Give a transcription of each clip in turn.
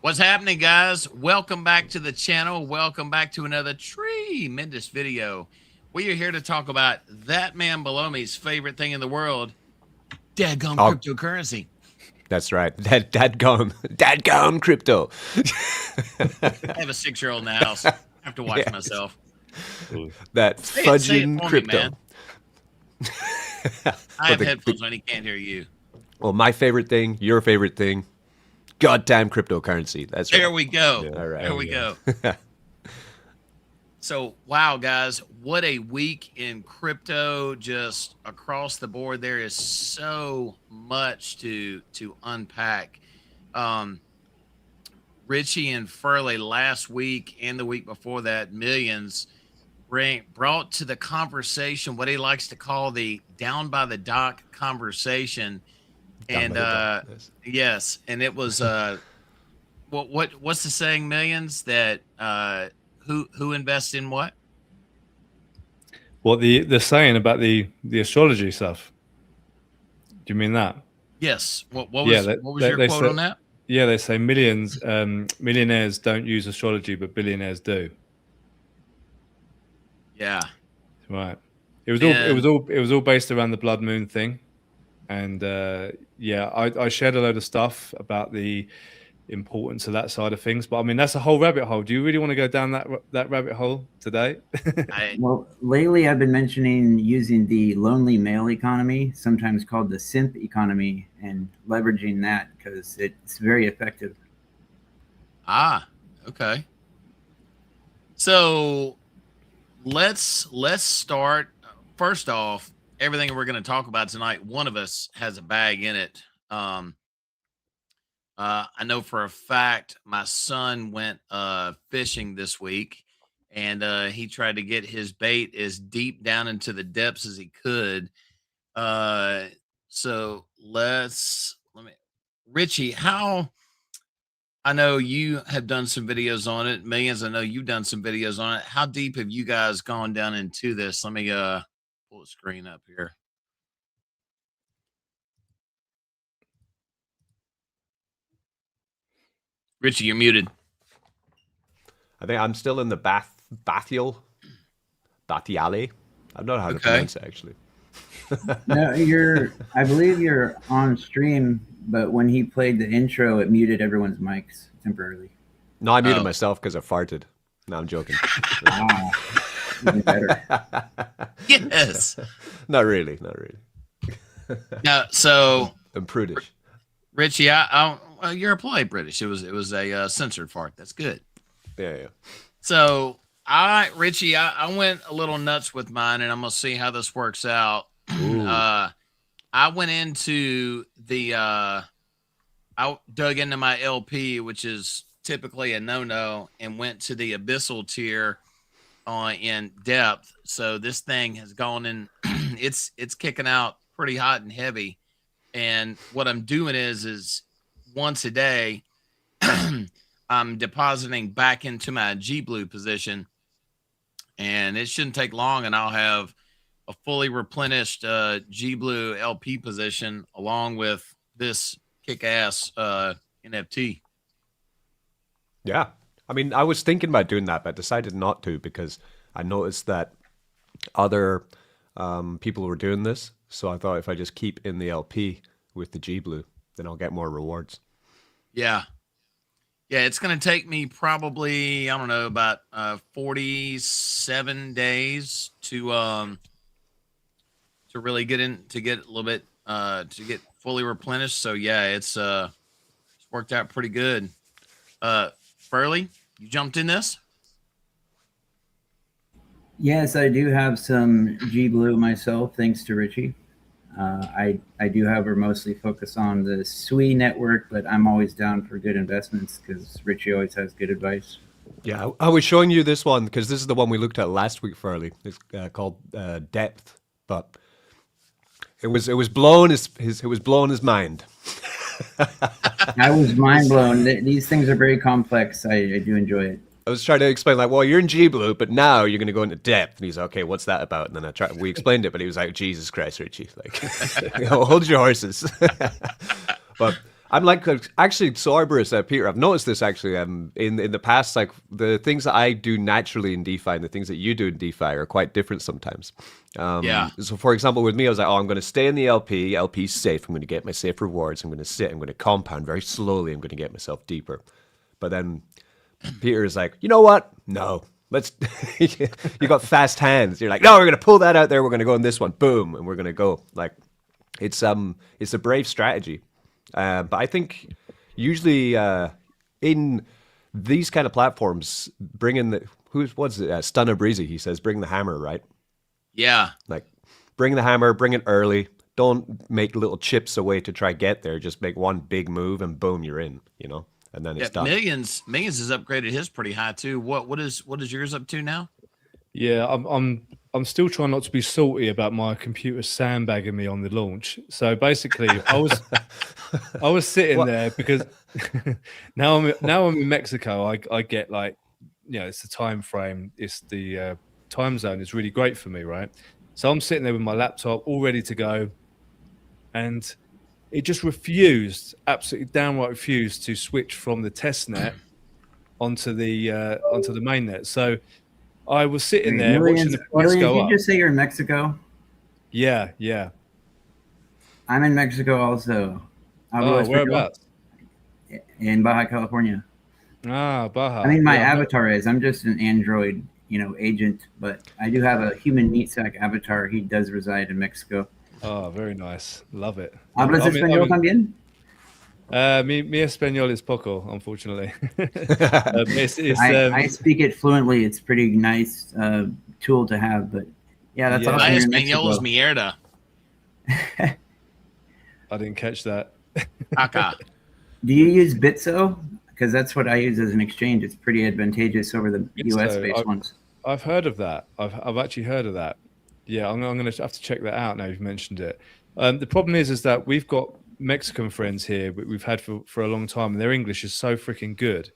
What's happening, guys? Welcome back to the channel. Welcome back to another tremendous video. We are here to talk about that man below me's favorite thing in the world, dadgum cryptocurrency. That's right. Dadgum crypto. I have a 6-year-old in the house. I have to watch myself. That fudging crypto. Me, I have headphones on. He can't hear you. Well, my favorite thing, your favorite thing, goddamn cryptocurrency. That's right. There we go. Yeah, all right. There we go. So, wow, guys, what a week in crypto, just across the board. There is so much to unpack. Richie and Furley last week and the week before that, Millionz brought to the conversation what he likes to call the down by the dock conversation. Yes, and it was what's the saying, Millionz, that who invests in what? Well, the saying about the astrology stuff. Do you mean that? Yes. What was your quote on that? Yeah, they say millionaires don't use astrology, but billionaires do. Yeah. Right. It was all based around the blood moon thing, and yeah, I shared a load of stuff about the importance of that side of things, but I mean that's a whole rabbit hole. Do you really want to go down that rabbit hole today? Well, lately I've been mentioning using the lonely male economy, sometimes called the simp economy, and leveraging that because it's very effective. Okay. So let's start. First off, everything we're going to talk about tonight, one of us has a bag in it. I know for a fact my son went fishing this week, and he tried to get his bait as deep down into the depths as he could. So Richie, I know you have done some videos on it. Millionz, I know you've done some videos on it. How deep have you guys gone down into this? Let me pull the screen up here. Richie, you're muted. I think I'm still in the Bathiale. I don't know how to pronounce it, actually. No, I believe you're on stream, but when he played the intro, it muted everyone's mics temporarily. No, I muted myself because I farted. No, I'm joking. Even better. Yes. Not really. Yeah, so I'm prudish. Richie, you're a polite British. It was a censored fart. That's good. Yeah. So Richie, I went a little nuts with mine, and I'm gonna see how this works out. I went into I dug into my LP, which is typically a no-no, and went to the abyssal tier in depth. So this thing has gone in. It's kicking out pretty hot and heavy. And what I'm doing is once a day, I'm depositing back into my G Blue position, and it shouldn't take long, and I'll have a fully replenished G Blue LP position along with this kick-ass NFT. Yeah. I mean, I was thinking about doing that, but decided not to because I noticed that other people were doing this. So I thought if I just keep in the LP with the G Blue, then I'll get more rewards. Yeah. Yeah, it's going to take me probably, I don't know, about 47 days to really get a little bit, to get fully replenished. So yeah, it's worked out pretty good. Furley, you jumped in this? Yes, I do have some G Blue myself, thanks to Richie. I do, however, mostly focus on the Sui network, but I'm always down for good investments because Richie always has good advice. Yeah, I was showing you this one because this is the one we looked at last week, Furley. It's called Depth, but it was blowing his mind. I was mind blown. These things are very complex. I do enjoy it. was trying to explain, like, well, you're in G Blue, but now you're going to go into depth. And he's like, okay, what's that about? And then we explained it, but he was like, Jesus Christ, Richie, like, hold your horses. But I'm like, actually, so Arborist, Peter, I've noticed this actually in the past, like the things that I do naturally in DeFi and the things that you do in DeFi are quite different sometimes. So for example, with me, I was like, oh, I'm going to stay in the LP. LP's safe. I'm going to get my safe rewards. I'm going to sit. I'm going to compound very slowly. I'm going to get myself deeper. But then Peter is like, you know what? No, let's, you got fast hands. You're like, no, we're going to pull that out there. We're going to go in this one. Boom. And we're going to go. Like, it's a brave strategy. But I think usually in these kind of platforms, bringing Stunner Breezy, he says, bring the hammer, right? Yeah. Like, bring the hammer, bring it early. Don't make little chips away to try get there. Just make one big move and boom, you're in, you know? And then it's done. Millionz has upgraded his pretty high too. What is yours up to now? Yeah, I'm still trying not to be salty about my computer sandbagging me on the launch. So basically, I was sitting there because now I'm in Mexico. I get like, you know, it's the time frame. It's the time zone is really great for me, right? So I'm sitting there with my laptop all ready to go, and it just absolutely downright refused to switch from the test net onto the mainnet. So I was sitting there watching the price go up. Did you just say you're in Mexico? Yeah, yeah. I'm in Mexico also. Whereabouts? In Baja California. Ah, Baja. I mean, my avatar is. I'm just an Android, agent, but I do have a human meat sack avatar. He does reside in Mexico. Oh, very nice. Love it. ¿Hablas español también? Mi español is poco, unfortunately. I speak it fluently. It's pretty nice tool to have, but yeah, that's awesome. My español is mierda. I didn't catch that. Caca. Do you use Bitso? Because that's what I use as an exchange. It's pretty advantageous over the US-based ones. I've heard of that. I've actually heard of that. Yeah, I'm going to have to check that out now you've mentioned it. The problem is that we've got Mexican friends here we've had for a long time, and their English is so freaking good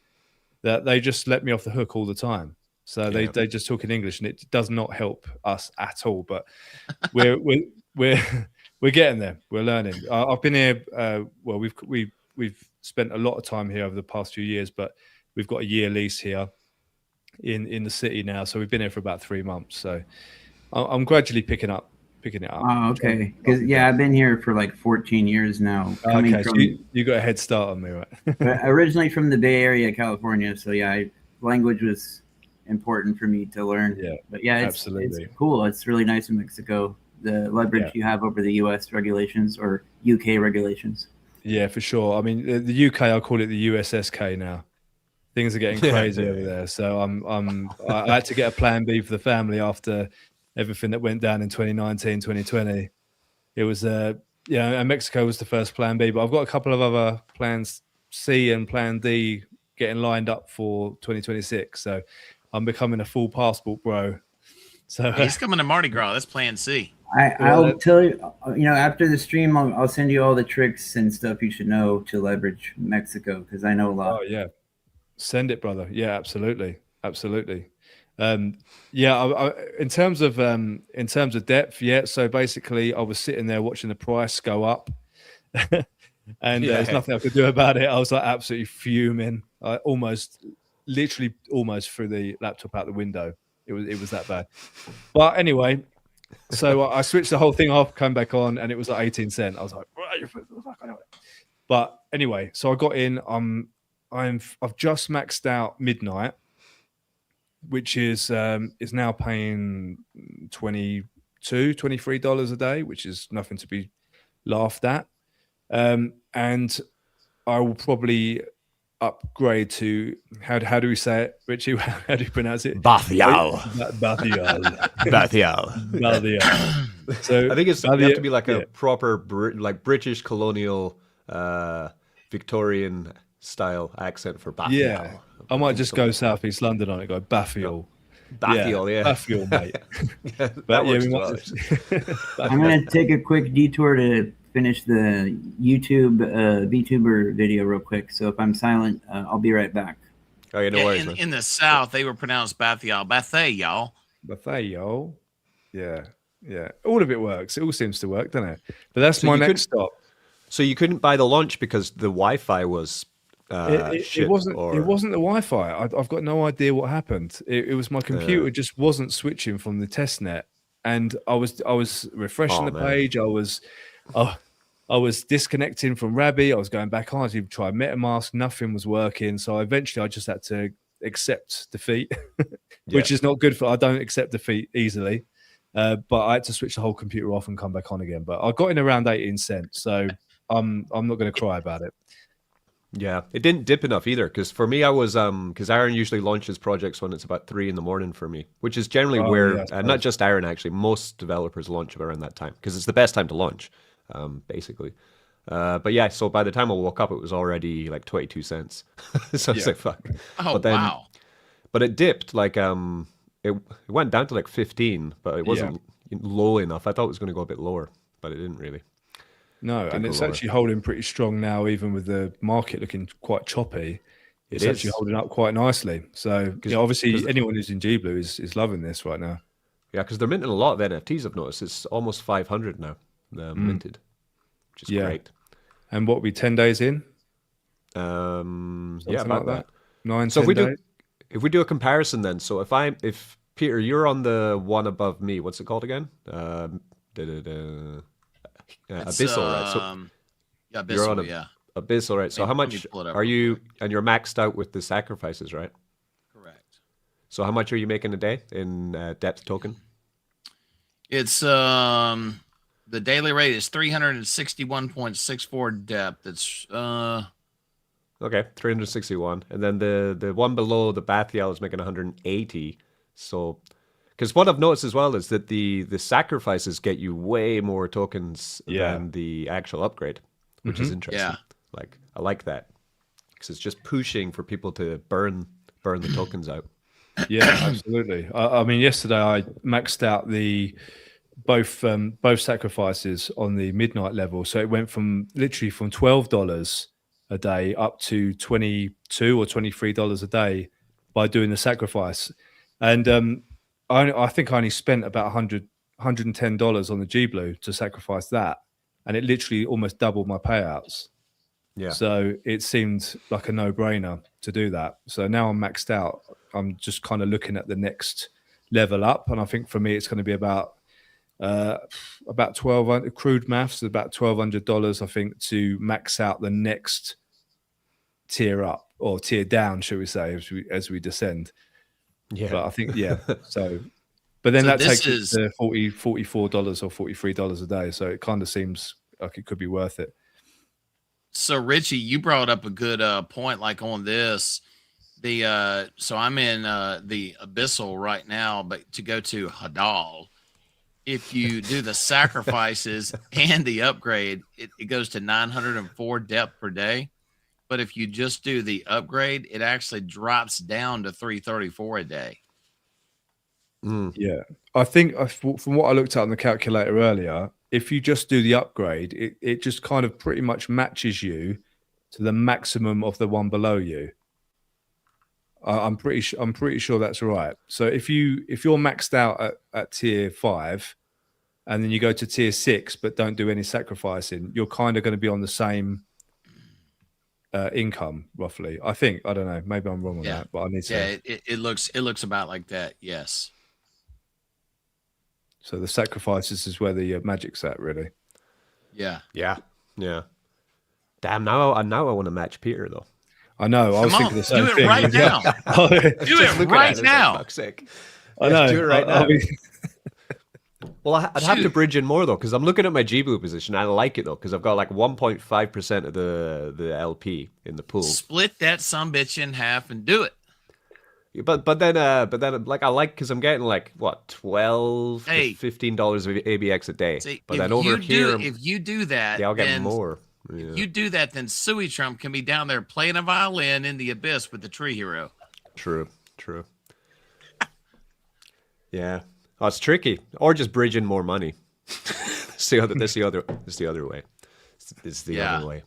that they just let me off the hook all the time. So they just talk in English, and it does not help us at all. But we're getting there. We're learning. I've been here. Well, we've spent a lot of time here over the past few years, but we've got a year lease here in the city now. So we've been here for about 3 months. So I'm gradually picking it up. Oh, okay. Because I've been here for like 14 years now. Okay, so you got a head start on me, right? Originally from the Bay Area, California. So language was important for me to learn. Yeah, but it's cool. It's really nice in Mexico. The leverage you have over the US regulations or UK regulations. Yeah, for sure. I mean, the UK, I call it the USSK now. Things are getting crazy over there. So I had to get a plan B for the family after everything that went down in 2019, 2020. It was, and Mexico was the first plan B, but I've got a couple of other plans C and plan D getting lined up for 2026. So I'm becoming a full passport bro. So he's coming to Mardi Gras. That's plan C. I'll tell you, after the stream, I'll send you all the tricks and stuff you should know to leverage Mexico, because I know a lot. Oh, yeah. Send it, brother. Yeah, absolutely. Absolutely. In terms of depth, so basically I was sitting there watching the price go up and there's nothing I could do about it. I was like absolutely fuming. I literally almost threw the laptop out the window. It was that bad. But anyway, so I switched the whole thing off, came back on, and it was like 18 cents. I was like, but anyway, so I got in. I've just maxed out midnight, which is now paying $23 a day, which is nothing to be laughed at. And I will probably upgrade to how do we say it, Richie? How do you pronounce it? Bathial. Bathial. So I think you have to be like a proper British colonial Victorian style accent for Bathial. Yeah, I might just go Southeast London on it. Go Bathial. Bathial, Bathial, mate. I'm going to take a quick detour to finish the YouTube VTuber video real quick. So if I'm silent, I'll be right back. Oh, yeah, no worries, man. In the South, they were pronounced Bathial. Bathay, y'all. Bathayo. Yeah. Yeah. All of it works. It all seems to work, doesn't it? But that's So my you next stop. So you couldn't buy the launch because the Wi-Fi was shit? It wasn't. Or... It wasn't the Wi-Fi. I've got no idea what happened. It was my computer just wasn't switching from the test net, and I was refreshing the page. I was disconnecting from Rabby. I was going back on. I even tried MetaMask. Nothing was working. So eventually, I just had to accept defeat, which is not good for. I don't accept defeat easily, but I had to switch the whole computer off and come back on again. But I got in around 18 cents, so I'm not going to cry about it. Yeah, it didn't dip enough either. Because for me, I was because Aaron usually launches projects when it's about 3 a.m. for me, which is generally where not just Aaron actually, most developers launch around that time because it's the best time to launch, basically. But yeah, so by the time I woke up, it was already like 22 cents. So I was like, fuck. Oh, wow. But it dipped like it went down to like 15, but it wasn't low enough. I thought it was going to go a bit lower, but it didn't really. No, and it's actually holding pretty strong now, even with the market looking quite choppy. It's actually holding up quite nicely. So obviously anyone who's in G Blue is loving this right now. Yeah, because they're minting a lot of NFTs, I've noticed. It's almost 500 now minted, which is great. And what, we 10 days in? Yeah, about like that. 9, so 10 days? If we do a comparison then, so if Peter, you're on the one above me, what's it called again? Abyssal, right? So yeah, Abyssal, you're on Abyssal, right? So how much are you, and you're maxed out with the sacrifices, right? Correct. So how much are you making a day in depth token? It's the daily rate is 361.64 depth. It's okay, 361, and then the one below the Bathial is making 180. So because what I've noticed as well is that the sacrifices get you way more tokens than the actual upgrade, which is interesting. Yeah. Like I like that because it's just pushing for people to burn the tokens out. Yeah, absolutely. I mean, yesterday I maxed out both sacrifices on the midnight level, so it went from literally from $12 a day up to $22 or $23 a day by doing the sacrifice, and I think I only spent about $110 on the G Blue to sacrifice that, and it literally almost doubled my payouts. Yeah. So it seemed like a no-brainer to do that. So now I'm maxed out. I'm just kind of looking at the next level up, and I think for me it's going to be about $1,200 crude maths, about $1,200, I think, to max out the next tier up or tier down, shall we say, as we descend. Yeah, but I think So, but then that takes it to $44 or $43 a day. So it kind of seems like it could be worth it. So Richie, you brought up a good point, like on this. So I'm in the Abyssal right now, but to go to Hadal, if you do the sacrifices and the upgrade, it goes to 904 depth per day. But if you just do the upgrade, it actually drops down to 334 a day. Yeah, I think from what I looked at on the calculator earlier, if you just do the upgrade, it just kind of pretty much matches you to the maximum of the one below you. I'm pretty sure that's right. So if you're maxed out at tier 5, and then you go to tier 6 but don't do any sacrificing, you're kind of going to be on the same income roughly. I think. I don't know. Maybe I'm wrong on that, but I need to. Yeah, it looks about like that. Yes. So the sacrifices is where the magic's at, really. Yeah. Damn, now I want to match Peter though. I know. I was thinking the same thing. Do it right now. Do it right now. Fuck's sake. I know. Do it right now. Well, I'd have to bridge in more though, because I'm looking at my G Blue position. I like it though, because I've got like 1.5% of the LP in the pool. Split that sumbitch in half and do it. But then like I like, because I'm getting like what, $12 to $15 of ABX a day. See, but then over here, if you do that, I'll get more. Yeah. If you do that, then SuiTrump can be down there playing a violin in the abyss with the tree hero. True. Yeah. Oh, it's tricky. Or just bridge in more money. That's the other way. It's the other way.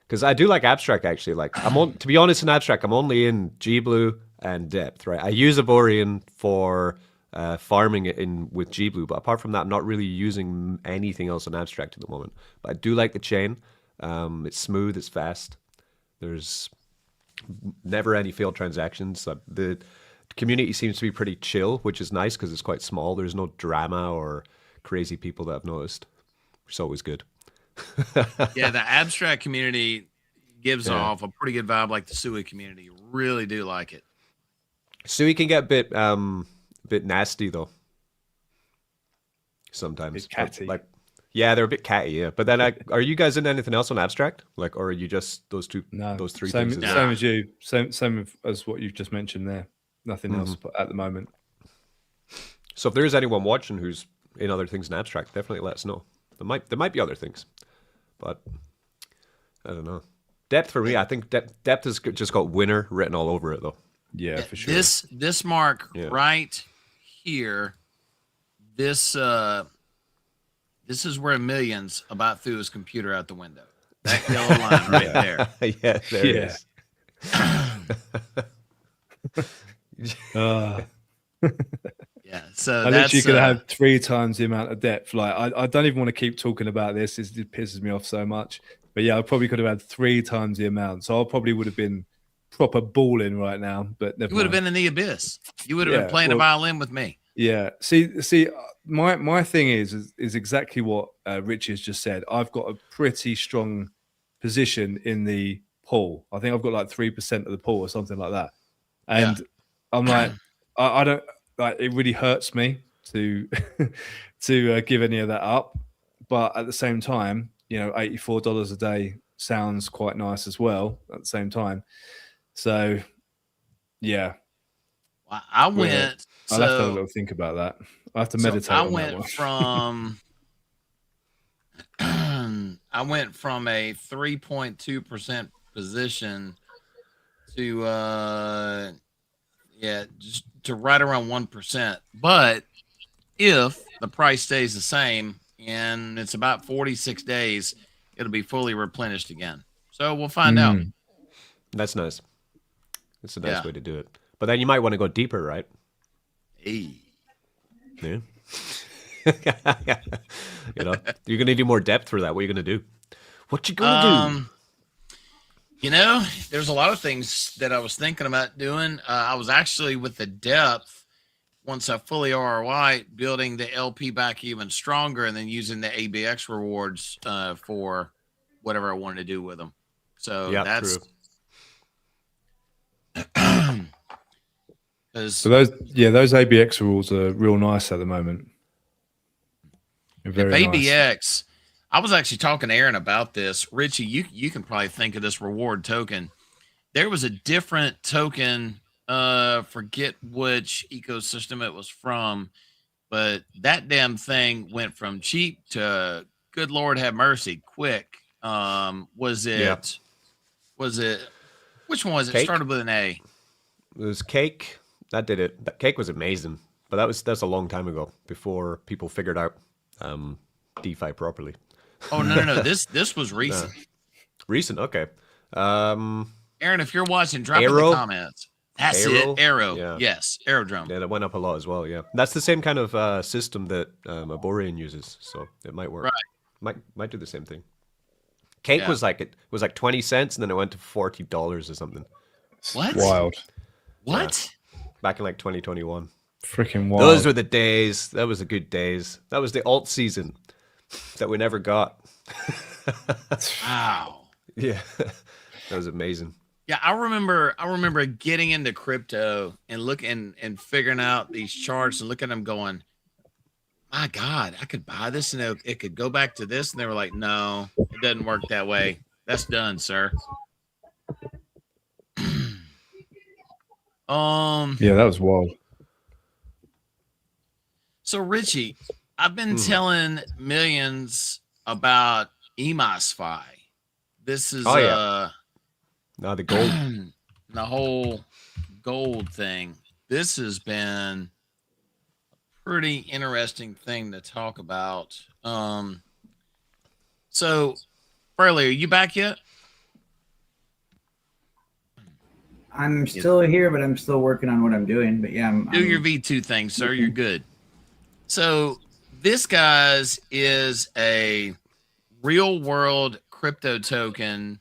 Because Because I do like abstract actually. Like to be honest, in abstract, I'm only in GBlue and depth, right? I use Aborian for farming it in with GBlue, but apart from that, I'm not really using anything else in abstract at the moment. But I do like the chain. It's smooth, it's fast. There's never any failed transactions. The community seems to be pretty chill, which is nice because it's quite small. There's no drama or crazy people that I've noticed. It's always good. Yeah, the abstract community gives off a pretty good vibe, like the Sui community. Really do like it. Sui can get a bit nasty though. Sometimes, catty. Like, yeah, they're a bit catty. Yeah, but then, are you guys in anything else on abstract? Like, or are you just those three same, things? Same as you. Same as what you've just mentioned there. Nothing else at the moment. So if there is anyone watching who's in other things in abstract, definitely let us know. There might be other things, but I don't know. Depth for me, I think depth has just got winner written all over it though. Yeah, for sure. This mark right here, this is where Millionz about threw his computer out the window. That yellow line right there. Yeah, there it is. Yeah, so I literally could have 3 times the amount of depth. Like I don't even want to keep talking about this. It pisses me off so much. But yeah, I probably could have had 3 times the amount. So I probably would have been proper balling right now. But never. You would have been in the abyss. You would have been playing a violin with me. Yeah. See, my thing is exactly what Rich has just said. I've got a pretty strong position in the pool. I think I've got like 3% of the pool or something like that. And I'm like, I don't like. It really hurts me to give any of that up. But at the same time, $84 a day sounds quite nice as well. At the same time, so yeah. I went. I'll have to have a little think about that. I have to meditate. I went from. I went from a 3.2% position to just to right around 1%. But if the price stays the same and it's about 46 days, it'll be fully replenished again. So we'll find out. That's nice. That's a nice way to do it. But then you might want to go deeper, right? Hey. Yeah. You're gonna do more depth for that. What are you gonna do? What you gonna do? There's a lot of things that I was thinking about doing. I was actually with the depth, once I fully ROI, building the LP back even stronger and then using the ABX rewards for whatever I wanted to do with them. So that's true. So those ABX rules are real nice at the moment. Very ABX, nice. I was actually talking to Aaron about this. Richie, you can probably think of this reward token. There was a different token, forget which ecosystem it was from, but that damn thing went from cheap to good Lord have mercy, quick. Was it which one was it? Cake? Started with an A. It was Cake. That did it. That Cake was amazing. But that's a long time ago, before people figured out DeFi properly. Oh no! This was recent. Recent, okay. Aaron, if you're watching, drop in the comments. That's it. Arrow. Yeah. Yes. Aerodrome. Yeah, that went up a lot as well. Yeah, that's the same kind of system that Aborian uses, so it might work. Right. Might do the same thing. Cake was like 20 cents, and then it went to $40 or something. What? Wild. What? Yeah. Back in like 2021. Freaking wild. Those were the days. That was the good days. That was the alt season that we never got. Wow. Yeah, that was amazing. Yeah, I remember getting into crypto and looking and figuring out these charts and looking at them going, my God, I could buy this and it could go back to this. And they were like, no, it doesn't work that way. That's done, sir. Yeah, that was wild. So Richie, I've been telling Millionz about EMOSFI. This is now the gold. The whole gold thing. This has been a pretty interesting thing to talk about. So Burley, are you back yet? I'm still here, but I'm still working on what I'm doing. But yeah, do your V2 thing, sir. You're good. So this guy's is a real world crypto token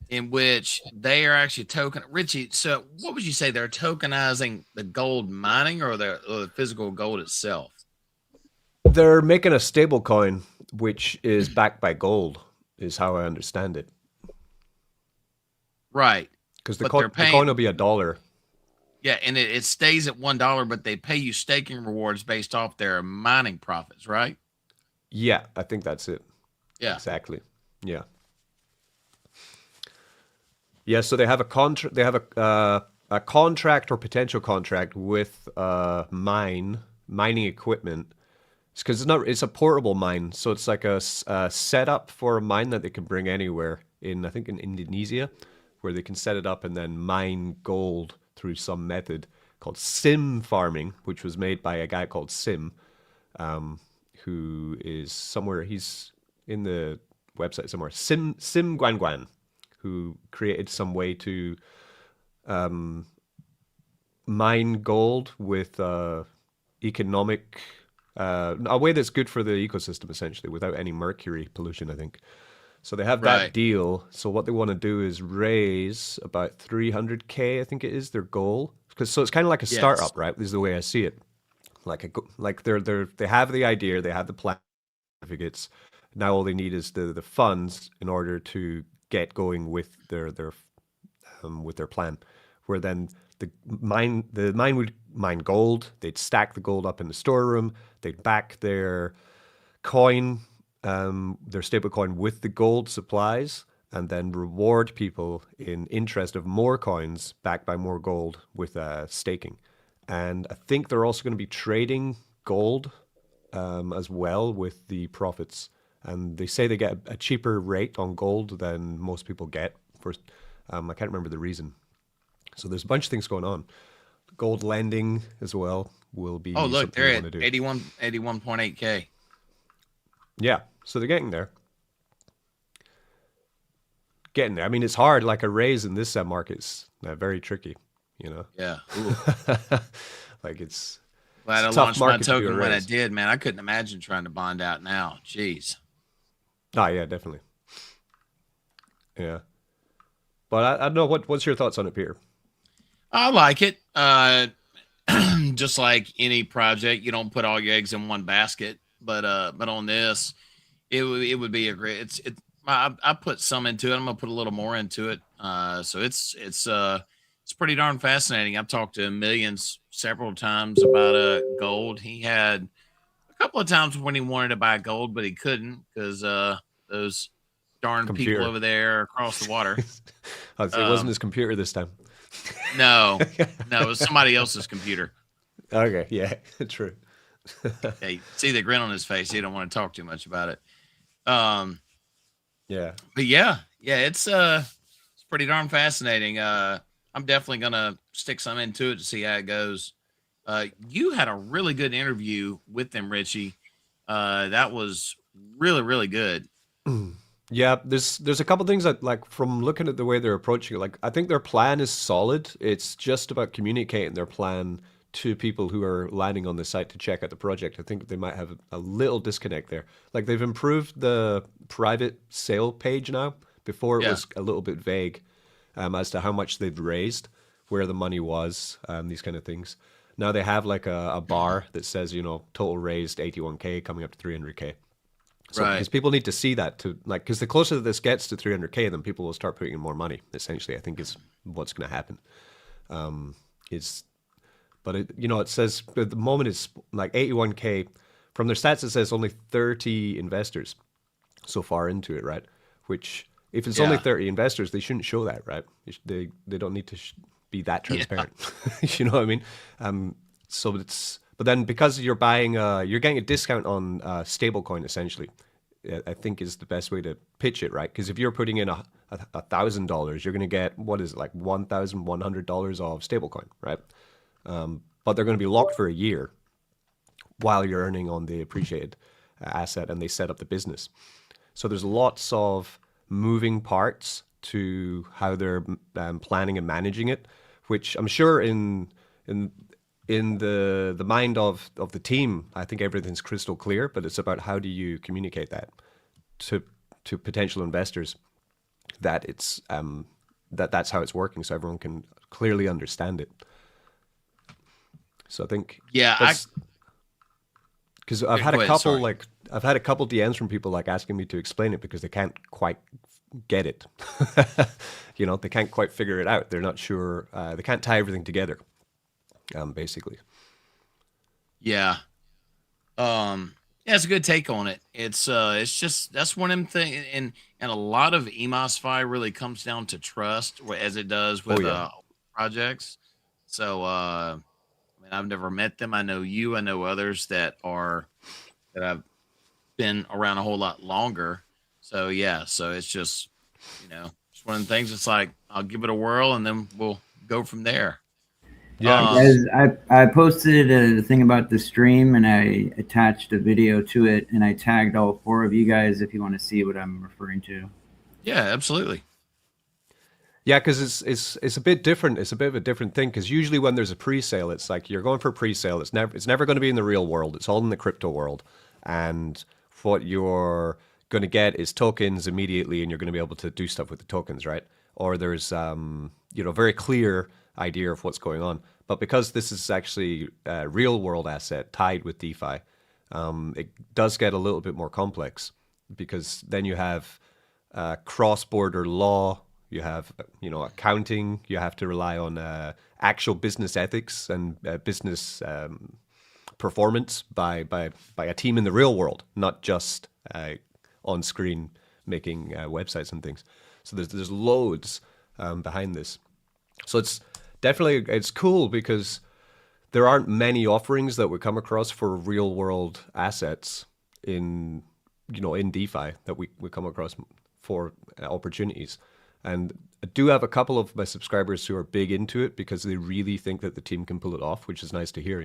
in which they are actually Richie, so what would you say? They're tokenizing the gold mining or the physical gold itself? They're making a stable coin which is backed by gold, is how I understand it. Right. Because the coin will be $1. Yeah, and it stays at $1, but they pay you staking rewards based off their mining profits, right? Yeah, I think that's it. Yeah. Exactly. Yeah. Yeah, so they have a contract. They have a contract or potential contract with mining equipment. It's because it's a portable mine, so it's like a setup for a mine that they can bring anywhere I think in Indonesia, where they can set it up and then mine gold through some method called sim farming, which was made by a guy called Sim, who is somewhere. He's in the website somewhere. Sim Guan, who created some way to mine gold with economic, a way that's good for the ecosystem, essentially, without any mercury pollution, I think. So they have that deal. So what they want to do is raise about 300K, I think it is their goal. So it's kind of like a startup, right? This is the way I see it. Like they have the idea, they have the plan, certificates. Now all they need is the funds in order to get going with their plan. Where then the mine would mine gold. They'd stack the gold up in the storeroom. They'd back their coin, their stable coin, with the gold supplies, and then reward people in interest of more coins backed by more gold with staking. And I think they're also going to be trading gold as well with the profits. And they say they get a cheaper rate on gold than most people get. I can't remember the reason. So there's a bunch of things going on. Gold lending as well will be. Oh, look, they're at 81.8K. Yeah, so they're getting there. I mean, it's hard. Like a raise in this market is very tricky, you know? Yeah. Like it's glad I launched my token when I did, man. I couldn't imagine trying to bond out now. Jeez. Oh, yeah, definitely. Yeah. But I don't know. What's your thoughts on it, Peter? I like it. Just like any project, you don't put all your eggs in one basket. But on this, it would be a great. I put some into it. I'm gonna put a little more into it. So it's pretty darn fascinating. I've talked to Millionz several times about gold. He had a couple of times when he wanted to buy gold, but he couldn't because those darn people over there across the water. It wasn't his computer this time. No, it was somebody else's computer. Okay, yeah, true. Hey, see the grin on his face. He don't want to talk too much about it. Yeah, but yeah, it's pretty darn fascinating. I'm definitely gonna stick some into it to see how it goes. You had a really good interview with them, Richie. That was really, really good. Yeah, there's a couple things that, like, from looking at the way they're approaching it, like, I think their plan is solid. It's just about communicating their plan to people who are landing on the site to check out the project. I think they might have a little disconnect there. Like, they've improved the private sale page now. Before it was a little bit vague as to how much they'd raised, where the money was, these kind of things. Now they have like a bar that says, total raised 81K coming up to 300K. So, because people need to see that because the closer this gets to 300K, then people will start putting in more money. Essentially, I think is what's going to happen. It says at the moment it's like 81K. From their stats, it says only 30 investors so far into it, right? Which, if it's only 30 investors, they shouldn't show that, right? They don't need to be that transparent. You know what I mean? But then because you're buying, you're getting a discount on stablecoin, essentially, I think is the best way to pitch it, right? Because if you're putting in $1,000, you're going to get, what is it, like $1,100 of stablecoin, right? But they're going to be locked for a year while you're earning on the appreciated asset, and they set up the business. So there's lots of moving parts to how they're planning and managing it, which I'm sure in the mind of the team, I think everything's crystal clear, but it's about how do you communicate that to potential investors, that it's that's how it's working, so everyone can clearly understand it. So I think because I've had a couple DMs from people like asking me to explain it because they can't quite get it. You know, they can't quite figure it out. They're not sure. They can't tie everything together. Basically. Yeah. Yeah, it's a good take on it. It's just, that's one of them things, and a lot of EMOSFI really comes down to trust, as it does with projects. So I mean, I've never met them. I know you. I know others that have been around a whole lot longer. So yeah, so it's just, you know, it's one of the things. It's like, I'll give it a whirl and then we'll go from there. Yeah, guys, I posted a thing about the stream and I attached a video to it, and I tagged all 4 of you guys if you want to see what I'm referring to. Yeah, absolutely. Yeah, because it's a bit different. It's a bit of a different thing, because usually when there's a pre-sale, it's like you're going for a pre-sale. It's never going to be in the real world. It's all in the crypto world, and what you're going to get is tokens immediately, and you're going to be able to do stuff with the tokens, right? Or there's very clear idea of what's going on. But because this is actually a real world asset tied with DeFi, it does get a little bit more complex, because then you have cross-border law, you have accounting, you have to rely on actual business ethics and business performance by a team in the real world, not just on screen making websites and things. So there's loads behind this. So it's cool, because there aren't many offerings that we come across for real world assets in DeFi that we come across for opportunities. And I do have a couple of my subscribers who are big into it because they really think that the team can pull it off, which is nice to hear,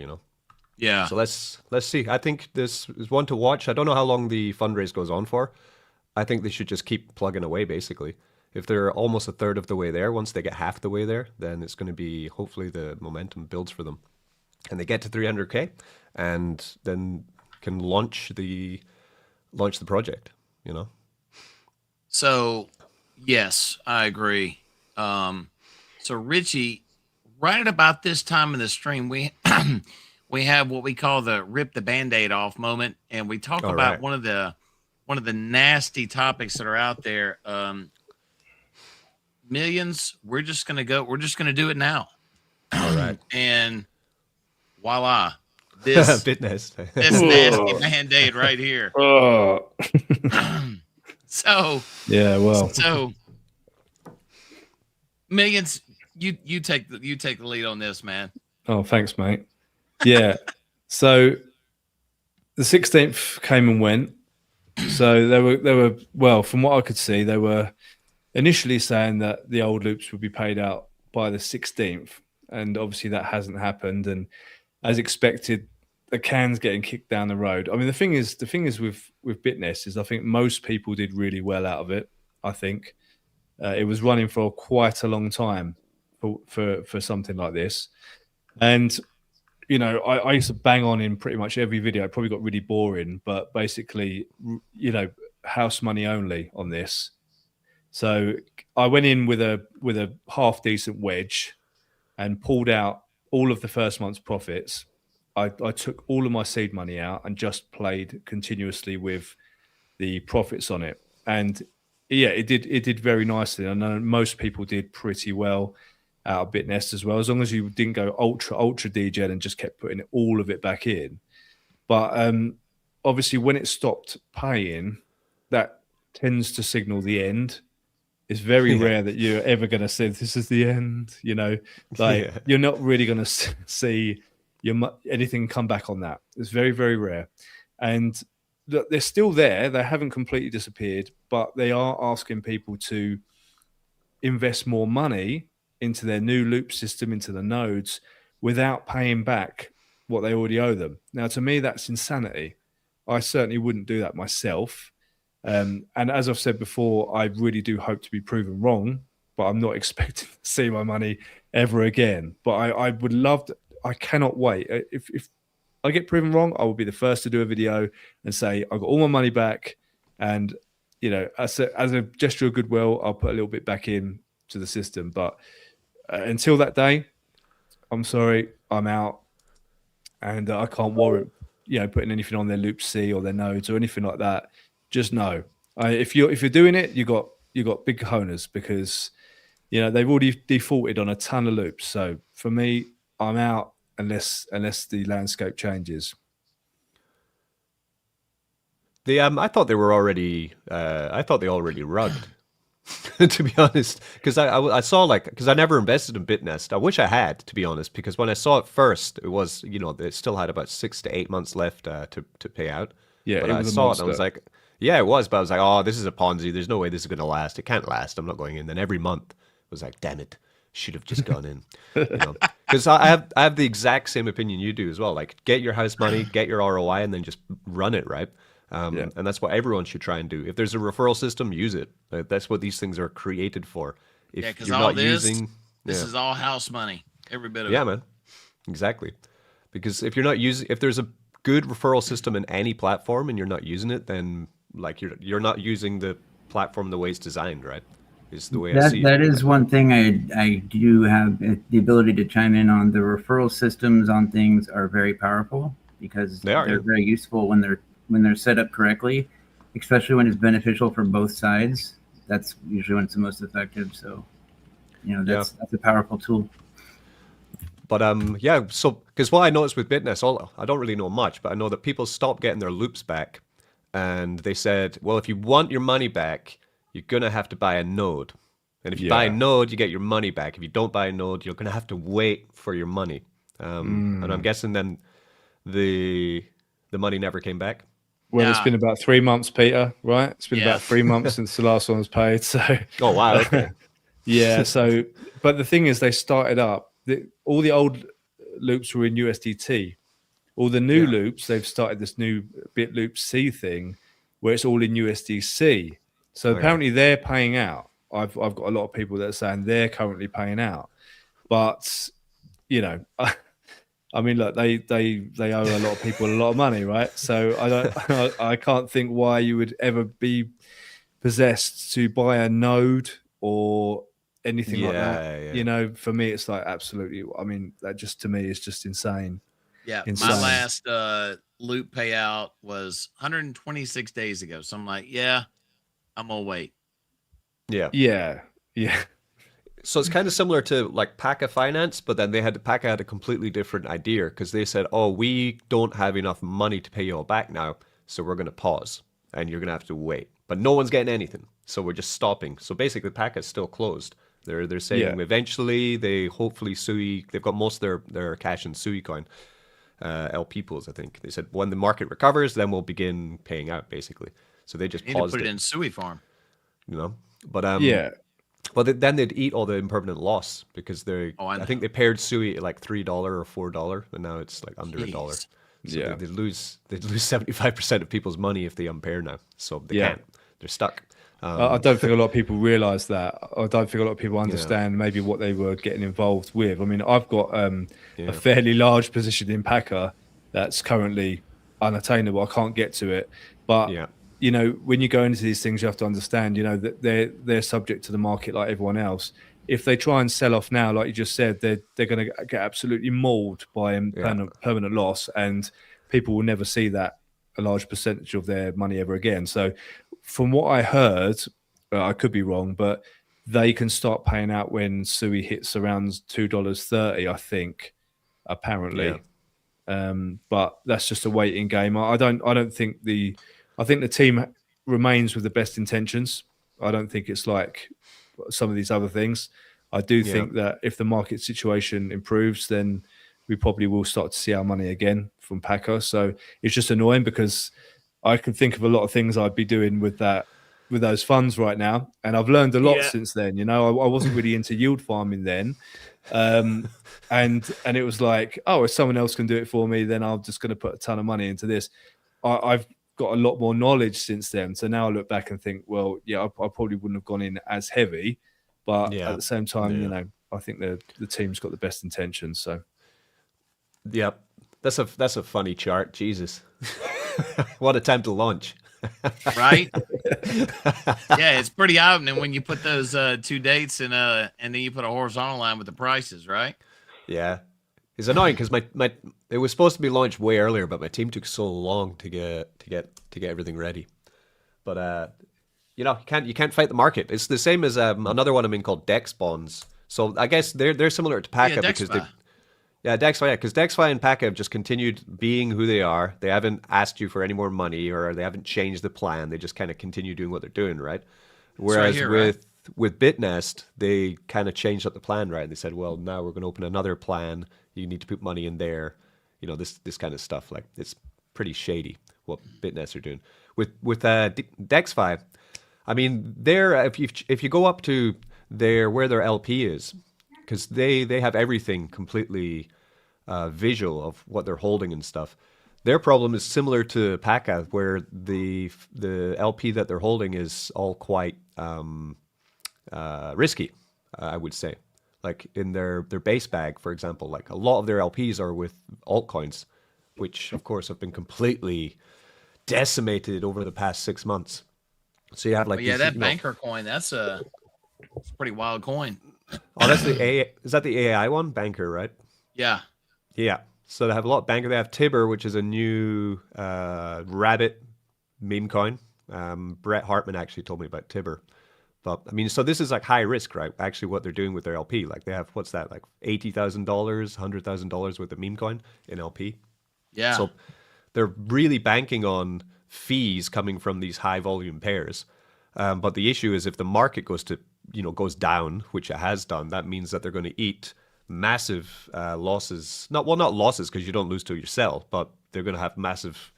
Yeah. So let's see. I think this is one to watch. I don't know how long the fundraise goes on for. I think they should just keep plugging away, basically. If they're almost a third of the way there, once they get half the way there, then it's going to be, hopefully the momentum builds for them. And they get to 300K and then can launch the project, So, yes, I agree. So Richie, right at about this time in the stream, we have what we call the rip the Band-Aid off moment, and we talk about one of the nasty topics that are out there. Millions, we're just gonna do it now. All right. And voila, this nasty Band-Aid right here. So yeah, well, so Millions, you take the lead on this, man. Oh, thanks, mate. Yeah. So the 16th came and went. So they were well, from what I could see, they were initially saying that the old loops would be paid out by the 16th, and obviously that hasn't happened. And as expected, the can's getting kicked down the road. I mean, the thing is with Bitnest is I think most people did really well out of it. I think it was running for quite a long time for something like this, and I used to bang on in pretty much every video. It probably got really boring, but basically, house money only on this. So I went in with a half decent wedge and pulled out all of the first month's profits. I took all of my seed money out and just played continuously with the profits on it. And yeah, it did very nicely. I know most people did pretty well out of Bitnest as well, as long as you didn't go ultra degen and just kept putting all of it back in. But obviously when it stopped paying, that tends to signal the end. It's very rare that you're ever going to say this is the end, you're not really going to see anything come back on that. It's very, very rare. And they're still there. They haven't completely disappeared, but they are asking people to invest more money into their new loop system, into the nodes, without paying back what they already owe them. Now, to me, that's insanity. I certainly wouldn't do that myself. And as I've said before, I really do hope to be proven wrong, but I'm not expecting to see my money ever again. But I would love to, I cannot wait. If I get proven wrong, I will be the first to do a video and say I got all my money back, and as a gesture of goodwill, I'll put a little bit back in to the system. But until that day, I'm sorry, I'm out, and I can't warrant putting anything on their loop C or their nodes or anything like that. Just know, if you're doing it, you got big cojones, because they've already defaulted on a ton of loops. So for me, I'm out unless the landscape changes. I thought they were already. I thought they already rugged. To be honest, because I saw because I never invested in BitNest. I wish I had, to be honest, because when I saw it first, it was they still had about 6 to 8 months left to pay out. Yeah, but I saw it and I was like, yeah, it was, but I was like, oh, this is a Ponzi. There's no way this is going to last. It can't last. I'm not going in. Then every month I was like, damn it, should have just gone in. Because I have the exact same opinion you do as well. Like, get your house money, get your ROI, and then just run it, right? And that's what everyone should try and do. If there's a referral system, use it. That's what these things are created for. If because you're all not using, this is all house money. Every bit of it. Yeah, man. Exactly. Because if there's a good referral system in any platform and you're not using it, then you're not using the platform the way it's designed, right? Is the way I see it. That is one thing I do have the ability to chime in on. The referral systems on things are very powerful because they're very useful when they're set up correctly, especially when it's beneficial for both sides. That's usually when it's the most effective. So, that's a powerful tool. But so because what I noticed with BitNest, I don't really know much, but I know that people stopped getting their loops back, and they said, well, if you want your money back, you're gonna have to buy a node, and if you buy a node, you get your money back. If you don't buy a node, you're gonna have to wait for your money. And I'm guessing then the money never came back. Well, it's been about 3 months, Peter, right? It's been about 3 months since the last one was paid. So, oh wow, okay. Yeah. So, but the thing is, they started up. All the old loops were in USDT. All the new loops, they've started this new BitLoop C thing, where it's all in USDC. So apparently they're paying out. I've got a lot of people that are saying they're currently paying out, but I mean, look, they owe a lot of people a lot of money, right? So I can't think why you would ever be possessed to buy a node or anything like that. Yeah. For me, it's like absolutely. I mean, that just to me is just insane. Yeah, insane. My last loop payout was 126 days ago. So I'm like, I'm gonna wait. Yeah. So it's kind of similar to like Paca Finance, but then Paca had a completely different idea because they said, oh, we don't have enough money to pay you all back now, so we're going to pause and you're going to have to wait. But no one's getting anything, so we're just stopping. So basically Paca is still closed. They're saying eventually they've got most of their cash in SuiCoin, LP pools, I think. They said when the market recovers, then we'll begin paying out basically. So they just paused to put it in Sui Farm. But well, then they'd eat all the impermanent loss because I think they paired Sui at like $3 or $4, and now it's like under $1. So they'd lose 75% of people's money if they unpair now. So they can't. They're stuck. I don't think a lot of people realize that. I don't think a lot of people understand maybe what they were getting involved with. I mean, I've got a fairly large position in Paca that's currently unattainable. I can't get to it, but when you go into these things, you have to understand, that they're subject to the market like everyone else. If they try and sell off now, like you just said, they're going to get absolutely mauled by permanent loss, and people will never see that a large percentage of their money ever again. So, from what I heard, I could be wrong, but they can start paying out when Sui hits around $2.30, I think, apparently. But that's just a waiting game. I think the team remains with the best intentions. I don't think it's like some of these other things. I do think that if the market situation improves, then we probably will start to see our money again from Paca. So it's just annoying because I can think of a lot of things I'd be doing with those funds right now. And I've learned a lot since then. I wasn't really into yield farming then. And it was like, oh, if someone else can do it for me, then I'm just going to put a ton of money into this. I've got a lot more knowledge since then. So now I look back and think, well, yeah, I probably wouldn't have gone in as heavy, but at the same time, you know, I think the team's got the best intentions. So, yep, that's a funny chart. Jesus, what a time to launch, right? Yeah, it's pretty eye-opening when you put those 2 dates and then you put a horizontal line with the prices, right? Yeah. It's annoying because my it was supposed to be launched way earlier, but my team took so long to get everything ready. But you know, you can't fight the market. It's the same as another one I'm in called Dex bonds. So I guess they're similar to Paca because DexFi, because DexFi and Paca have just continued being who they are. They haven't asked you for any more money, or they haven't changed the plan. They just kind of continue doing what they're doing, right? Whereas with Bitnest, they kind of changed up the plan, right? And they said, well, now we're going to open another plan. You need to put money in there. You know, this kind of stuff. Like, it's pretty shady what Bitnest are doing. With DexFi, I mean, if you go up to where their LP is, because they have everything completely visual of what they're holding and stuff. Their problem is similar to Paca, where the LP that they're holding is all quite risky, I would say. Like in their base bag, for example, like a lot of their LPs are with altcoins, which of course have been completely decimated over the past 6 months. So you have like that banker coin, it's a pretty wild coin. Oh, that's is that the AI one? Banker, right? Yeah. Yeah. So they have a lot of banker. They have Tibber, which is a new rabbit meme coin. Brett Hartman actually told me about Tibber. But I mean, so this is like high risk, right? Actually, what they're doing with their LP, like they have what's that, like $80,000, $100,000 worth of meme coin in LP. Yeah. So they're really banking on fees coming from these high volume pairs. But the issue is if the market goes down, which it has done, that means that they're going to eat massive losses. Not losses because you don't lose till you sell, but they're going to have massive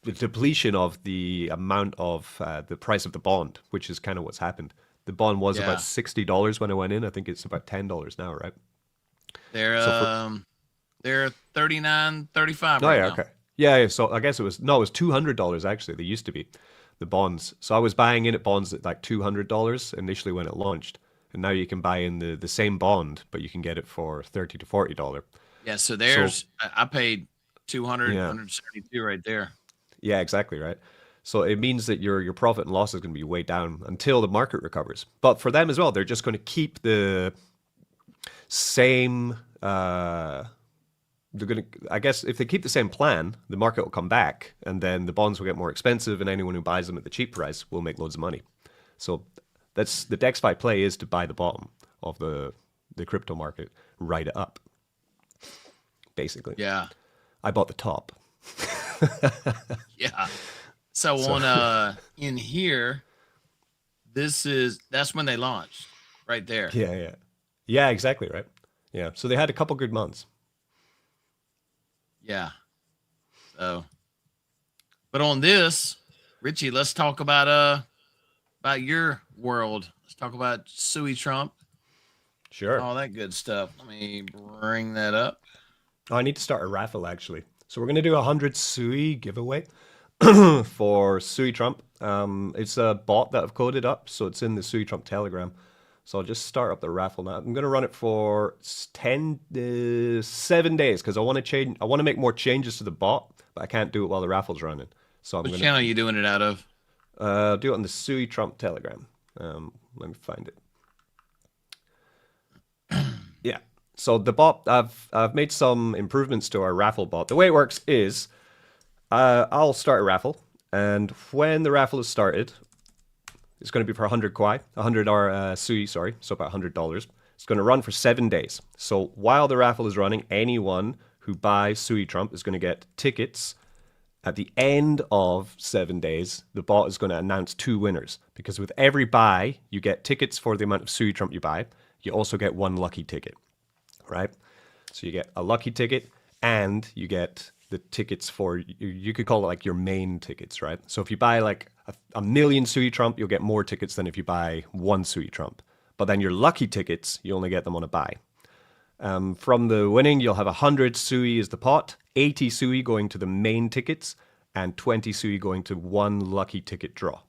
depletion of the amount of the price of the bond, which is kind of what's happened. The bond was about $60 when I went in. I think it's about $10 now, right? They're $39.35 right now. Okay. Yeah, so I guess it was $200 actually. They used to be the bonds. So I was buying in at bonds at like $200 initially when it launched. And now you can buy in the same bond, but you can get it for $30 to $40. Yeah, so I paid $272 right there. Yeah, exactly, right? So it means that your profit and loss is going to be way down until the market recovers. But for them as well, they're just going to keep the same I guess if they keep the same plan, the market will come back and then the bonds will get more expensive and anyone who buys them at the cheap price will make loads of money. So that's the DexFi play, is to buy the bottom of the crypto market, ride it up. Basically. Yeah. I bought the top. Yeah. So on in here, that's when they launched, right there. Yeah, exactly, right. Yeah. So they had a couple good months. Yeah. So, but on this, Richie, let's talk about your world. Let's talk about SuiTrump. Sure. All that good stuff. Let me bring that up. Oh, I need to start a raffle actually. So we're going to do 100 Sui giveaway for SuiTrump. It's a bot that I've coded up, so it's in the SuiTrump Telegram. So I'll just start up the raffle now. I'm going to run it for 7 days because I want to make more changes to the bot, but I can't do it while the raffle's running. So Which channel are you doing it out of? I'll do it on the SuiTrump Telegram. Let me find it. Yeah. So the bot, I've made some improvements to our raffle bot. The way it works is I'll start a raffle, and when the raffle is started, it's going to be for 100 Kwai, 100 Sui, sorry, so about $100. It's going to run for 7 days. So while the raffle is running, anyone who buys SuiTrump is going to get tickets. At the end of 7 days, the bot is going to announce 2 winners, because with every buy, you get tickets for the amount of SuiTrump you buy. You also get 1 lucky ticket, right? So you get a lucky ticket, and you get the tickets for, you could call it like your main tickets, right? So if you buy like a million SuiTrump, you'll get more tickets than if you buy 1 SuiTrump. But then your lucky tickets, you only get them on a buy. From the winning, you'll have 100 Sui is the pot, 80 Sui going to the main tickets, and 20 Sui going to one lucky ticket draw.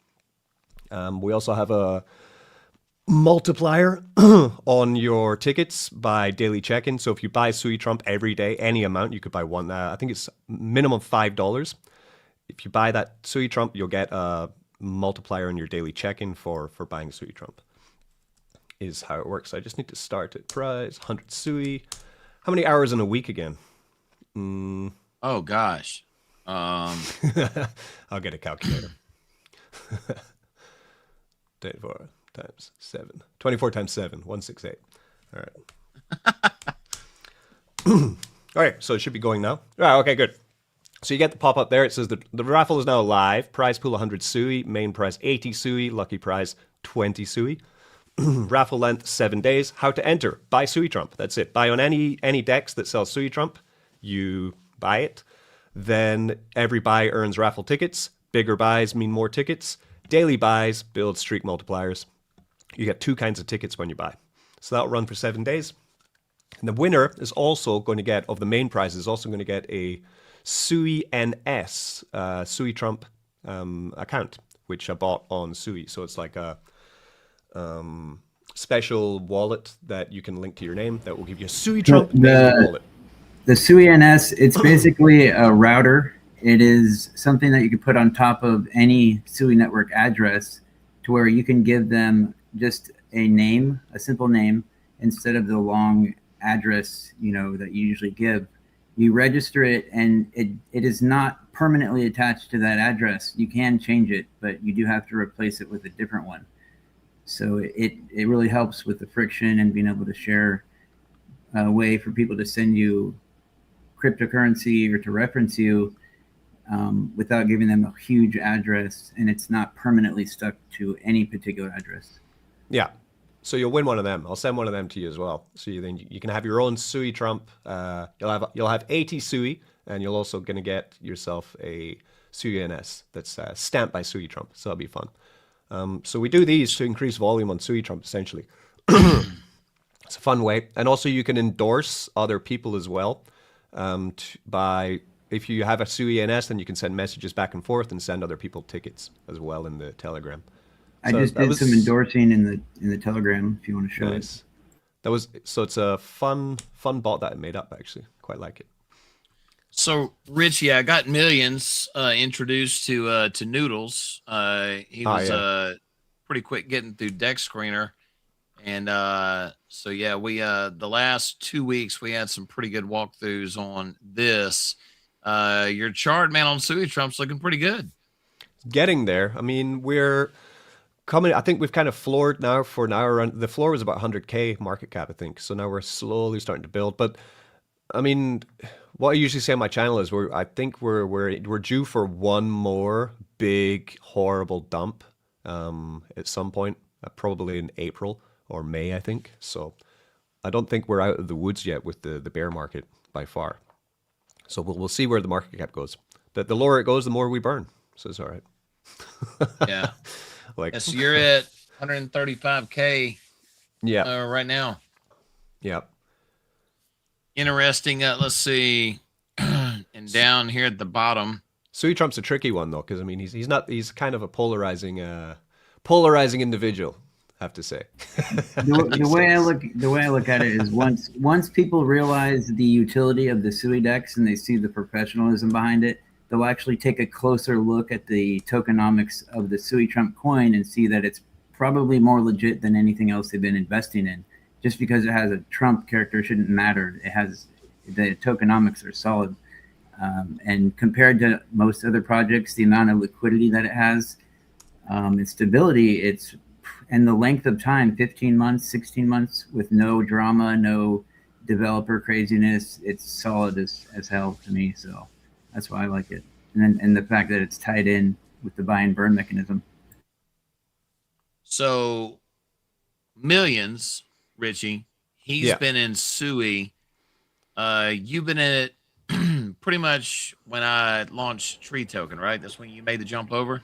We also have a multiplier on your tickets by daily check-in. So if you buy SuiTrump every day, any amount, you could buy one. I think it's minimum $5. If you buy that SuiTrump, you'll get a multiplier on your daily check-in for buying SuiTrump. Is how it works. I just need to start at price 100 Sui. How many hours in a week again? Oh gosh. I'll get a calculator. 24 times 7. 24 times 7. 168. All right. All right. So it should be going now. All right. Okay. Good. So you get the pop-up there. It says the raffle is now live. Prize pool 100 Sui. Main prize 80 Sui. Lucky prize 20 Sui. Raffle length 7 days. How to enter? Buy SuiTrump. That's it. Buy on any DEX that sells SuiTrump. You buy it. Then every buy earns raffle tickets. Bigger buys mean more tickets. Daily buys build streak multipliers. You get 2 kinds of tickets when you buy. So that'll run for 7 days. And the winner is also going to get, of the main prize, is also going to get a SuiNS, SuiTrump account, which I bought on Sui. So it's like a special wallet that you can link to your name that will give you a SuiTrump wallet. The SuiNS, it's basically a router. It is something that you can put on top of any Sui network address to where you can give them just a name, a simple name, instead of the long address, that you usually give. You register it, and it is not permanently attached to that address. You can change it, but you do have to replace it with a different one. So it really helps with the friction and being able to share a way for people to send you cryptocurrency or to reference you without giving them a huge address, and it's not permanently stuck to any particular address. Yeah. So you'll win one of them. I'll send one of them to you as well. So you can have your own SuiTrump. You'll have 80 Sui, and you're also going to get yourself a SuiNS that's stamped by SuiTrump. So that'll be fun. So we do these to increase volume on SuiTrump, essentially. It's a fun way. And also you can endorse other people as well. If you have a SuiNS, then you can send messages back and forth and send other people tickets as well in the Telegram. I just did some endorsing in the Telegram if you want to show it. It's a fun bot that I made up, actually. Quite like it. So Richie, I got Millionz introduced to Noodles. He was pretty quick getting through Deck Screener. And so yeah, we the last 2 weeks we had some pretty good walkthroughs on this. Your chart, man, on SuiTrump's looking pretty good. Getting there. I mean, we're coming. I think we've kind of floored now. For now, around the floor was about 100K market cap, I think. So now we're slowly starting to build. But I mean, what I usually say on my channel is I think we're due for one more big horrible dump at some point, probably in April or May, I think. So I don't think we're out of the woods yet with the bear market by far. So we'll see where the market cap goes. The lower it goes, the more we burn. So it's all right. Yeah. So you're at 135K. Yeah. Right now. Yeah. Interesting. Let's see. And down here at the bottom. SuiTrump's a tricky one though, because I mean he's kind of a polarizing individual, I have to say. the way I look at it is once people realize the utility of the SuiDex and they see the professionalism behind it, they'll actually take a closer look at the tokenomics of the SuiTrump coin and see that it's probably more legit than anything else they've been investing in. Just because it has a Trump character shouldn't matter. The tokenomics are solid. And compared to most other projects, the amount of liquidity that it has, its stability, and the length of time, 15 months, 16 months, with no drama, no developer craziness, it's solid as hell to me. So that's why I like it. And the fact that it's tied in with the buy and burn mechanism. So Millionz, Richie, he's been in Sui. You've been in it pretty much when I launched Tree Token, right? That's when you made the jump over?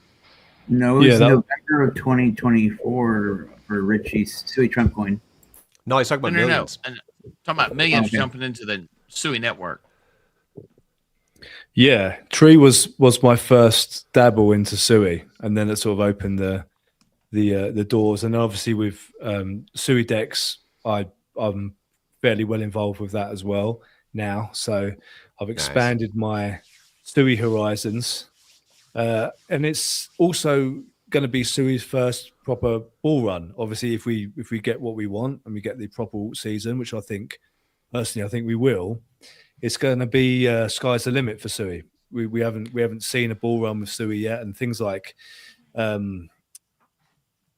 No, it was November of 2024 for Richie's SuiTrump coin. No, he's talking about Millionz. No. I'm talking about Millionz jumping into the Sui network. Yeah, Tree was my first dabble into Sui, and then it sort of opened the doors. And obviously with SuiDex, I'm fairly well involved with that as well now. So I've expanded my Sui horizons, and it's also going to be Sui's first proper bull run. Obviously, if we get what we want and we get the proper season, which I think we will, it's going to be sky's the limit for Sui. We haven't seen a bull run with Sui yet, and things like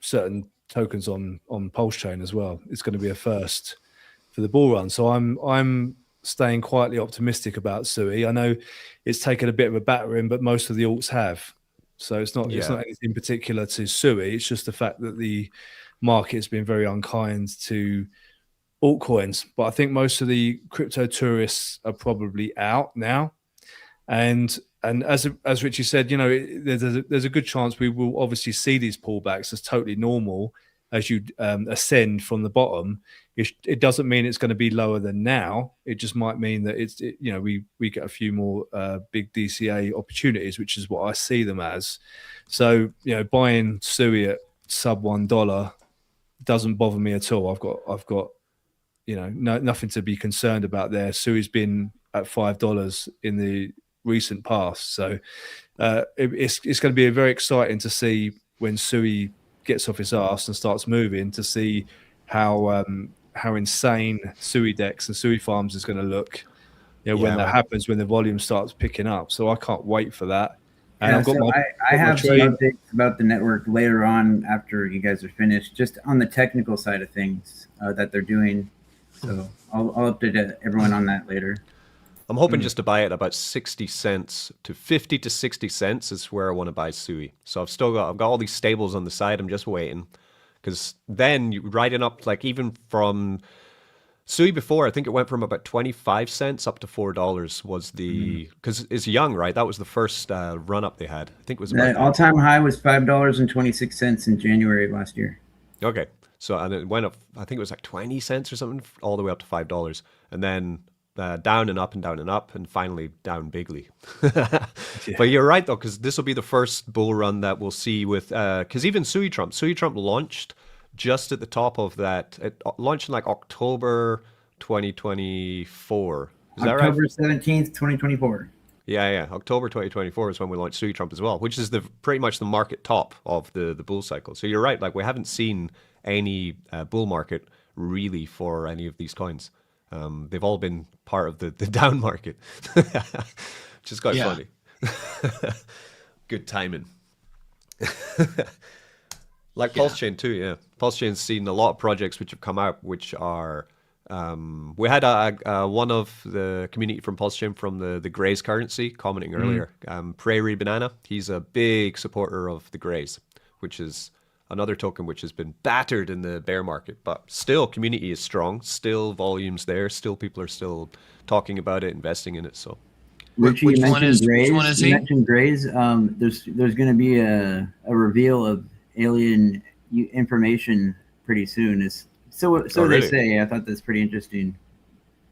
certain tokens on Pulse Chain as well. It's going to be a first for the bull run. So I'm staying quietly optimistic about Sui. I know it's taken a bit of a battering, but most of the alts have. So it's not anything particular to Sui. It's just the fact that the market has been very unkind to altcoins. But I think most of the crypto tourists are probably out now. And as Richie said, there's a good chance we will obviously see these pullbacks as totally normal as you ascend from the bottom. It doesn't mean it's going to be lower than now. It just might mean that we get a few more big DCA opportunities, which is what I see them as. So buying Sui at sub $1 doesn't bother me at all. I've got nothing to be concerned about there. Sui's been at $5 in the recent past, so it's going to be very exciting to see when Sui gets off his ass and starts moving, to see how insane SuiDex and Sui Farms is going to look when that happens, when the volume starts picking up. So I can't wait for that. And I have some updates about the network later on after you guys are finished, just on the technical side of things that they're doing. So I'll update everyone on that later. I'm hoping just to buy it about 60 cents to 50 to 60 cents is where I want to buy Sui. So I've got all these stables on the side. I'm just waiting, because then you riding up, like even from Sui before, I think it went from about 25 cents up to $4 was the, because it's young, right? That was the first run up they had. I think it was the all-time high was $5.26 in January of last year. Okay. So, and it went up, I think it was like 20 cents or something, all the way up to $5. And then down and up and down and up, and finally down bigly. But you're right, though, because this will be the first bull run that we'll see with, because even SuiTrump launched just at the top of that. It launched in like October 2024. Is that right? October 17th, 2024. Yeah. October 2024 is when we launched SuiTrump as well, which is pretty much the market top of the bull cycle. So you're right, like we haven't seen any bull market really for any of these coins. They've all been part of the down market, which is quite funny. Good timing. Like Pulse Chain too, yeah. Pulse Chain's seen a lot of projects which have come out, which are we had one of the community from Pulse Chain from the Grays currency commenting earlier. Prairie Banana, he's a big supporter of the Grays, which is another token which has been battered in the bear market, but still community is strong, still volumes there, still people are still talking about it, investing in it. So Richie, you mentioned Grays. You mentioned Grays. There's going to be a reveal of alien information pretty soon. So really? They say. I thought that's pretty interesting.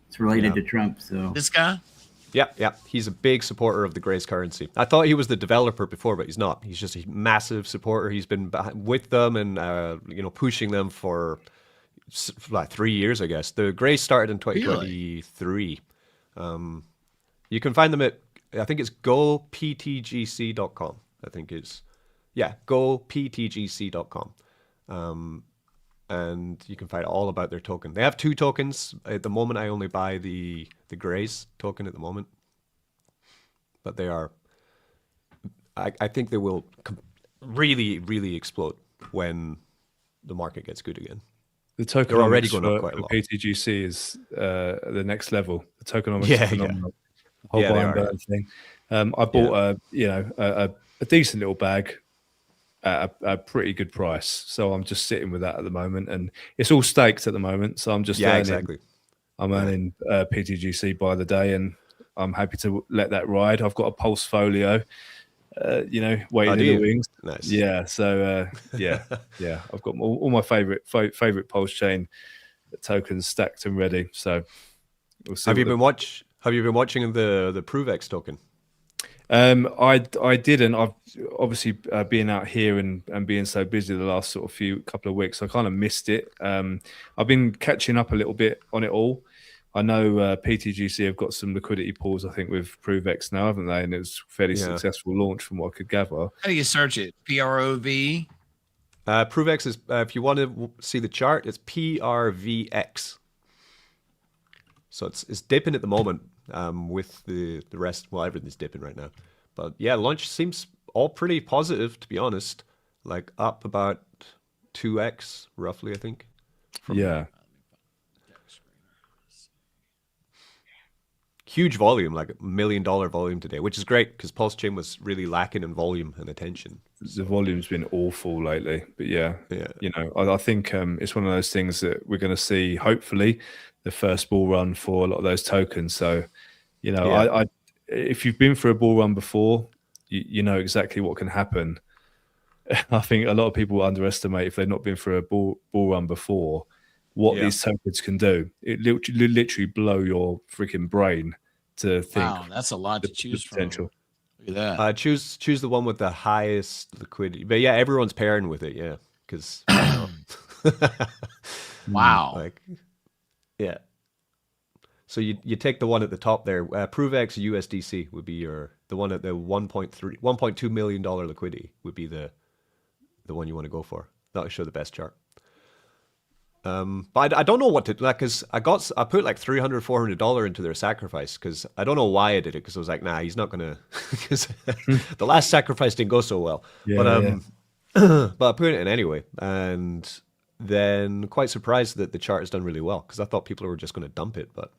It's related to Trump. So this guy. Yeah. He's a big supporter of the Grays currency. I thought he was the developer before, but he's not. He's just a massive supporter. He's been with them and pushing them for like 3 years, I guess. The Grays started in 2023. Really? You can find them at, I think it's goptgc.com. I think it's goptgc.com. And you can find all about their token. They have 2 tokens. At the moment, I only buy the Grays token at the moment. But they are, I think they will really, really explode when the market gets good again. The tokenomics They're already going up quite a lot. PTGC is the next level. The tokenomics is phenomenal. The whole buy and burn thing. I bought a decent little bag at a pretty good price. So I'm just sitting with that at the moment, and it's all staked at the moment. So I'm just earning PTGC by the day, and I'm happy to let that ride. I've got a Pulse folio, waiting in the wings. Nice. Yeah. So I've got all my favorite Pulse Chain tokens stacked and ready. So we'll see. Have you been Have you been watching the ProveX token? I didn't. I've obviously being out here and being so busy the last sort of couple of weeks, I kind of missed it. I've been catching up a little bit on it all. I know PTGC have got some liquidity pools, I think, with ProveX now, haven't they? And it was a fairly successful launch from what I could gather. How do you search it? PROV? ProveX is, if you want to see the chart, it's PRVX. So it's dipping at the moment with the rest. Well, everything's dipping right now. But yeah, launch seems all pretty positive, to be honest. Like up about 2x, roughly, I think. Yeah. Huge volume, like $1 million volume today, which is great because Pulse Chain was really lacking in volume and attention. The volume's been awful lately, but yeah. You know, I think it's one of those things that we're going to see, hopefully, the first bull run for a lot of those tokens. So, you know, I if you've been for a bull run before, you know exactly what can happen. I think a lot of people underestimate, if they've not been for a bull run before, what these tokens can do. It literally blow your freaking brain to think. Wow, that's a lot to choose from. Look at that. Choose the one with the highest liquidity. But yeah, everyone's pairing with it, yeah. Because wow. Like, yeah. So you take the one at the top there. ProveX USDC would be the one at the $1.2 million liquidity would be the one you want to go for. That'll show the best chart. But I don't know what to like, because I put like $300, $400 into their sacrifice, because I don't know why I did it, because I was like, nah, he's not gonna, because the last sacrifice didn't go so well. But I put it in anyway, and then quite surprised that the chart has done really well, because I thought people were just going to dump it, but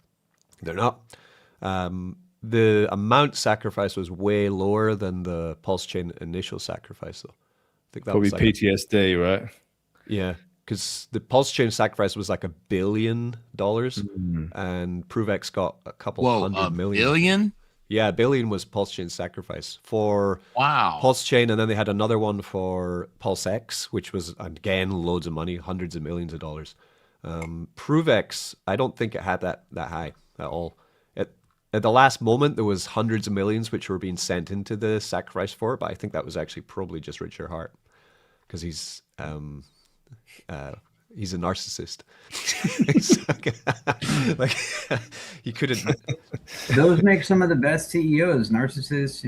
they're not. The amount sacrificed was way lower than the Pulse Chain initial sacrifice, though. I think that probably was like PTSD, right? Yeah. Because the Pulse Chain sacrifice was like $1 billion, and ProveX got a couple $100 million. Billion? Yeah, $1 billion was Pulse Chain sacrifice for Pulse Chain, and then they had another one for Pulse X, which was again loads of money, hundreds of millions of dollars. ProveX, I don't think it had that high at all. At the last moment, there was hundreds of millions which were being sent into the sacrifice for it, but I think that was actually probably just Richard Hart, because he's a narcissist. like he couldn't. Those make some of the best CEOs. Narcissists,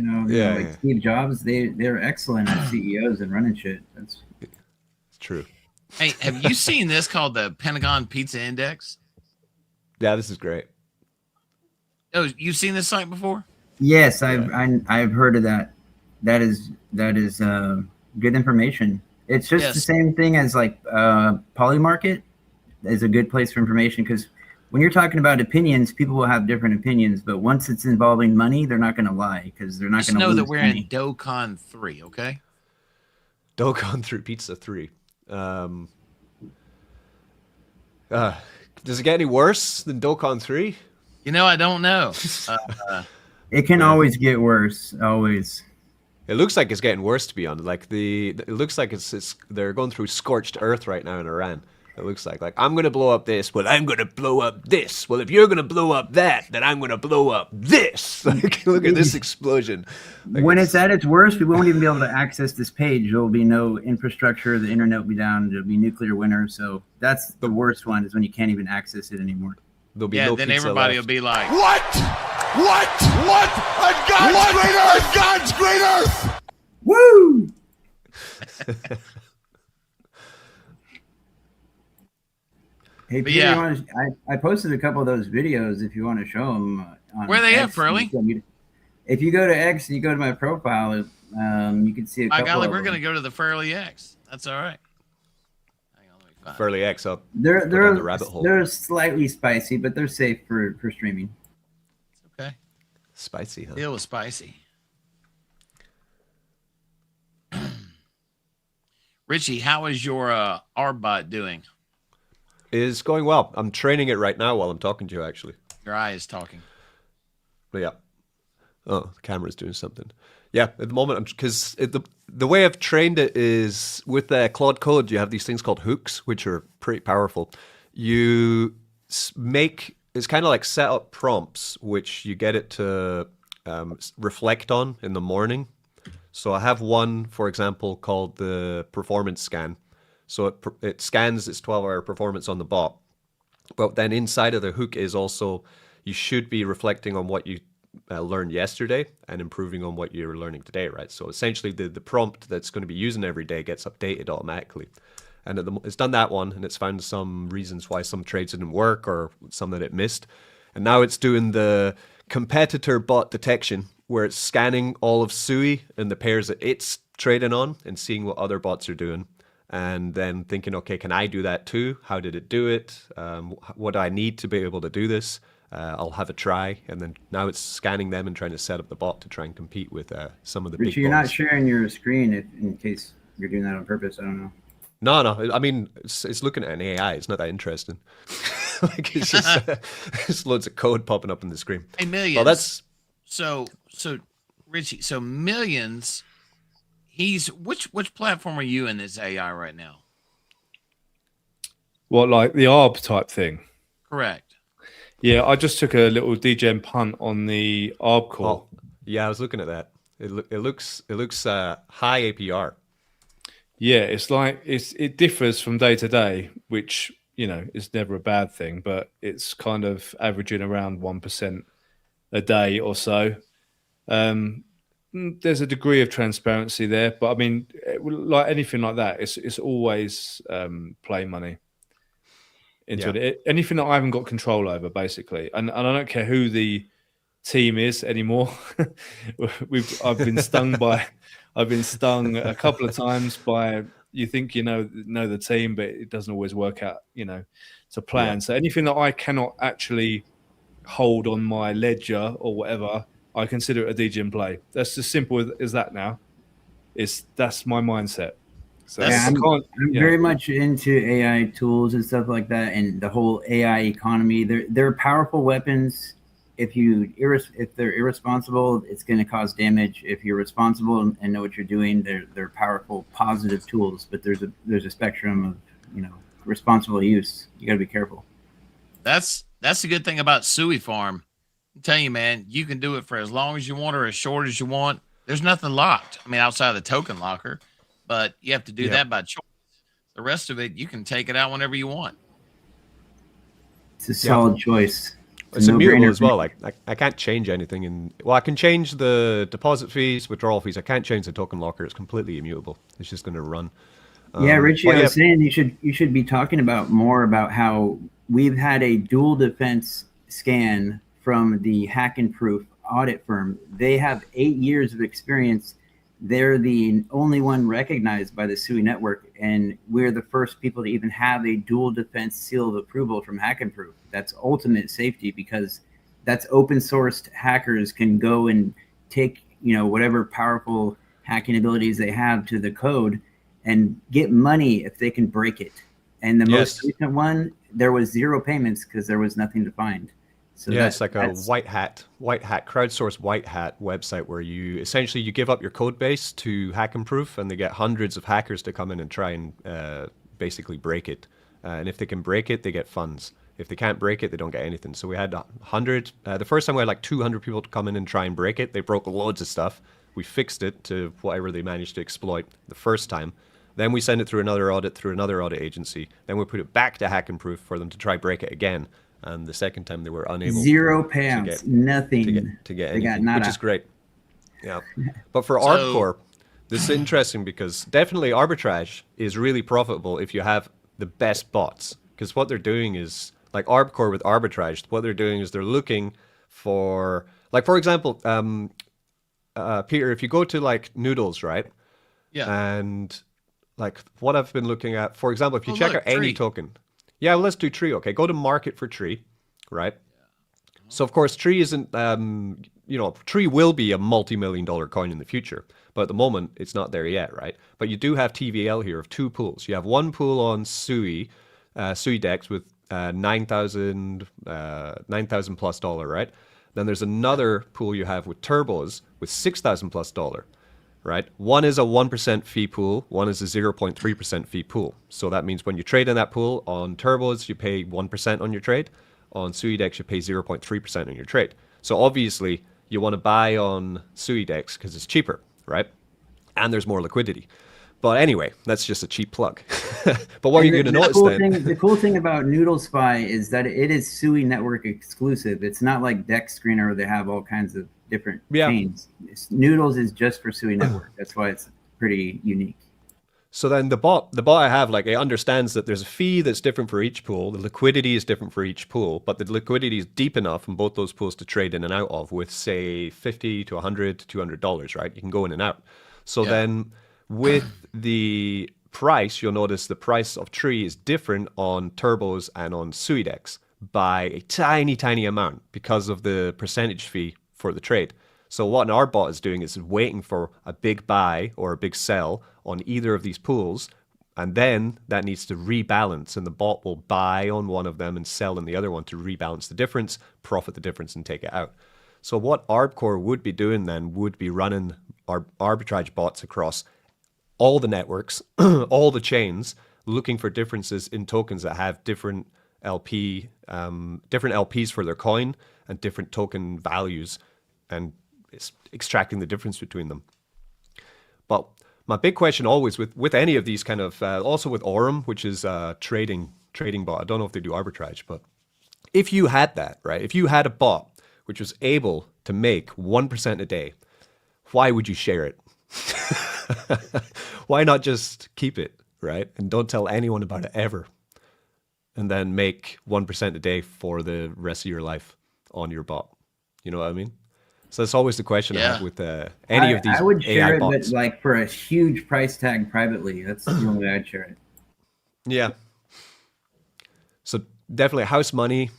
like Steve Jobs. They're excellent as CEOs and running shit. It's true. Hey, have you seen this called the Pentagon Pizza Index? Yeah, this is great. Oh, you've seen this site before? Yes, I've heard of that. That is good information. It's just the same thing as like Polymarket is a good place for information, because when you're talking about opinions, people will have different opinions, but once it's involving money, they're not going to lie, because they're not going to lose know that we're money. in DoCon 3, okay? DoCon 3, Pizza 3. Does it get any worse than DoCon 3? I don't know. It can always get worse, always. It looks like it's getting worse, to be honest. Like it looks like it's they're going through scorched earth right now in Iran. It looks like I'm going to blow up this. Well, I'm going to blow up this. Well, if you're going to blow up that, then I'm going to blow up this. Like, look at this explosion. Like, when it's at its worst, we won't even be able to access this page. There will be no infrastructure. The internet will be down. There'll be nuclear winter. So that's the worst one, is when you can't even access it anymore. There'll be no then pizza everybody left. will be like, What? On God's great earth! Woo! Hey, Peter, I posted a couple of those videos if you want to show them. Where they at, Furley? If you go to X and you go to my profile, you can see a couple of them. We're going to go to the Furley X. That's all right. Furley X up. They're the rabbit hole. They're slightly spicy, but they're safe for streaming. Okay. Spicy, huh? It was spicy. Richie, how is your Arbot doing? Is going well. I'm training it right now while I'm talking to you, actually. Your eye is talking. But yeah. Oh, the camera's doing something. Yeah, at the moment, because the way I've trained it is with Claude Code, you have these things called hooks, which are pretty powerful. You make it's kind of like set up prompts, which you get it to reflect on in the morning. So I have one, for example, called the performance scan. So it scans its 12-hour performance on the bot. But then inside of the hook is also, you should be reflecting on what you learned yesterday and improving on what you're learning today, right? So essentially the prompt that's going to be using every day gets updated automatically. And it's done that one, and it's found some reasons why some trades didn't work or some that it missed. And now it's doing the competitor bot detection, where it's scanning all of Sui and the pairs that it's trading on and seeing what other bots are doing. And then thinking, okay, can I do that too? How did it do it? What do I need to be able to do this? I'll have a try. And then now it's scanning them and trying to set up the bot to try and compete with some of the Richie, big you're bots. not sharing your screen in case you're doing that on purpose. I don't know. No. I mean, it's looking at an AI. It's not that interesting. Like it's just loads of code popping up on the screen. Hey, Millions. Well, that's so Richie. So Millions. He's which platform are you in this AI right now? What, like the ARB type thing? Correct. Yeah, I just took a little degen punt on the Arbcore. Oh, yeah, I was looking at that. It looks high APR. Yeah, it's like it differs from day to day, which, you know, is never a bad thing, but it's kind of averaging around 1% a day or so. There's a degree of transparency there, but I mean, like anything like that, it's always play money into it. Anything that I haven't got control over, basically, and I don't care who the team is anymore. I've been stung a couple of times by, you think you know the team, but it doesn't always work out, you know, to plan. Yeah. So anything that I cannot actually hold on my ledger or whatever, I consider it a degen play. That's as simple as that now. That's my mindset. So yeah, I'm very much into AI tools and stuff like that, and the whole AI economy. They're powerful weapons. If they're irresponsible, it's going to cause damage. If you're responsible and know what you're doing, they're powerful, positive tools. But there's a spectrum of, you know, responsible use. You got to be careful. That's the good thing about Sui Farm. I'm telling you, man, you can do it for as long as you want or as short as you want. There's nothing locked. I mean, outside of the token locker, but you have to do that by choice. The rest of it, you can take it out whenever you want. It's a solid choice. It's immutable as well. Like I can't change anything I can change the deposit fees, withdrawal fees. I can't change the token locker. It's completely immutable. It's just going to run. Yeah, Richie, I was saying you should be talking more about how we've had a dual defense scan from the Hack and Proof audit firm. They have 8 years of experience. They're the only one recognized by the Sui network, and we're the first people to even have a dual defense seal of approval from Hack and Proof. That's ultimate safety, because that's open sourced. Hackers can go and take, you know, whatever powerful hacking abilities they have to the code and get money if they can break it. And the most recent one, there was 0 payments because there was nothing to find. So it's like a white hat, crowdsourced white hat website where you essentially give up your code base to Hack and Proof, and they get hundreds of hackers to come in and try and basically break it. And if they can break it, they get funds. If they can't break it, they don't get anything. So we had 100. The first time we had like 200 people to come in and try and break it. They broke loads of stuff. We fixed it to whatever they managed to exploit the first time. Then we send it through another audit agency. Then we put it back to Hack and Proof for them to try break it again. And the second time they were unable. 0 payouts, nothing to get anything, which is great. Yeah, but for Arbcore, this is interesting because definitely arbitrage is really profitable if you have the best bots. Because what they're doing is, like Arbcore with arbitrage, what they're doing is they're looking for, like, for example, Peter, if you go to like Noodles, right? Yeah. And like what I've been looking at, for example, if you check out any token. Yeah, well, let's do Tree. Okay, go to market for Tree, right? So of course, Tree isn't, Tree will be a multi-million-dollar coin in the future, but at the moment it's not there yet, right? But you do have TVL here of 2 pools. You have one pool on SuiDex with $9,000 plus dollar, right? Then there's another pool you have with Turbos with $6,000 plus dollar. Right? One is a 1% fee pool, one is a 0.3% fee pool. So that means when you trade in that pool on Turbos, you pay 1% on your trade. on SuiDex, you pay 0.3% on your trade. So obviously, you want to buy on SuiDex because it's cheaper, right? And there's more liquidity. But anyway, that's just a cheap plug. But what you're going to notice then... The cool thing about Noodle Spy is that it is Sui network exclusive. It's not like Dex Screener where they have all kinds of different chains. Noodles is just for Sui network. That's why it's pretty unique. So then the bot I have, like, it understands that there's a fee that's different for each pool. The liquidity is different for each pool, but the liquidity is deep enough in both those pools to trade in and out of with, say, $50 to $100 to $200, right? You can go in and out. So then with the price, you'll notice the price of tree is different on turbos and on SuiDex by a tiny, tiny amount because of the percentage fee for the trade. So what an Arbot is doing is waiting for a big buy or a big sell on either of these pools, and then that needs to rebalance, and the bot will buy on one of them and sell on the other one to rebalance the difference, profit the difference, and take it out. So what Arbcore would be doing then would be running our arbitrage bots across all the networks, all the chains, looking for differences in tokens that have different LPs for their coin and different token values, and it's extracting the difference between them. But my big question always with any of these kind of, also with Aurum, which is a trading bot, I don't know if they do arbitrage, but if you had that, right? If you had a bot which was able to make 1% a day, why would you share it? Why not just keep it, right? And don't tell anyone about it ever. And then make 1% a day for the rest of your life on your bot. You know what I mean? So that's always the question I have with any of these AI bots. I would share it, but like for a huge price tag privately. That's the only way I'd share it. Yeah. So definitely house money,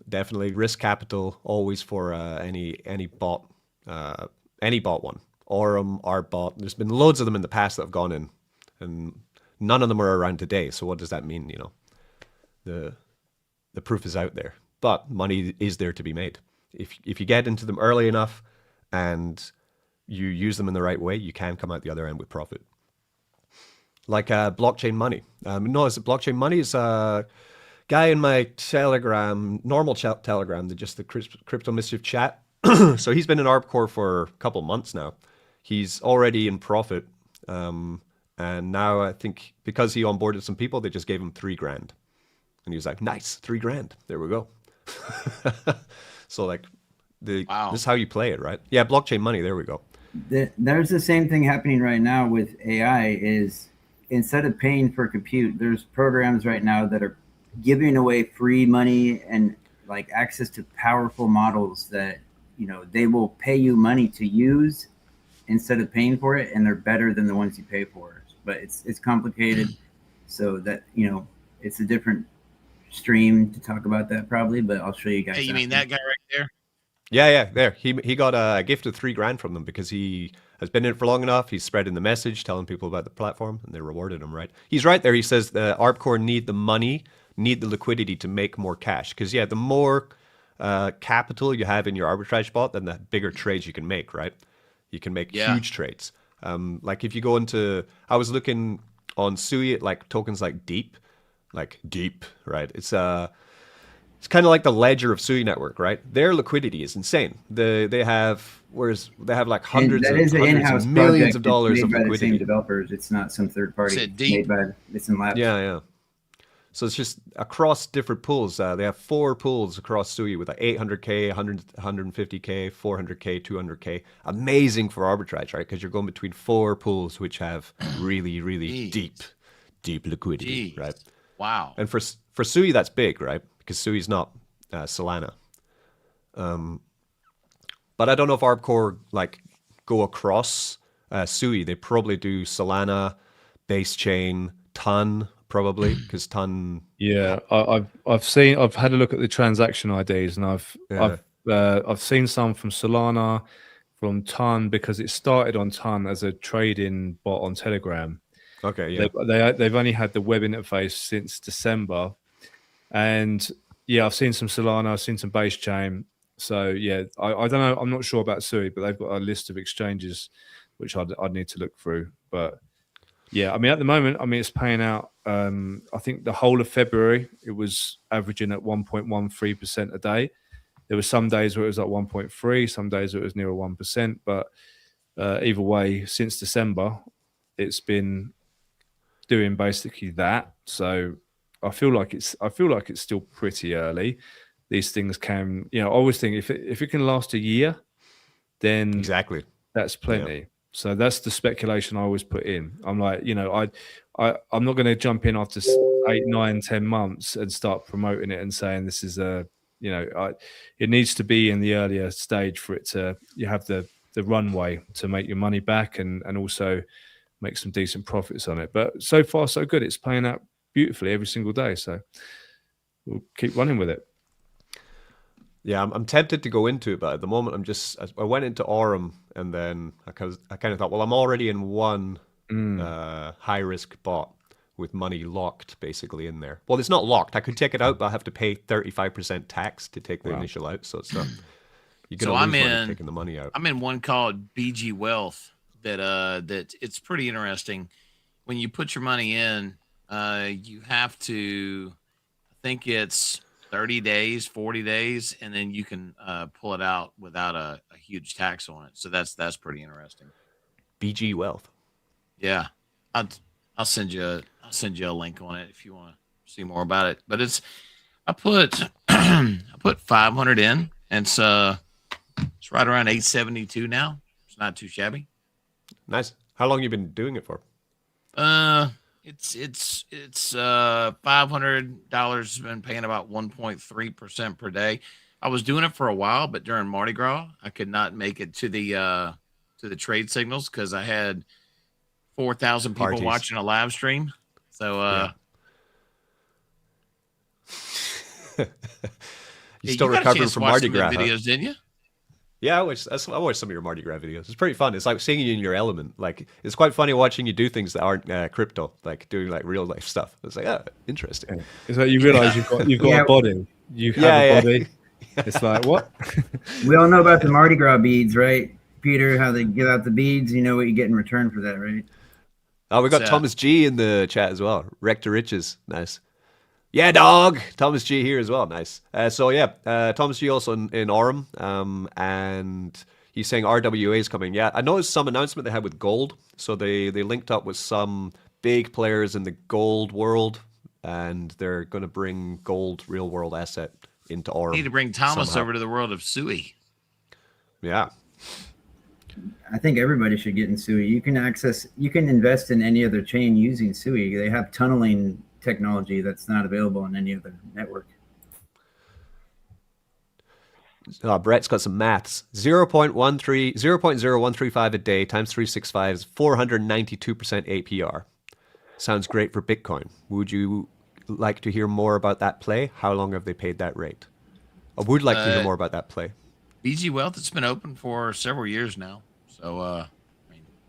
definitely risk capital always for any bot one. Aurum, Arbot. There's been loads of them in the past that have gone in, and none of them are around today. So what does that mean? The proof is out there, but money is there to be made. If you get into them early enough and you use them in the right way, you can come out the other end with profit. Like blockchain money. Is it blockchain money? It's a guy in my Telegram, normal Telegram, just the Crypto Mischief chat. So he's been in Arbcore for a couple months now. He's already in profit. And now I think because he onboarded some people, they just gave him $3,000. And he was like, nice, $3,000. There we go. So like this is how you play it, right? Yeah, blockchain money. There we go. There's the same thing happening right now with AI is instead of paying for compute, there's programs right now that are giving away free money and like access to powerful models that, they will pay you money to use instead of paying for it. And they're better than the ones you pay for, but it's complicated. So that, it's a different stream to talk about that probably, but I'll show you guys. Hey, you mean that guy right there? Yeah, there. He got a gift of $3,000 from them because he has been in it for long enough. He's spreading the message, telling people about the platform, and they rewarded him, right? He's right there. He says the Arbcore need the money, need the liquidity to make more cash. Because, the more capital you have in your arbitrage bot, then the bigger trades you can make, right? You can make huge trades. Like if you go into, I was looking on Sui at like tokens like Deep, right? It's kind of like the ledger of Sui network, right? Their liquidity is insane. They have like hundreds of millions of dollars of liquidity. The same developers. It's not some third party made by it's in labs. Yeah. So it's just across different pools. They have 4 pools across Sui with like 800K, 150K, 400K, 200K. Amazing for arbitrage, right? Because you're going between 4 pools which have really, really deep liquidity, right? Wow. And for Sui, that's big, right? Because Sui's not Solana. But I don't know if Arbcore go across Sui. They probably do Solana, base chain, Ton, probably, because Ton. Yeah, I've had a look at the transaction IDs, and I've seen some from Solana, from Ton, because it started on Ton as a trading bot on Telegram. Okay, yeah. They've only had the web interface since December, and I've seen some Solana, I've seen some base chain. So I don't know. I'm not sure about Sui, but they've got a list of exchanges which I'd need to look through. But Yeah, I mean, at the moment, I mean, it's paying out. I think the whole of February, it was averaging at 1.13% a day. There were some days where it was at 1.3, some days where it was near 1%. But either way, since December, it's been doing basically that. So I feel like it's still pretty early. These things can, I always think if it can last a year, then exactly, that's plenty. Yeah. So that's the speculation I always put in. I'm like, I'm not going to jump in after 8, 9, 10 months and start promoting it and saying this is it needs to be in the earlier stage for it to, you have the runway to make your money back and also make some decent profits on it. But so far, so good. It's playing out beautifully every single day. So we'll keep running with it. Yeah, I'm tempted to go into it, but at the moment I went into Aurum and then I kind of thought, well, I'm already in one high risk bot with money locked basically in there. Well, it's not locked. I could take it out, but I have to pay 35% tax to take the initial out. So it's not. You can lose money taking the money out. I'm in one called BG Wealth that it's pretty interesting. When you put your money in, you have to, I think it's 30 days, 40 days, and then you can pull it out without a huge tax on it. So that's pretty interesting. BG Wealth. Yeah, I'll send you a link on it if you want to see more about it. But I put 500 in, and it's right around 872 now. It's not too shabby. Nice. How long you been doing it for? It's $500 has been paying about 1.3% per day. I was doing it for a while, but during Mardi Gras, I could not make it to the trade signals because I had 4,000 people watching a live stream. So you still recovering from Mardi Gras videos, didn't you? Yeah, I watched some of your Mardi Gras videos. It's pretty fun. It's like seeing you in your element. Like, it's quite funny watching you do things that aren't crypto, like doing like real life stuff. It's like, interesting. It's like you realize you've got a body. You have a body. It's like, what? We all know about the Mardi Gras beads, right? Peter, how they give out the beads. You know what you get in return for that, right? Oh, we got Thomas G in the chat as well. Rector Riches. Nice. Yeah, dog. Thomas G here as well. Nice. Thomas G also in Aurum, and he's saying RWA is coming. Yeah, I noticed some announcement they had with gold. So they linked up with some big players in the gold world, and they're going to bring gold real world asset into Aurum. Need to bring Thomas over to the world of Sui. Yeah. I think everybody should get in Sui. You can invest in any other chain using Sui. They have tunneling technology that's not available on any other network. Brett's got some maths. 0.0135 a day times 365 is 492% APR. Sounds great for Bitcoin. Would you like to hear more about that play? How long have they paid that rate? I would like to hear more about that play. BG Wealth, it's been open for several years now. So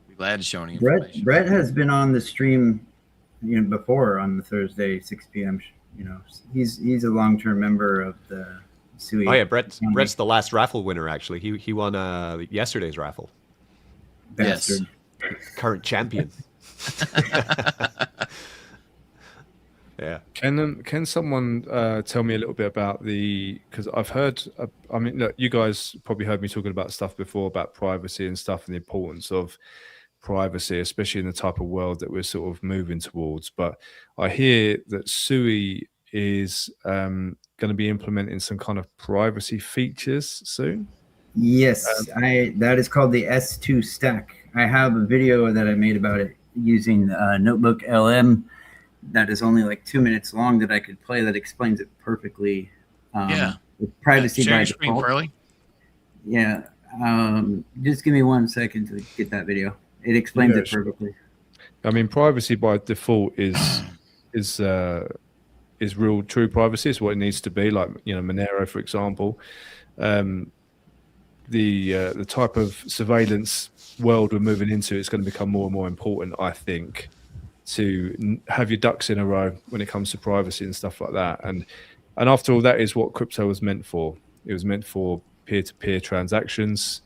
be glad to show any information. Brett has been on the stream before on the Thursday 6 p.m. He's a long-term member of the Sui. Oh yeah, Brett's the last raffle winner actually. He won yesterday's raffle. Bastard. Yes. Current champion. Yeah. Can someone tell me a little bit about because I've heard, look, you guys probably heard me talking about stuff before about privacy and stuff and the importance of privacy, especially in the type of world that we're sort of moving towards. But I hear that Sui is going to be implementing some kind of privacy features soon. Yes, that is called the S2 stack. I have a video that I made about it using Notebook LM that is only like 2 minutes long that I could play that explains it perfectly. With privacy by default. Yeah. Just give me 1 second to get that video. It explains it perfectly. I mean, privacy by default is real true privacy. It's what it needs to be. Like Monero, for example. The type of surveillance world we're moving into is going to become more and more important, I think, to have your ducks in a row when it comes to privacy and stuff like that. And after all, that is what crypto was meant for. It was meant for peer-to-peer transactions,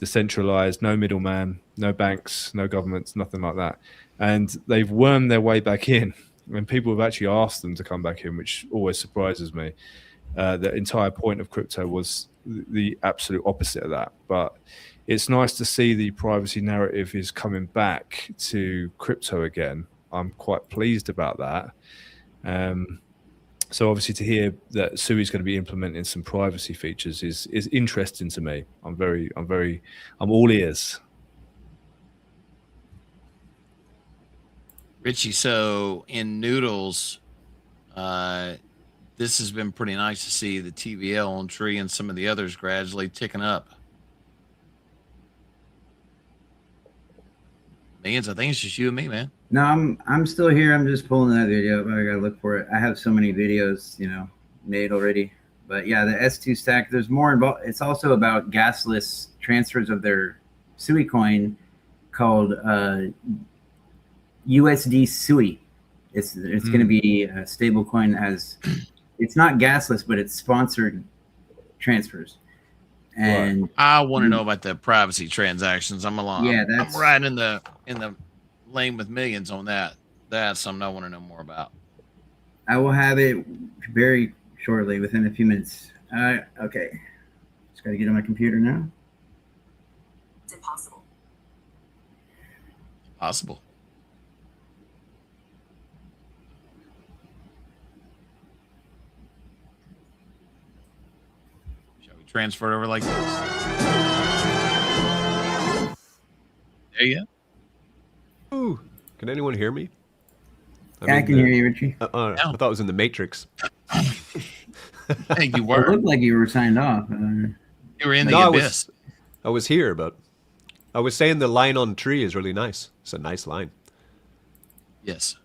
decentralized, no middleman, no banks, no governments, nothing like that. and they've wormed their way back in. And people have actually asked them to come back in, which always surprises me. The entire point of crypto was the absolute opposite of that. But it's nice to see the privacy narrative is coming back to crypto again. I'm quite pleased about that. So obviously to hear that Sui is going to be implementing some privacy features is interesting to me. I'm all ears. Richie, so in Noodles, this has been pretty nice to see the TVL on Tree and some of the others gradually ticking up. Millions, I think it's just you and me, man. No, I'm still here. I'm just pulling that video up. I gotta look for it. I have so many videos, made already. But yeah, the S2 stack, there's more involved. It's also about gasless transfers of their Sui coin called USD Sui. It's going to be a stable coin that has, it's not gasless, but it's sponsored transfers. And I want to know about the privacy transactions. I'm right in the lane with Millions on that. That's something I want to know more about. I will have it very shortly, within a few minutes. Okay. Just got to get on my computer now. It's impossible. Possible. Shall we transfer it over like this? There you go. Ooh, can anyone hear me? I can hear you, Richie. I thought it was in the Matrix. Hey, you It were. looked like you were signed off. You were in the abyss. I was here, but I was saying the line on Tree is really nice. It's a nice line. Yes.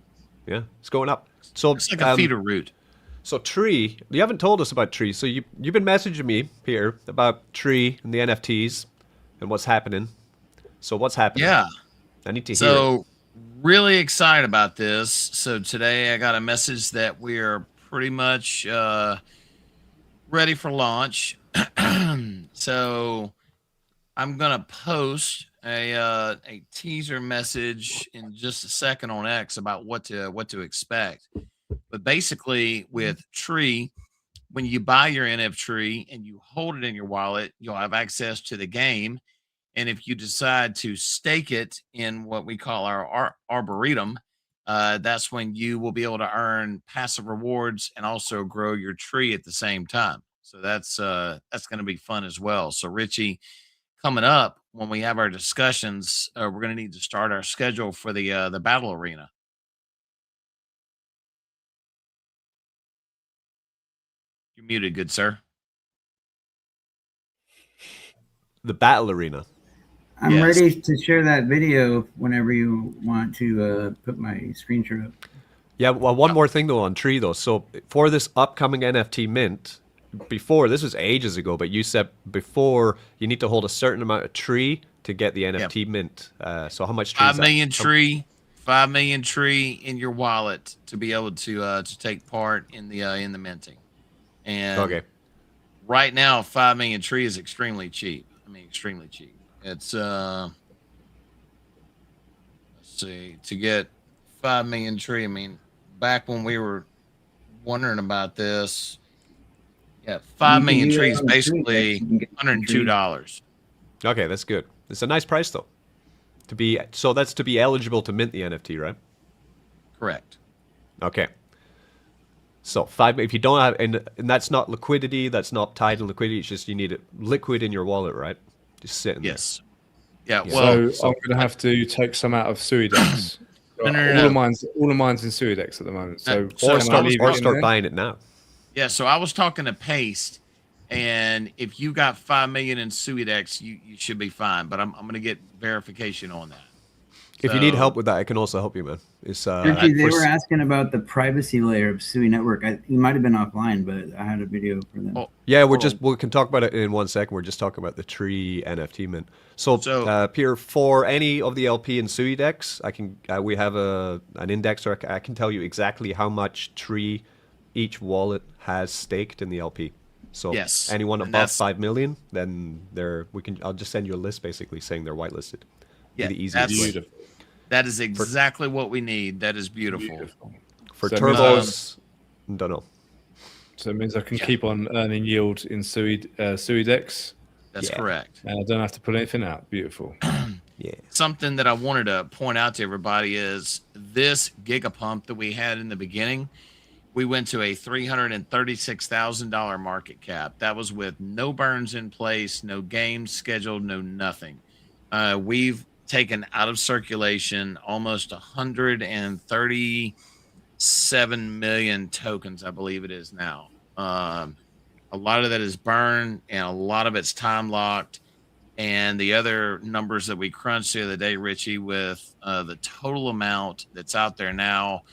Yeah, it's going up. So it's like a feeder route. So Tree, you haven't told us about Tree. So you've been messaging me, Peter, about Tree and the NFTs and what's happening. So what's happening? Yeah. I need to hear So really excited about this. So today I got a message that we are pretty much ready for launch. So I'm going to post a teaser message in just a second on X about what to expect. But basically with Tree, when you buy your NFT and you hold it in your wallet, you'll have access to the game. And if you decide to stake it in what we call our Arboretum, that's when you will be able to earn passive rewards and also grow your tree at the same time. So that's going to be fun as well. So Richie, coming up when we have our discussions, we're going to need to start our schedule for the battle arena. You're muted, good sir. the battle arena. I'm ready to share that video whenever you want to put my screen share up. Yeah, well, one more thing though on Tree though. So for this upcoming NFT mint, before, this was ages ago, but you said before you need to hold a certain amount of Tree to get the NFT mint. So how much Tree? 5 million Tree, 5 million Tree in your wallet to be able to take part in the minting. And right now, 5 million Tree is extremely cheap. I mean, extremely cheap. It's let's see, to get 5 million Tree. I mean, back when we were wondering about this, 5 million Tree is basically $102. Okay, that's good. It's a nice price though. That's to be eligible to mint the NFT, right? Correct. Okay. So if you don't have, and that's not liquidity, that's not tied to liquidity, it's just you need it liquid in your wallet, right? Just sitting there. Yes. Yeah. Well, so I'm going to have to take some out of SuiDex. No. All of mine's in SuiDex at the moment. So start buying it now. Yeah. So I was talking to Paste, and if you got 5 million in SuiDex, you should be fine. But I'm going to get verification on that. If you need help with that, I can also help you, man. Richie, they were asking about the privacy layer of Sui Network. You might have been offline, but I had a video for them. Oh, yeah, we can talk about it in 1 second. We're just talking about the Tree NFT mint. So Pierre, for any of the LP in SuiDex, we have an index, or I can tell you exactly how much Tree each wallet has staked in the LP. So anyone above 5 million, then I'll just send you a list basically saying they're whitelisted. Yeah, the easiest way. That is exactly what we need. That is beautiful. For So turbos, don't know. So it means I can keep on earning yield in SuiDex. That's correct. And I don't have to put anything out. Beautiful. Yeah. Something that I wanted to point out to everybody is this gigapump that we had in the beginning. We went to a $336,000 market cap. That was with no burns in place, no games scheduled, no nothing. We've taken out of circulation almost 137 million tokens, I believe it is now. A lot of that is burned, and a lot of it's time locked. And the other numbers that we crunched the other day, Richie, with the total amount that's out there now,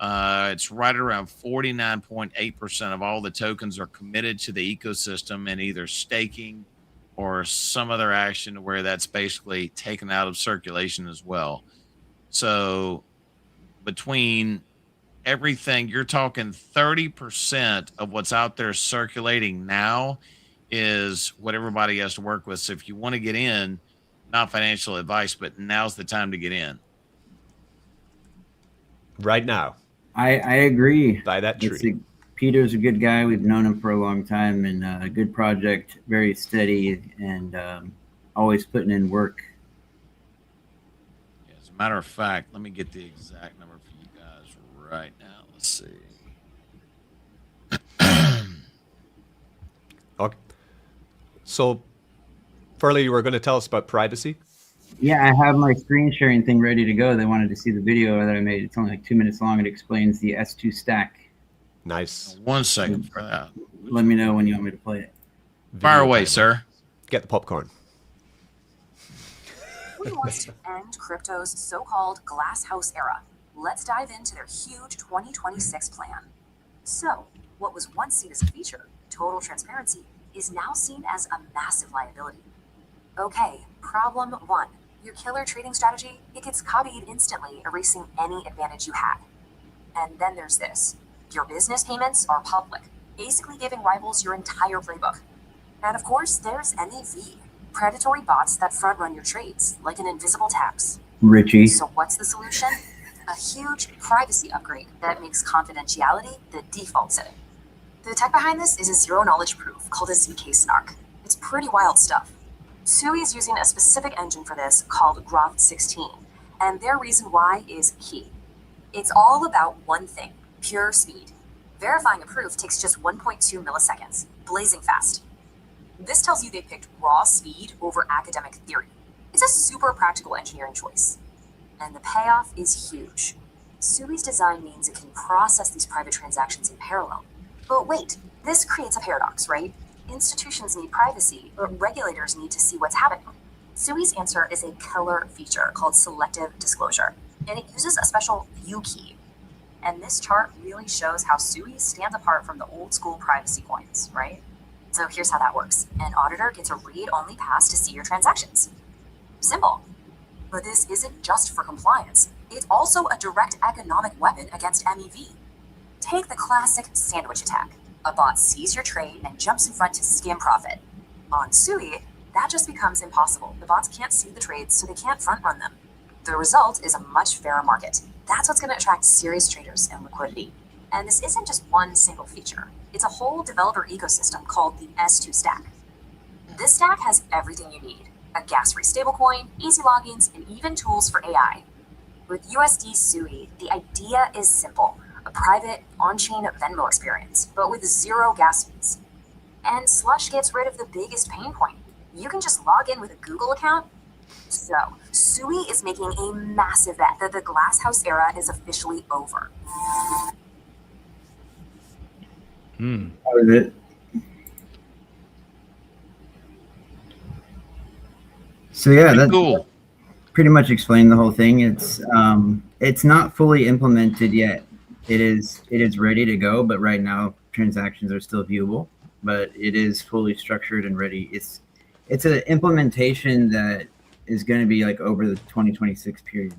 it's right around 49.8% of all the tokens are committed to the ecosystem and either staking or some other action where that's basically taken out of circulation as well. So between everything, you're talking 30% of what's out there circulating now is what everybody has to work with. So if you want to get in, not financial advice, but now's the time to get in. Right now. I agree. By that tree. Peter's a good guy. We've known him for a long time, and a good project, very steady, and always putting in work. Yeah, as a matter of fact, let me get the exact number for you guys right now. Let's see. Okay. So, Furley, you were going to tell us about privacy? Yeah, I have my screen sharing thing ready to go. They wanted to see the video that I made. It's only like 2 minutes long. It explains the S2 stack. Nice. 1 second for that. Let me know when you want me to play it. Fire away, sir. Get the popcorn. Who wants to end crypto's so-called glass house era? Let's dive into their huge 2026 plan. So, what was once seen as a feature, total transparency, is now seen as a massive liability. Okay, problem 1. Your killer trading strategy, it gets copied instantly, erasing any advantage you had. And then there's this. Your business payments are public, basically giving rivals your entire playbook. And of course, there's NAV, predatory bots that front-run your trades, like an invisible tax. Richie. So what's the solution? A huge privacy upgrade that makes confidentiality the default setting. The tech behind this is a zero-knowledge proof called a ZK Snark. It's pretty wild stuff. Sui is using a specific engine for this called Growth 16, and their reason why is key. It's all about one thing, pure speed. Verifying a proof takes just 1.2 milliseconds, blazing fast. This tells you they picked raw speed over academic theory. It's a super practical engineering choice. And the payoff is huge. Sui's design means it can process these private transactions in parallel. But wait, this creates a paradox, right? Institutions need privacy, but regulators need to see what's happening. Sui's answer is a killer feature called selective disclosure, and it uses a special view key. And this chart really shows how Sui stands apart from the old school privacy coins, right? So here's how that works. An auditor gets a read-only pass to see your transactions. Simple. But this isn't just for compliance. It's also a direct economic weapon against MEV. Take the classic sandwich attack. A bot sees your trade and jumps in front to skim profit. On Sui, that just becomes impossible. The bots can't see the trades, so they can't front run them. The result is a much fairer market. That's what's going to attract serious traders and liquidity. And this isn't just one single feature. It's a whole developer ecosystem called the S2 stack. This stack has everything you need. A gas-free stablecoin, easy logins, and even tools for AI. With USD Sui, the idea is simple. A private, on-chain Venmo experience, but with zero gas fees. And Slush gets rid of the biggest pain point. You can just log in with a Google account. So, Sui is making a massive bet that the Glasshouse era is officially over. That was it. So yeah, that's Cool. pretty much explained the whole thing. It's not fully implemented yet. It is ready to go, but right now transactions are still viewable. But it is fully structured and ready. It's an implementation that is going to be like over the 2026 period.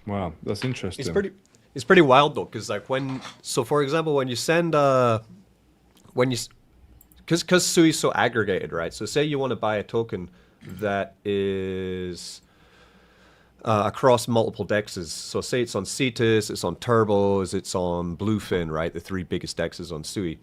Wow, that's interesting. It's pretty wild though, because like for example, when you send because Sui is so aggregated, right? So say you want to buy a token that is across multiple dexes. So say it's on Cetus, it's on Turbos, it's on Bluefin, right? The 3 biggest dexes on Sui.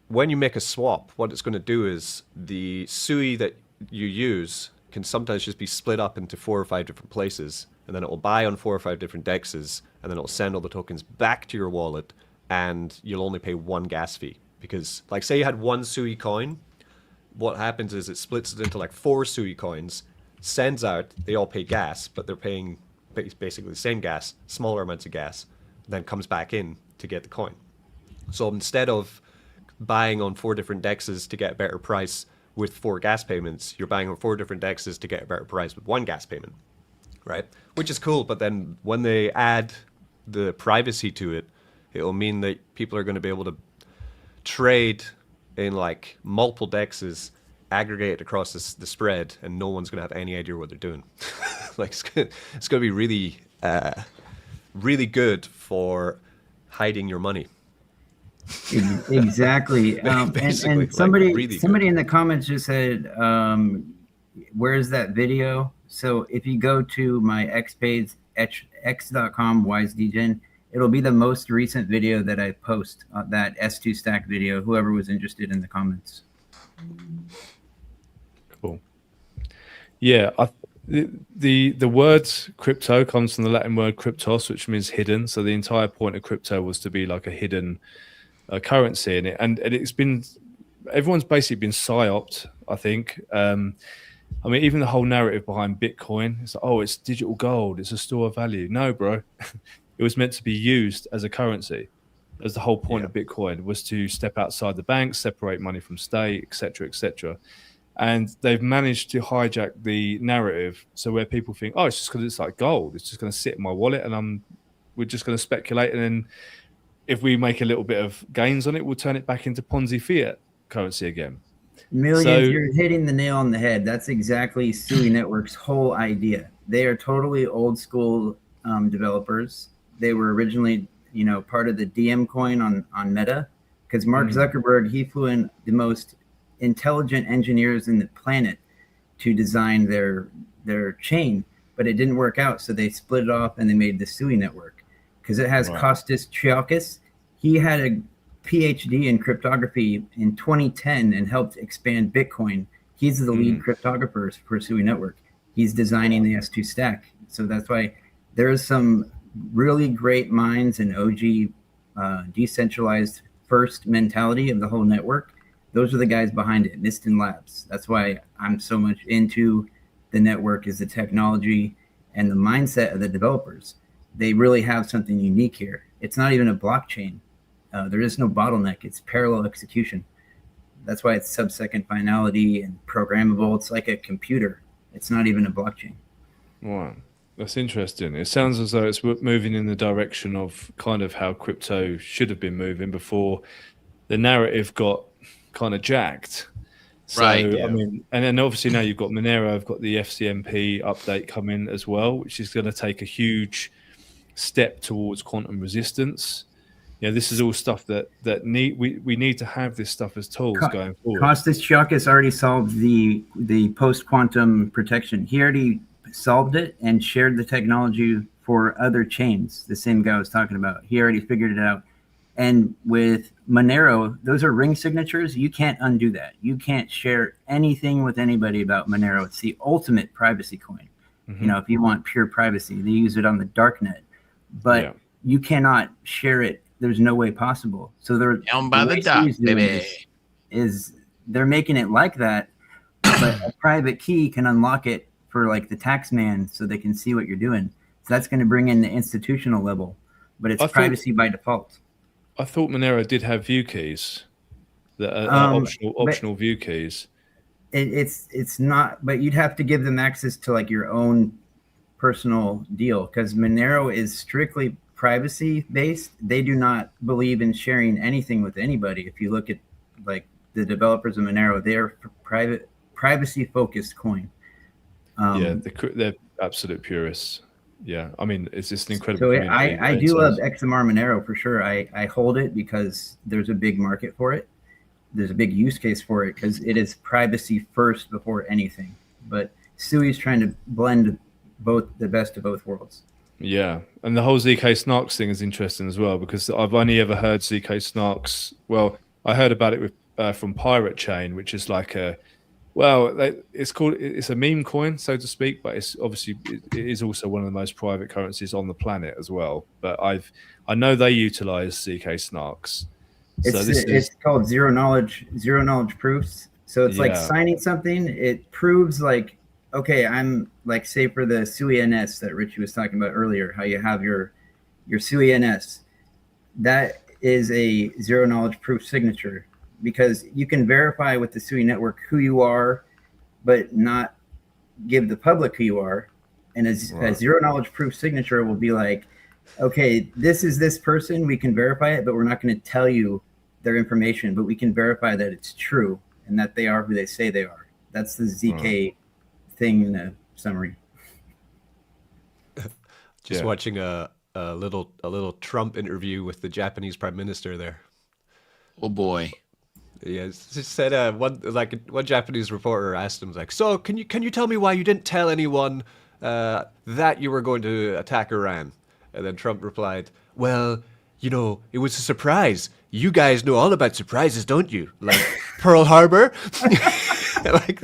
When you make a swap, what it's going to do is the Sui that you use can sometimes just be split up into 4 or 5 different places, and then it will buy on 4 or 5 different dexes, and then it will send all the tokens back to your wallet, and you'll only pay 1 gas fee. Because, like, say you had 1 Sui coin, what happens is it splits it into like 4 Sui coins, sends out, they all pay gas, but they're paying basically the same gas, smaller amounts of gas, then comes back in to get the coin. So instead of buying on 4 different dexes to get a better price with 4 gas payments, you're buying on 4 different dexes to get a better price with 1 gas payment, right? Which is cool, but then when they add the privacy to it, it'll mean that people are going to be able to trade in like multiple dexes, aggregate it across the spread, and no one's going to have any idea what they're doing. Like it's going to be really, really good for hiding your money. Exactly. And somebody, like really somebody in the comments just said, where's that video? So if you go to my X page, x.com wisedegen, it'll be the most recent video that I post, that S2 stack video, whoever was interested in the comments. Cool. Yeah, the word crypto comes from the Latin word cryptos, which means hidden. So the entire point of crypto was to be like a hidden currency in it. And it's been, everyone's basically been psyoped, I think. I mean, even the whole narrative behind Bitcoin, it's like, oh, it's digital gold, it's a store of value. No, bro. It was meant to be used as a currency. As the whole point of Bitcoin was to step outside the bank, separate money from state, etc., etc. And they've managed to hijack the narrative so where people think, oh, it's just because it's like gold. It's just going to sit in my wallet and we're just going to speculate. And then if we make a little bit of gains on it, we'll turn it back into Ponzi fiat currency again. Millions, you're hitting the nail on the head. That's exactly Sui Network's whole idea. They are totally old school developers. They were originally, part of the DM coin on Meta, because Mark Zuckerberg, he flew in the most intelligent engineers in the planet to design their chain, but it didn't work out. So they split it off and they made the Sui network because it has Kostas Triakis. He had a PhD in cryptography in 2010 and helped expand Bitcoin. He's the lead cryptographer for Sui network. He's designing the S2 stack. So that's why there's some really great minds and OG decentralized first mentality of the whole network. Those are the guys behind it, Niston Labs. That's why I'm so much into the network, is the technology and the mindset of the developers. They really have something unique here. It's not even a blockchain. There is no bottleneck. It's parallel execution. That's why it's sub-second finality and programmable. It's like a computer. It's not even a blockchain. Wow. That's interesting. It sounds as though it's moving in the direction of kind of how crypto should have been moving before the narrative got kind of jacked. So, right. Yeah. I mean, and then obviously now you've got Monero, I've got the FCMP update coming as well, which is going to take a huge step towards quantum resistance. This is all stuff that we need to have this stuff as tools going forward. Kostas Triakis already solved the post-quantum protection. He already solved it and shared the technology for other chains. The same guy I was talking about. He already figured it out. And with Monero, those are ring signatures. You can't undo that. You can't share anything with anybody about Monero. It's the ultimate privacy coin. If you want pure privacy, they use it on the darknet. But you cannot share it. There's no way possible. So they're down by the dock, baby. Is they're making it like that, but a private key can unlock it for like the tax man, so they can see what you're doing. So that's going to bring in the institutional level, but it's privacy by default. I thought Monero did have view keys, that are optional view keys. It's not, but you'd have to give them access to like your own personal deal, because Monero is strictly privacy based. They do not believe in sharing anything with anybody. If you look at like the developers of Monero, they're privacy focused coin. They're absolute purists. Yeah, I mean, it's just an incredible. So I do love XMR Monero for sure. I hold it because there's a big market for it. There's a big use case for it because it is privacy first before anything. But Sui's trying to blend the best of both worlds. Yeah, and the whole ZK Snarks thing is interesting as well, because I've only ever heard ZK Snarks. Well, I heard about it with from Pirate Chain, which is like it's a meme coin, so to speak, but it's obviously it is also one of the most private currencies on the planet as well. But I know they utilize ZK Snarks. It's called zero knowledge proofs. So it's like signing something. It proves like, okay, I'm like, say for the SuiNS that Richie was talking about earlier, how you have your SuiNS. That is a zero knowledge proof signature, because you can verify with the Sui network who you are, but not give the public who you are. And a zero knowledge proof signature will be like, okay, this is this person, we can verify it, but we're not going to tell you their information, but we can verify that it's true and that they are who they say they are. That's the ZK thing in a summary. Just watching a little Trump interview with the Japanese Prime Minister there. Oh boy. Yeah, just said one Japanese reporter asked him, like, so can you tell me why you didn't tell anyone that you were going to attack Iran? And then Trump replied, well, you know, it was a surprise. You guys know all about surprises, don't you? Like Pearl Harbor. Like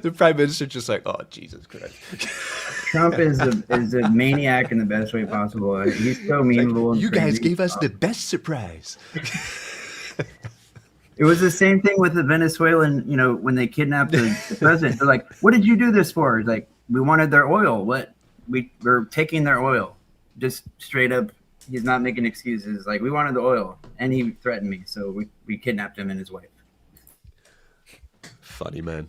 the Prime Minister just like, oh, Jesus Christ. Trump is a maniac in the best way possible. He's so memeable. Like, you guys gave us the best surprise. It was the same thing with the Venezuelan, you know, when they kidnapped the president. They're like, what did you do this for? It's like, we wanted their oil. What? We're taking their oil. Just straight up, he's not making excuses. Like, we wanted the oil, and he threatened me, so we kidnapped him and his wife. Funny, man.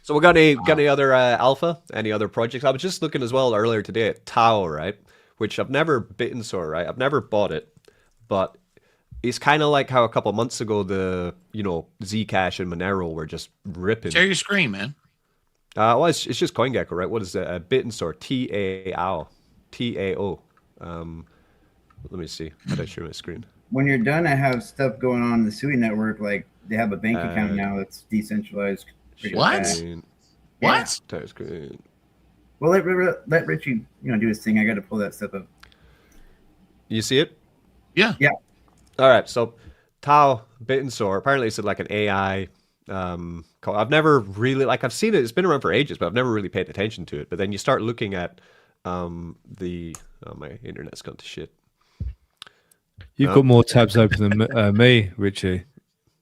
So we got any other alpha? Any other projects? I was just looking as well earlier today at Tau, right? Which I've never bitten sore, right? I've never bought it, but it's kind of like how a couple months ago the Zcash and Monero were just ripping. Share your screen, man. Well, it's just CoinGecko, right? What is it? Bitso, TAO. Let me see. How do I share my screen? When you're done, I have stuff going on in the Sui network. Like, they have a bank account now that's decentralized. What? What? Entire screen. Well, let Richie, do his thing. I got to pull that stuff up. You see it? Yeah. Yeah. All right. So Tau Bitso, apparently it's like an AI. I've never really I've seen it. It's been around for ages, but I've never really paid attention to it. But then you start looking at my internet's gone to shit. You've got more tabs open than me, Richie.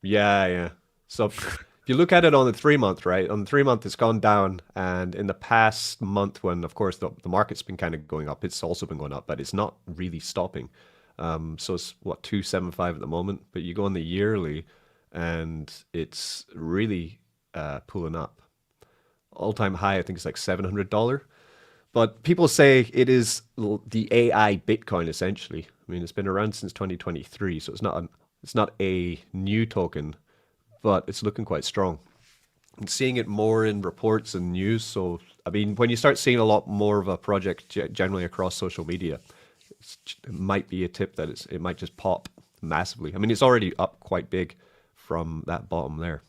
Yeah. So if you look at it on the 3-month, right? On the 3-month, it's gone down. And in the past month, when, of course, the market's been kind of going up, it's also been going up, but it's not really stopping. So it's, 275 at the moment. But you go on the yearly, and it's really pulling up. All-time high, I think it's like $700. But people say it is the AI Bitcoin, essentially. I mean, it's been around since 2023, so it's not a new token, but it's looking quite strong. I'm seeing it more in reports and news. So, I mean, when you start seeing a lot more of a project generally across social media, it might be a tip that it might just pop massively. I mean, it's already up quite big from that bottom there.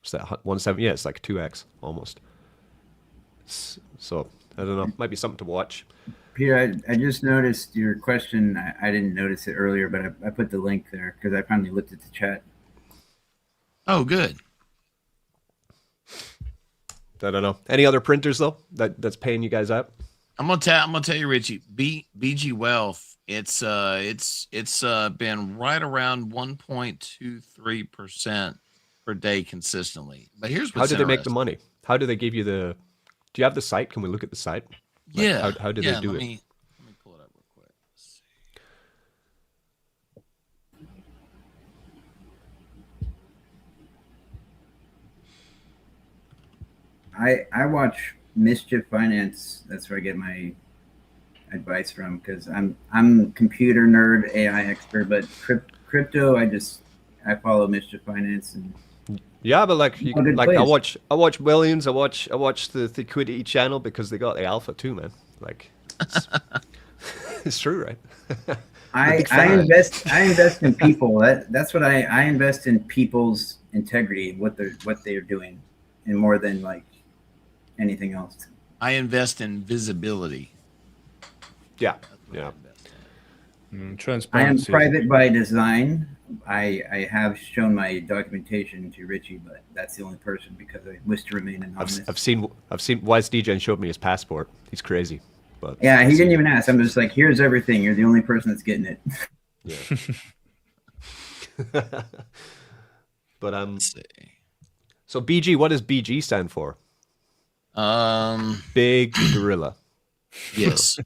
It's that 170. Yeah, it's like 2x almost. So I don't know. Might be something to watch. Peter, I just noticed your question. I didn't notice it earlier, but I put the link there because I finally looked at the chat. Oh, good. I don't know. Any other printers though that's paying you guys out? I'm gonna tell you, Richie. BG Wealth. It's been right around 1.23% per day consistently. But here's what's how do they make the money? How do they give you the? Do you have the site? Can we look at the site? Yeah. How do they do it? Let me pull it up real quick. Let's see. I watch Mischief Finance. That's where I get my advice from, because I'm computer nerd, AI expert, but crypto I follow Mischief Finance. And yeah, but I watch Millions. I watch the Liquidity channel because they got the alpha too, man. Like, it's true, right? I invest in people. That's what I invest in, people's integrity, what they're doing, and more than like anything else. I invest in visibility. Yeah. What I Yeah. invest in. I am Transparency. private by design. I have shown my documentation to Richie, but that's the only person because I wish to remain anonymous. I've seen Wise DJ showed me his passport. He's crazy. But Yeah, he didn't even ask. I'm just like, here's everything. You're the only person that's getting it. Yeah. But Let's see. so BG, what does BG stand for? Big Gorilla. Yes.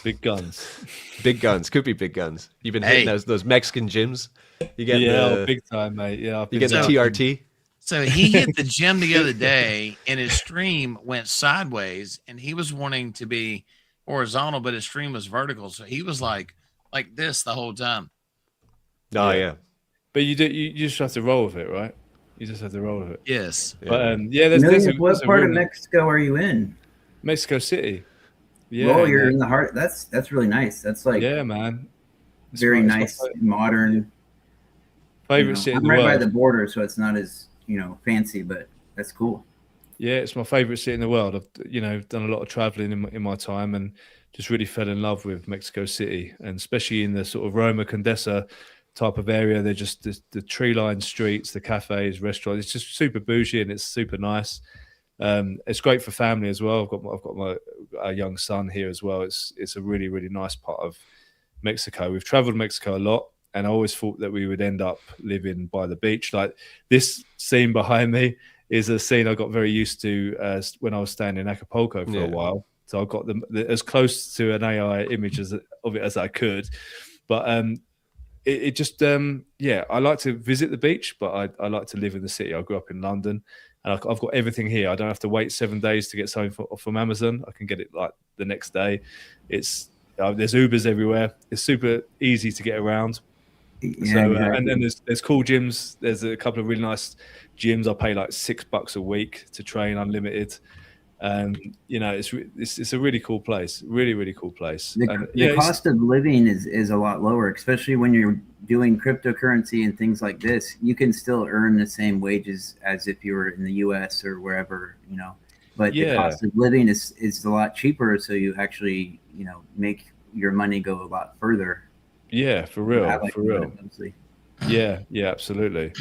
Big guns. Big guns. Could be big guns. You've been hitting those Mexican gyms. You get big time, mate. Yeah, you get the TRT. So he hit the gym the other day, and his stream went sideways, and he was wanting to be horizontal, but his stream was vertical. So he was like this the whole time. Oh yeah. But you just have to roll with it, right? You just have to roll with it. Yes. But there's what part of Mexico are you in? Mexico City. Yeah. Oh, you're in the heart. That's really nice. That's like man. It's very nice, modern. Favorite city in the I'm right world. by the border, so it's not as fancy, but that's cool. Yeah, it's my favorite city in the world. I've done a lot of traveling in my time, and just really fell in love with Mexico City, and especially in the sort of Roma Condesa type of area. They're just the tree-lined streets, the cafes, restaurants. It's just super bougie and it's super nice. It's great for family as well. I've got my young son here as well. It's a really, really nice part of Mexico. We've traveled Mexico a lot, and I always thought that we would end up living by the beach. Like this scene behind me is a scene I got very used to when I was staying in Acapulco for a while. So I got as close to an AI image of it as I could. But it just, I like to visit the beach, but I like to live in the city. I grew up in London, and I've got everything here. I don't have to wait 7 days to get something from Amazon. I can get it like the next day. There's Ubers everywhere. It's super easy to get around. Yeah, So exactly. and then there's cool gyms. There's a couple of really nice gyms. I pay like $6 a week to train unlimited. It's a really cool place. Really, really cool place. The cost of living is a lot lower, especially when you're doing cryptocurrency and things like this. You can still earn the same wages as if you were in the US or wherever, but the cost of living is a lot cheaper. So you actually, make your money go a lot further. Yeah, for real. For real. Yeah, absolutely.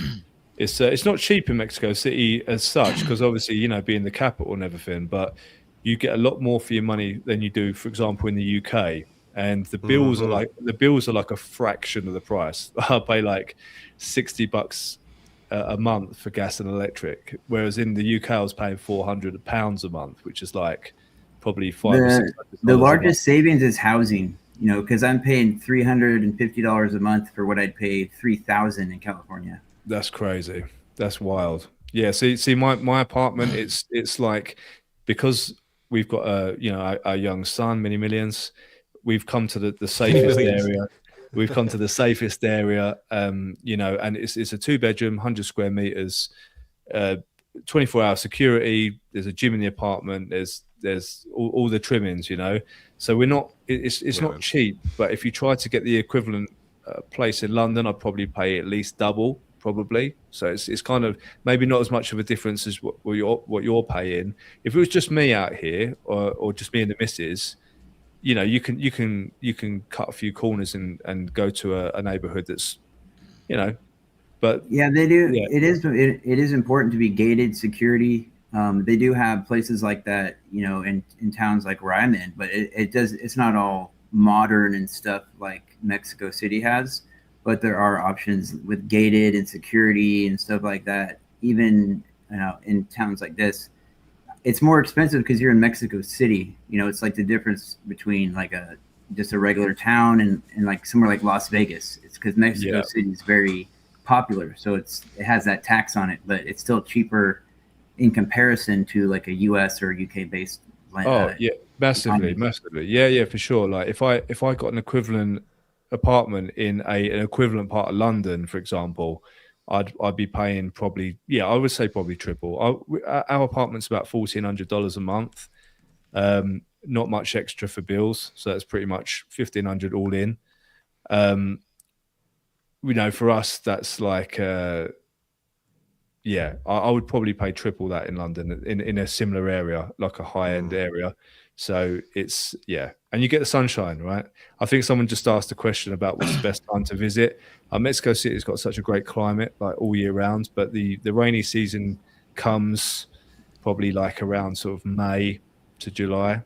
It's not cheap in Mexico City as such, because obviously, being the capital and everything, but you get a lot more for your money than you do, for example, in the UK. And the bills are like a fraction of the price. I pay like $60 a month for gas and electric, whereas in the UK I was paying £400 a month, which is like probably the largest savings is housing. Because I'm paying $350 a month for what I'd pay $3,000 in California. That's crazy. That's wild. Yeah. See, my apartment. It's like, because we've got a young son, Millionz. We've come to the safest area. We've come to the safest area. And it's a 2-bedroom, 100 square meters, 24-hour security. There's a gym in the apartment. There's all the trimmings, So we're not. It's not cheap, but if you try to get the equivalent place in London, I'd probably pay at least double, probably. So it's kind of maybe not as much of a difference as what you're paying. If it was just me out here, or just me and the missus, you can cut a few corners and go to a neighborhood that's, but yeah, they do. Yeah. It is important to be gated security. They do have places like that, in towns like where I'm in, but it's not all modern and stuff like Mexico City has, but there are options with gated and security and stuff like that. Even, in towns like this, it's more expensive because you're in Mexico City. It's like the difference between like just a regular town and like somewhere like Las Vegas. It's because Mexico City is very popular. So it has that tax on it, but it's still cheaper in comparison to like a US or UK based land. Massively. Yeah, for sure. Like if I got an equivalent apartment in an equivalent part of London, for example, I'd be paying probably, I would say probably triple. Our apartment's about $1,400 a month. Not much extra for bills, so that's pretty much $1,500 all in. For us, that's like yeah, I would probably pay triple that in London in a similar area, like a high-end area. So it's, yeah, and you get the sunshine, right? I think someone just asked a question about what's the best time to visit. Mexico City's got such a great climate, like all year round, but the rainy season comes probably like around sort of May to July.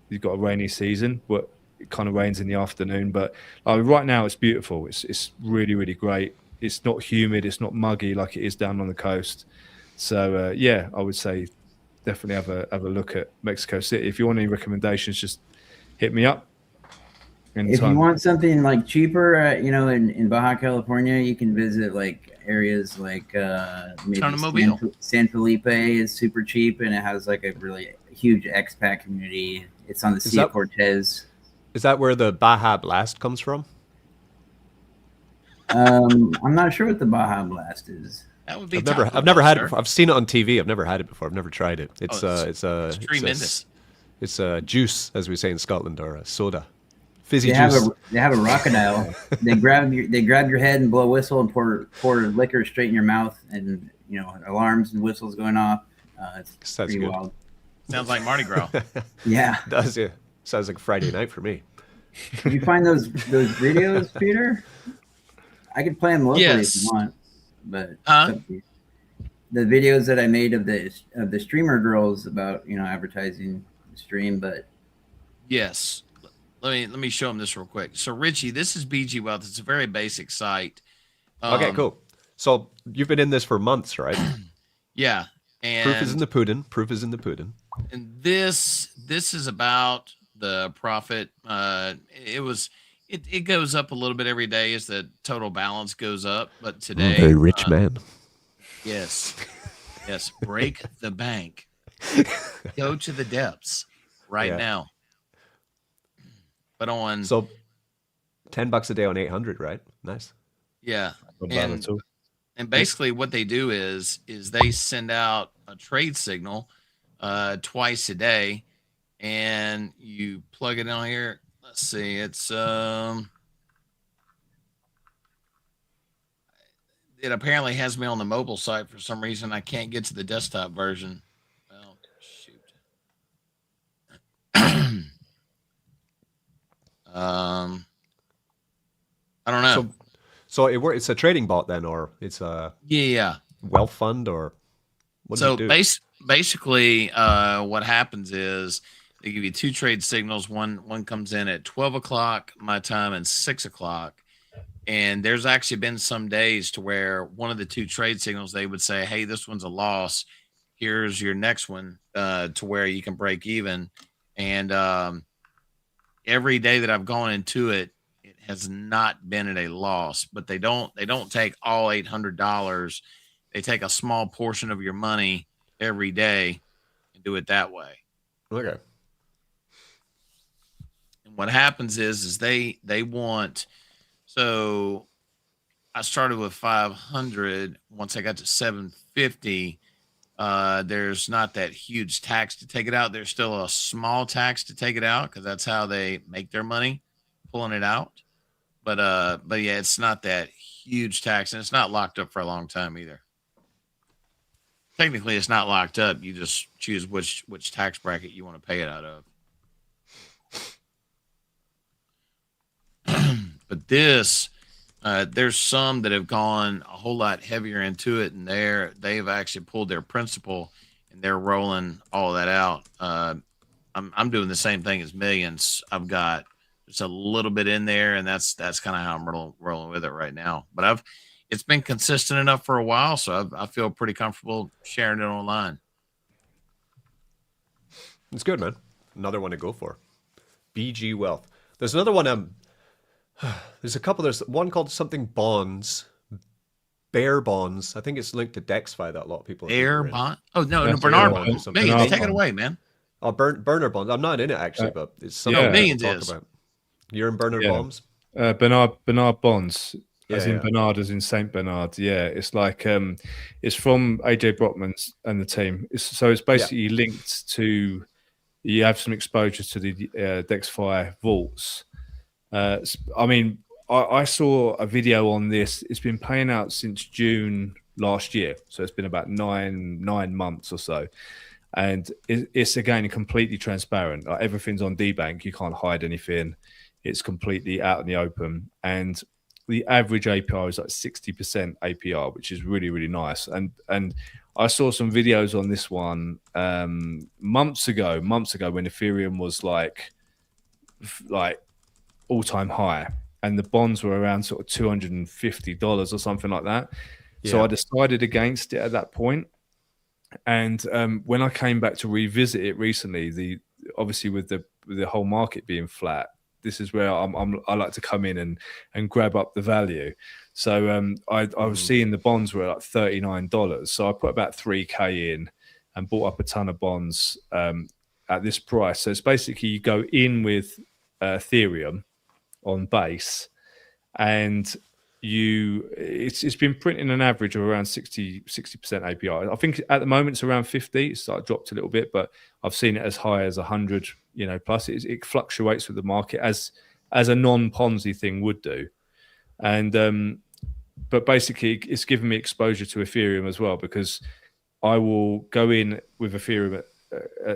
You've got a rainy season, but it kind of rains in the afternoon. But right now, it's beautiful. It's really, really great. It's not humid. It's not muggy like it is down on the coast. So yeah, I would say definitely have a look at Mexico City. If you want any recommendations, just hit me up. If you want something like cheaper, you know, in Baja California, you can visit like areas like maybe San Felipe is super cheap, and it has like a really huge expat community. It's on the Sea of Cortez. Is that where the Baja Blast comes from? I'm not sure what the Baja Blast is. That would be. I've never had it before. I've seen it on TV. I've never had it before. I've never tried it. It's tremendous. It's a juice, as we say in Scotland, or a soda. Fizzy juice. They have a crocodile. they grab your head and blow a whistle and pour liquor straight in your mouth, and you know, alarms and whistles going off. It's pretty wild. Sounds like Mardi Gras. Yeah, it does. Yeah, sounds like Friday night for me. Did you find those videos, Peter? I could play them locally if you want, but the videos that I made of the streamer girls about, you know, advertising the stream, but yes. Let me show them this real quick. So Richie, this is BG Wealth. It's a very basic site. Okay, cool. So you've been in this for months, right? Yeah. And proof is in the pudding. Proof is in the pudding. And this is about the profit. It goes up a little bit every day as the total balance goes up. But today, very rich man. Yes. Yes. Break the bank. Go to the depths right now. But on so $10 a day on 800, right? Nice. Yeah. And basically what they do is they send out a trade signal twice a day, and you plug it on here. Let's see, it's it apparently has me on the mobile site for some reason. I can't get to the desktop version. Well, shoot. I don't know. So it's a trading bot then, or it's a wealth fund, or what does it do? Basically, what happens is they give you two trade signals. One comes in at 12 o'clock my time and 6 o'clock. And there's actually been some days to where one of the two trade signals, they would say, hey, this one's a loss. Here's your next one, to where you can break even. And every day that I've gone into it, it has not been at a loss. But they don't take all $800. They take a small portion of your money every day and do it that way. Okay. And what happens is they want. So I started with 500. Once I got to 750, there's not that huge tax to take it out. There's still a small tax to take it out because that's how they make their money, pulling it out. But yeah, it's not that huge tax, and it's not locked up for a long time either. Technically, it's not locked up. You just choose which tax bracket you want to pay it out of. But this, there's some that have gone a whole lot heavier into it, and they've actually pulled their principal, and they're rolling all that out. I'm doing the same thing as Millions. I've got just a little bit in there, and that's kind of how I'm rolling with it right now. But it's been consistent enough for a while, so I feel pretty comfortable sharing it online. It's good, man. Another one to go for. BG Wealth. There's another one. There's a couple. There's one called something Bonds. Bear Bonds. I think it's linked to DexFi that a lot of people. Bear Bond. Oh no, Bernard Bonds. Millions, take it away, man. Oh, Bernard Bonds. I'm not in it actually, but it's something Millions is. About. You're in Bernard Bonds. Bernard Bonds. As in Bernard, as in Saint Bernard. Yeah, it's like it's from AJ Brockman's and the team. It's basically linked to. You have some exposure to the DexFi vaults. I mean, I saw a video on this. It's been paying out since June last year. So it's been about nine months or so. And it's again completely transparent. Like, everything's on DBank. You can't hide anything. It's completely out in the open. And the average APR is like 60% APR, which is really, really nice. And I saw some videos on this one months ago when Ethereum was like all-time high, and the bonds were around sort of $250 or something like that. Yeah. So I decided against it at that point. And when I came back to revisit it recently, obviously with the whole market being flat, this is where I like to come in and grab up the value. So I was seeing the bonds were like $39. So I put about 3K in and bought up a ton of bonds at this price. So it's basically you go in with Ethereum on base, and it's been printing an average of around 60% APR. I think at the moment it's around 50. It's like dropped a little bit, but I've seen it as high as 100, plus. It fluctuates with the market as a non-Ponzi thing would do. And but basically it's given me exposure to Ethereum as well, because I will go in with Ethereum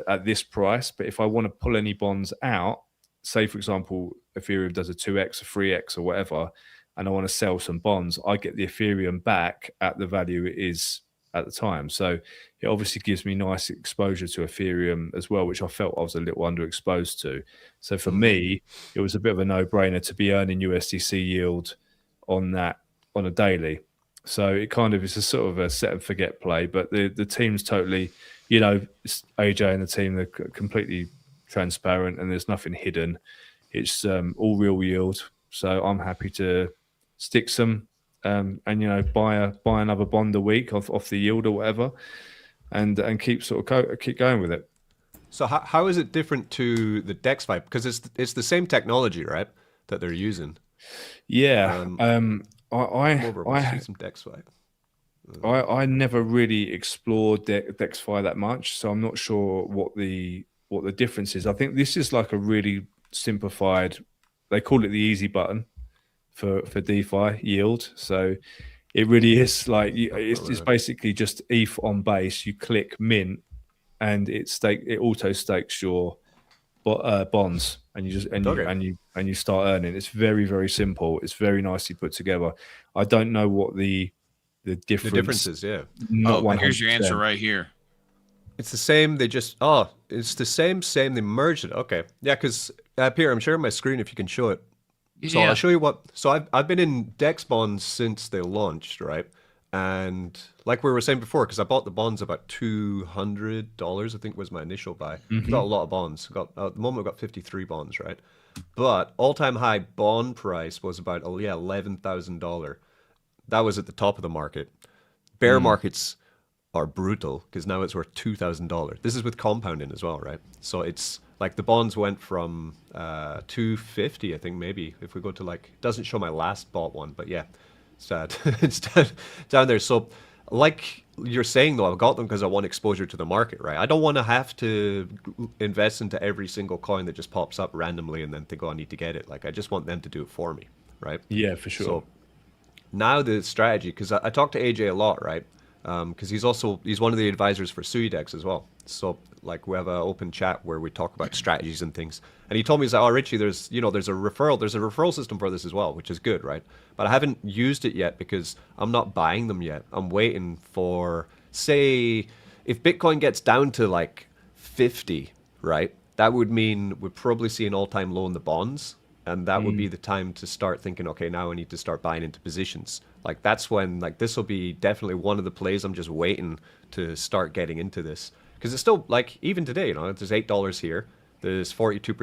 at this price, but if I want to pull any bonds out, say for example Ethereum does a 2x, a 3x or whatever, and I want to sell some bonds, I get the Ethereum back at the value it is at the time. So it obviously gives me nice exposure to Ethereum as well, which I felt I was a little underexposed to. So for me, it was a bit of a no-brainer to be earning USDC yield on that on a daily. So it kind of is a sort of a set and forget play, but the team's totally, AJ and the team, they're completely transparent and there's nothing hidden. It's all real yield. So I'm happy to stick some and buy another bond a week off the yield or whatever, and keep keep going with it. So how is it different to the DexFi? Because it's the same technology, right, that they're using. Yeah. I some DexFi. I never really explored DexFi that much, so I'm not sure what the difference is. I think this is like a really simplified. They call it the easy button for DeFi yield. So it really is like it's basically just ETH on base. You click mint, and it auto stakes your bonds, and you start earning. It's very, very simple. It's very nicely put together. I don't know what the difference is. Yeah. Here's your answer right here. It's the same. It's the same. They merged it. Okay. Yeah, because Pierre, I'm sharing my screen if you can show it. So I'll show you what. So I've been in Dex bonds since they launched, right? And like we were saying before, because I bought the bonds about $200, I think was my initial buy. Got a lot of bonds. At the moment I've got 53 bonds, right? But all-time high bond price was about $11,000. That was at the top of the market. Bear markets are brutal because now it's worth $2,000. This is with compounding as well, right? So it's like the bonds went from 250, I think maybe. If we go to it doesn't show my last bought one, but yeah, it's down there. So like you're saying though, I've got them because I want exposure to the market, right? I don't want to have to invest into every single coin that just pops up randomly and then think, oh, I need to get it. Like I just want them to do it for me, right? Yeah, for sure. So now the strategy, because I talked to AJ a lot, right? Because he's one of the advisors for SuiDex as well. So like we have an open chat where we talk about strategies and things. And he told me, he's like, oh, Richie, there's a referral system for this as well, which is good, right? But I haven't used it yet because I'm not buying them yet. I'm waiting for, say, if Bitcoin gets down to 50, right? That would mean we'd probably see an all-time low in the bonds. And that would be the time to start thinking, okay, now I need to start buying into positions. That's when, this will be definitely one of the plays. I'm just waiting to start getting into this. Because it's still, even today, there's $8 here. There's 42%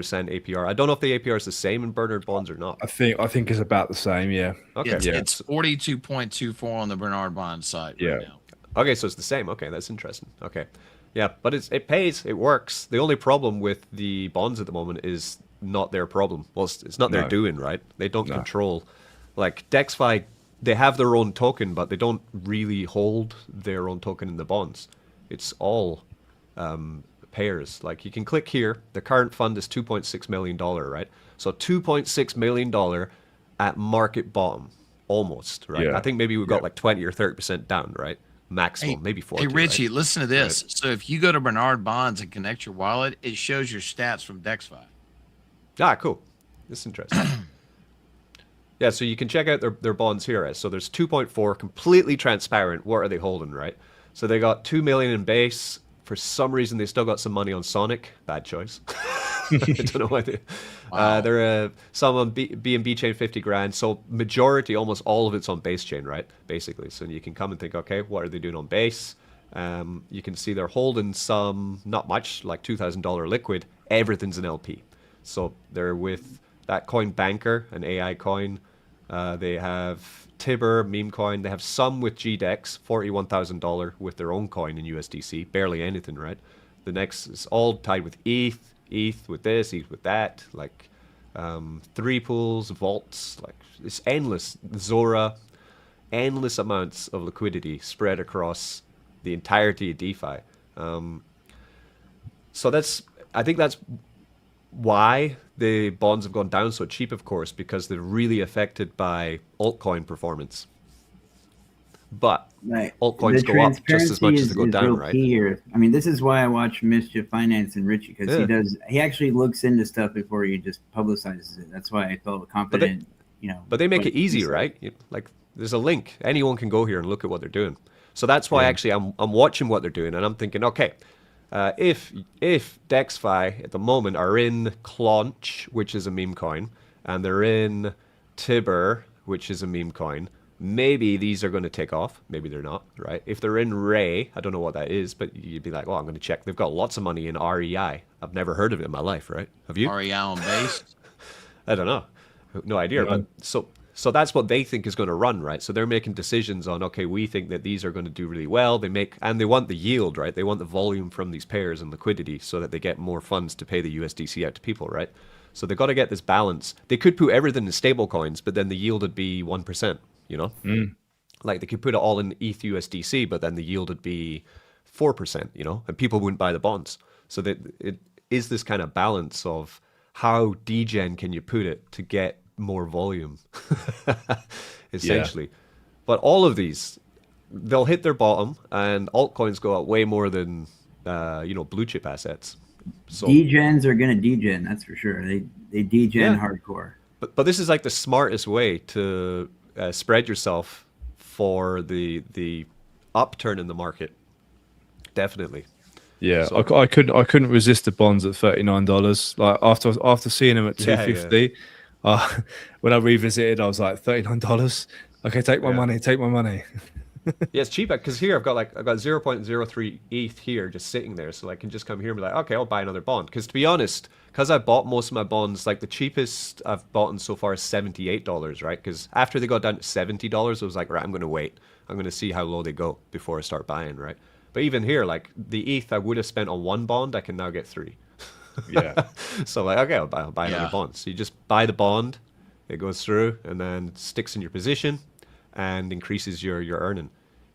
APR. I don't know if the APR is the same in Bernard bonds or not. I think it's about the same, yeah. Okay. It's 42.24 on the Bernard bond site right now. Okay, so it's the same. Okay, that's interesting. Okay. Yeah, but it pays. It works. The only problem with the bonds at the moment is not their problem. Well, it's not their doing, right? They don't control. DexFi, they have their own token, but they don't really hold their own token in the bonds. It's all pairs. You can click here. The current fund is $2.6 million, right? So $2.6 million at market bottom. almost, right? Yeah. I think maybe we got like 20 or 30% down, right? Maximum, maybe 40. Hey, Richie, right? listen to this. So if you go to Bernard Bonds and connect your wallet, it shows your stats from DexFi. Ah, cool. This is interesting. Yeah, so you can check out their bonds here. Right? So there's 2.4, completely transparent. What are they holding, right? So they got 2 million in base. For some reason, they still got some money on Sonic. Bad choice. I don't know why they. Wow. They're some on BNB chain 50 grand. So majority, almost all of it's on base chain, right? Basically, so you can come and think, okay, what are they doing on base? You can see they're holding some, not much, like $2,000 liquid. Everything's an LP. So they're with that coin Banker, an AI coin. They have Tibber, meme coin. They have some with GDEX, $41,000 with their own coin in USDC. Barely anything, right? The next is all tied with ETH with this, ETH with that. Like 3 pools, vaults. Like it's endless. Zora, endless amounts of liquidity spread across the entirety of DeFi. So I think that's why the bonds have gone down so cheap, of course, because they're really affected by altcoin performance. But Right. altcoins go up just as much as they go down, right? Here. I mean, this is why I watch Mischief Finance and Richie, because he actually looks into stuff before he just publicizes it. That's why I felt confident, But they make it easy, right? Like there's a link. Anyone can go here and look at what they're doing. So that's why actually I'm watching what they're doing and I'm thinking, okay, if DexFi at the moment are in Clonch, which is a meme coin, and they're in Tibber, which is a meme coin, maybe these are going to take off. Maybe they're not, right? If they're in Ray, I don't know what that is, but you'd be like, well, I'm going to check. They've got lots of money in REI. I've never heard of it in my life, right? Have you? REI on base? I don't know. No idea. But so that's what they think is going to run, right? So they're making decisions on, okay, we think that these are going to do really well. And they want the yield, right? They want the volume from these pairs and liquidity so that they get more funds to pay the USDC out to people, right? So they've got to get this balance. They could put everything in stable coins, but then the yield would be 1%, Like they could put it all in ETH USDC, but then the yield would be 4%, and people wouldn't buy the bonds. So that it is this kind of balance of how degen can you put it to get more volume, essentially. But all of these, they'll hit their bottom, and altcoins go up way more than blue chip assets. So degens are gonna degen, that's for sure. They degen hardcore. But this is like the smartest way to spread yourself for the upturn in the market. Definitely. Yeah, so, I couldn't resist the bonds at $39. Like after seeing them at $250. When I revisited, I was like, $39. Okay, take my money. Take my money. Yeah, it's cheap because here I've got 0.03 ETH here just sitting there, so I can just come here and be like, okay, I'll buy another bond. Because to be honest, because I bought most of my bonds, like the cheapest I've bought so far is $78, right? Because after they got down to $70, I was like, right, I'm going to wait. I'm going to see how low they go before I start buying, right? But even here, like the ETH I would have spent on one bond, I can now get 3. Yeah. So like, okay, I'll buy another bond. So you just buy the bond, it goes through, and then it sticks in your position and increases your earning.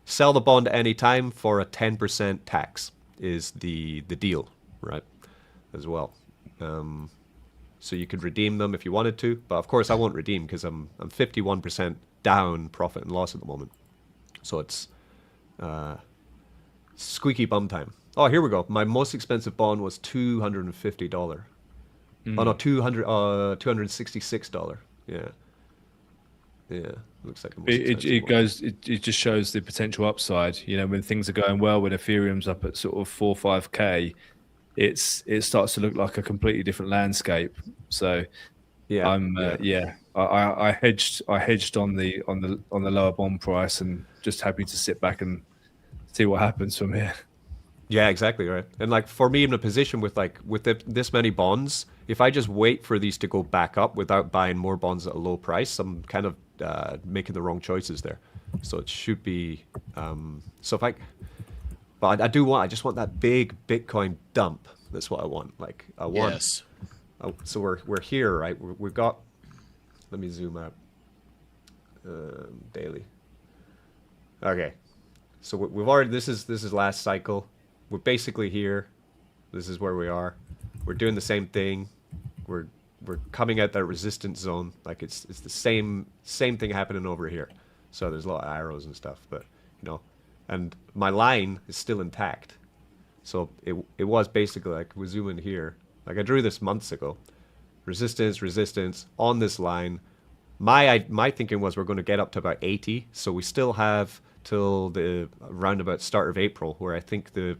Sell the bond at any time for a 10% tax is the deal, right? As well. So you could redeem them if you wanted to, but of course I won't redeem because I'm 51% down profit and loss at the moment. So it's squeaky bum time. Oh, here we go. My most expensive bond was $250. Oh no, $266. Yeah. Looks like it just shows the potential upside. When things are going well, when Ethereum's up at sort of 4-5K, it starts to look like a completely different landscape. So I hedged on the lower bond price and just happy to sit back and see what happens from here. Yeah, exactly, right. And like for me in a position with this many bonds, if I just wait for these to go back up without buying more bonds at a low price, I'm kind of making the wrong choices there. So it should be but I just want that big Bitcoin dump. That's what I want. Like I want. Yes. So we're here, right? We've got. Let me zoom out. Daily. Okay. So we've already. This is last cycle. We're basically here. This is where we are. We're doing the same thing. We're we're coming at that resistance zone. Like it's the same thing happening over here. So there's a lot of arrows and stuff, but and my line is still intact. So it was basically like, we zoom in here. Like I drew this months ago. Resistance on this line. My thinking was we're going to get up to about 80. So we still have till the roundabout start of April, where I think the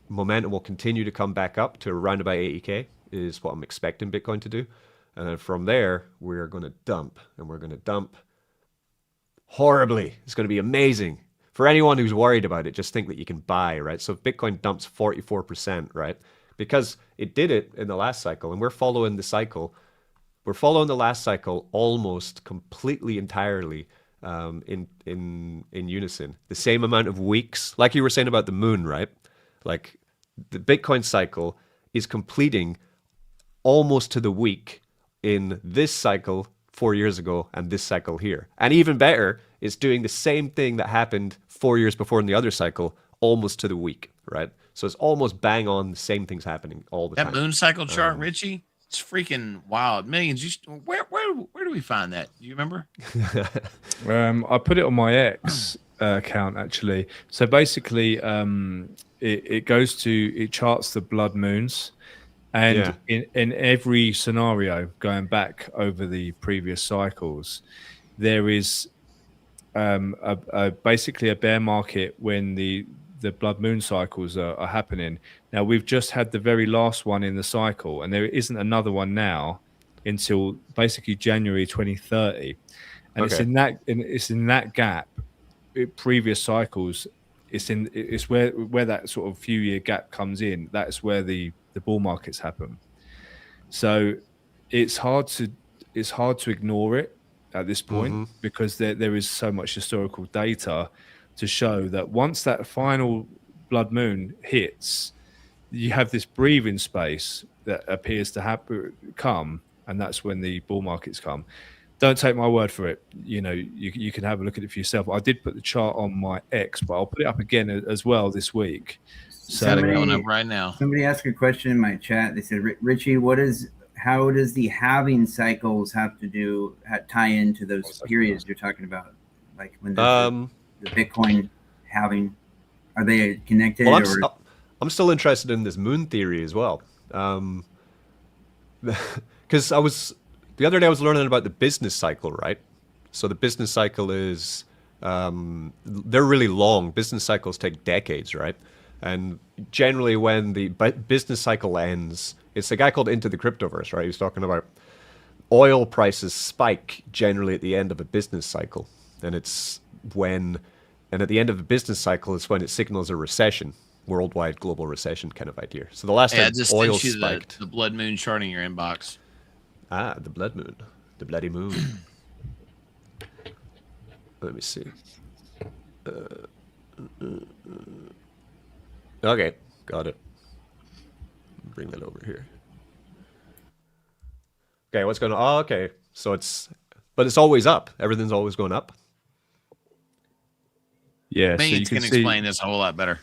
momentum will continue to come back up to around about 80K is what I'm expecting Bitcoin to do. And then from there, we're going to dump. And we're going to dump horribly. It's going to be amazing. For anyone who's worried about it, just think that you can buy, right? So if Bitcoin dumps 44%, right? Because it did it in the last cycle, and we're following the cycle. We're following the last cycle almost completely entirely in unison. The same amount of weeks, like you were saying about the moon, right? Like the Bitcoin cycle is completing almost to the week in this cycle 4 years ago and this cycle here. And even better, it's doing the same thing that happened 4 years before in the other cycle, almost to the week, right? So it's almost bang on the same things happening all the time. That moon cycle chart, Richie, it's freaking wild. Millions. Where do we find that? Do you remember? I put it on my X account actually. So basically, it charts the blood moons, and in every scenario going back over the previous cycles, there is basically a bear market when the blood moon cycles are happening. Now we've just had the very last one in the cycle, and there isn't another one now until basically January 2030, and it's in that gap. Previous cycles, it's where that sort of few year gap comes in. That's where the bull markets happen. So it's hard to ignore it at this point, because there is so much historical data to show that once that final blood moon hits, you have this breathing space that appears to come, and that's when the bull markets come. Don't take my word for it. You can have a look at it for yourself. I did put the chart on my X, but I'll put it up again as well this week. So going up right now. Somebody asked a question in my chat. They said, Richie, how does the halving cycles have to tie into those periods you're talking about? Like when the Bitcoin halving, are they connected? Well, I'm still interested in this moon theory as well. Because the other day I was learning about the business cycle, right? So the business cycle is, they're really long. Business cycles take decades, right? And generally when the business cycle ends, it's a guy called Into the Cryptoverse, right? He's talking about oil prices spike generally at the end of a business cycle. And at the end of the business cycle is when it signals a recession, worldwide global recession kind of idea. So the last time oil spiked. The blood moon chart in your inbox. Ah, the blood moon. The bloody moon. Let me see. Okay, got it. Bring that over here. Okay, what's going on? Oh, okay. So it's always up. Everything's always going up. Yeah, Millions can explain this a whole lot better.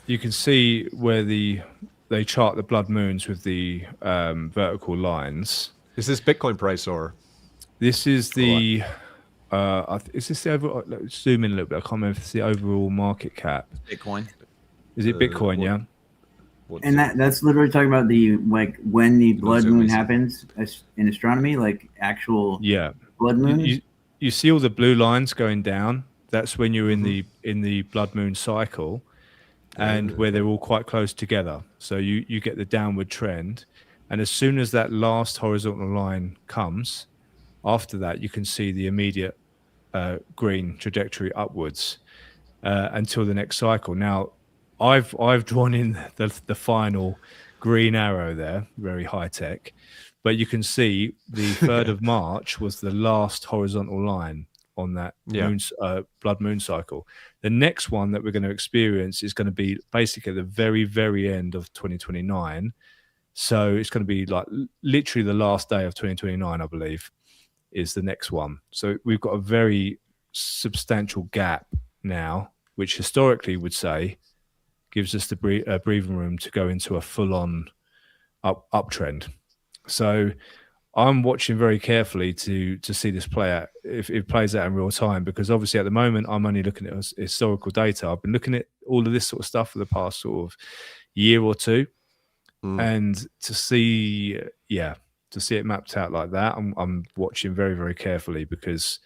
You can see where they chart the blood moons with the vertical lines. Is this Bitcoin price or? This is the. Is this the overall? Let's zoom in a little bit. I can't remember if it's the overall market cap. Bitcoin. Is it Bitcoin? Yeah. And that's literally talking about when the blood moon happens in astronomy, like actual blood moon. You see all the blue lines going down. That's when you're in the blood moon cycle, and where they're all quite close together. So you get the downward trend, and as soon as that last horizontal line comes, after that you can see the immediate green trajectory upwards until the next cycle. Now, I've drawn in the final green arrow there, very high tech, but you can see the 3rd of March was the last horizontal line on that blood moon cycle. The next one that we're going to experience is going to be basically at the very, very end of 2029. So it's going to be like literally the last day of 2029, I believe, is the next one. So we've got a very substantial gap now, which historically would say gives us the breathing room to go into a full-on uptrend. So I'm watching very carefully to see this play out, if it plays out in real time, because obviously at the moment I'm only looking at historical data. I've been looking at all of this sort of stuff for the past sort of year or two, and to see it mapped out like that, I'm watching very, very carefully, because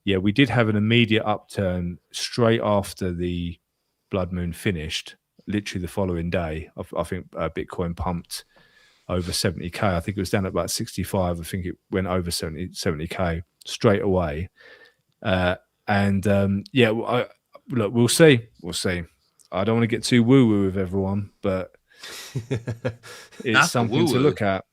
we did have an immediate upturn straight after the blood moon finished, literally the following day. I think Bitcoin pumped over 70k. I think it was down at about 65. I think it went over 70k straight away. Look, we'll see. I don't want to get too woo-woo with everyone, but it's something to look at.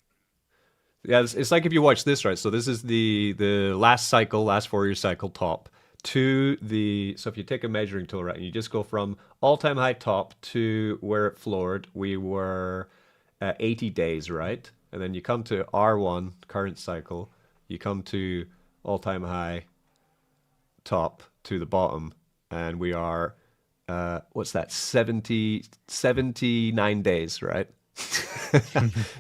Yeah, it's like if you watch this, right? So this is the last 4-year cycle top to the, so if you take a measuring tool, right, and you just go from all-time high top to where it floored, we were 80 days, right? And then you come to R1, current cycle, you come to all-time high top to the bottom, and we are, what's that, 79 days, right?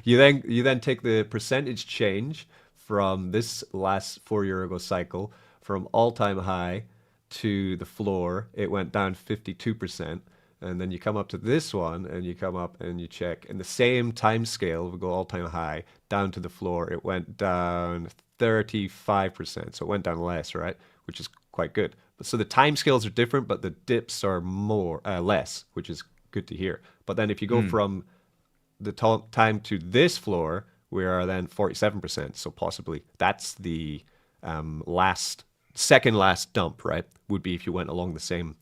You then take the percentage change from this last 4-year ago cycle, from all-time high to the floor, it went down 52%. And then you come up to this one, and you come up and you check, in the same time scale, we go all-time high down to the floor, it went down 35%. So it went down less, right? Which is quite good. So the time scales are different, but the dips are less, which is good to hear. But then if you go from the time to this floor, we are then 47%. So possibly that's the second last dump, right? Would be if you went along the same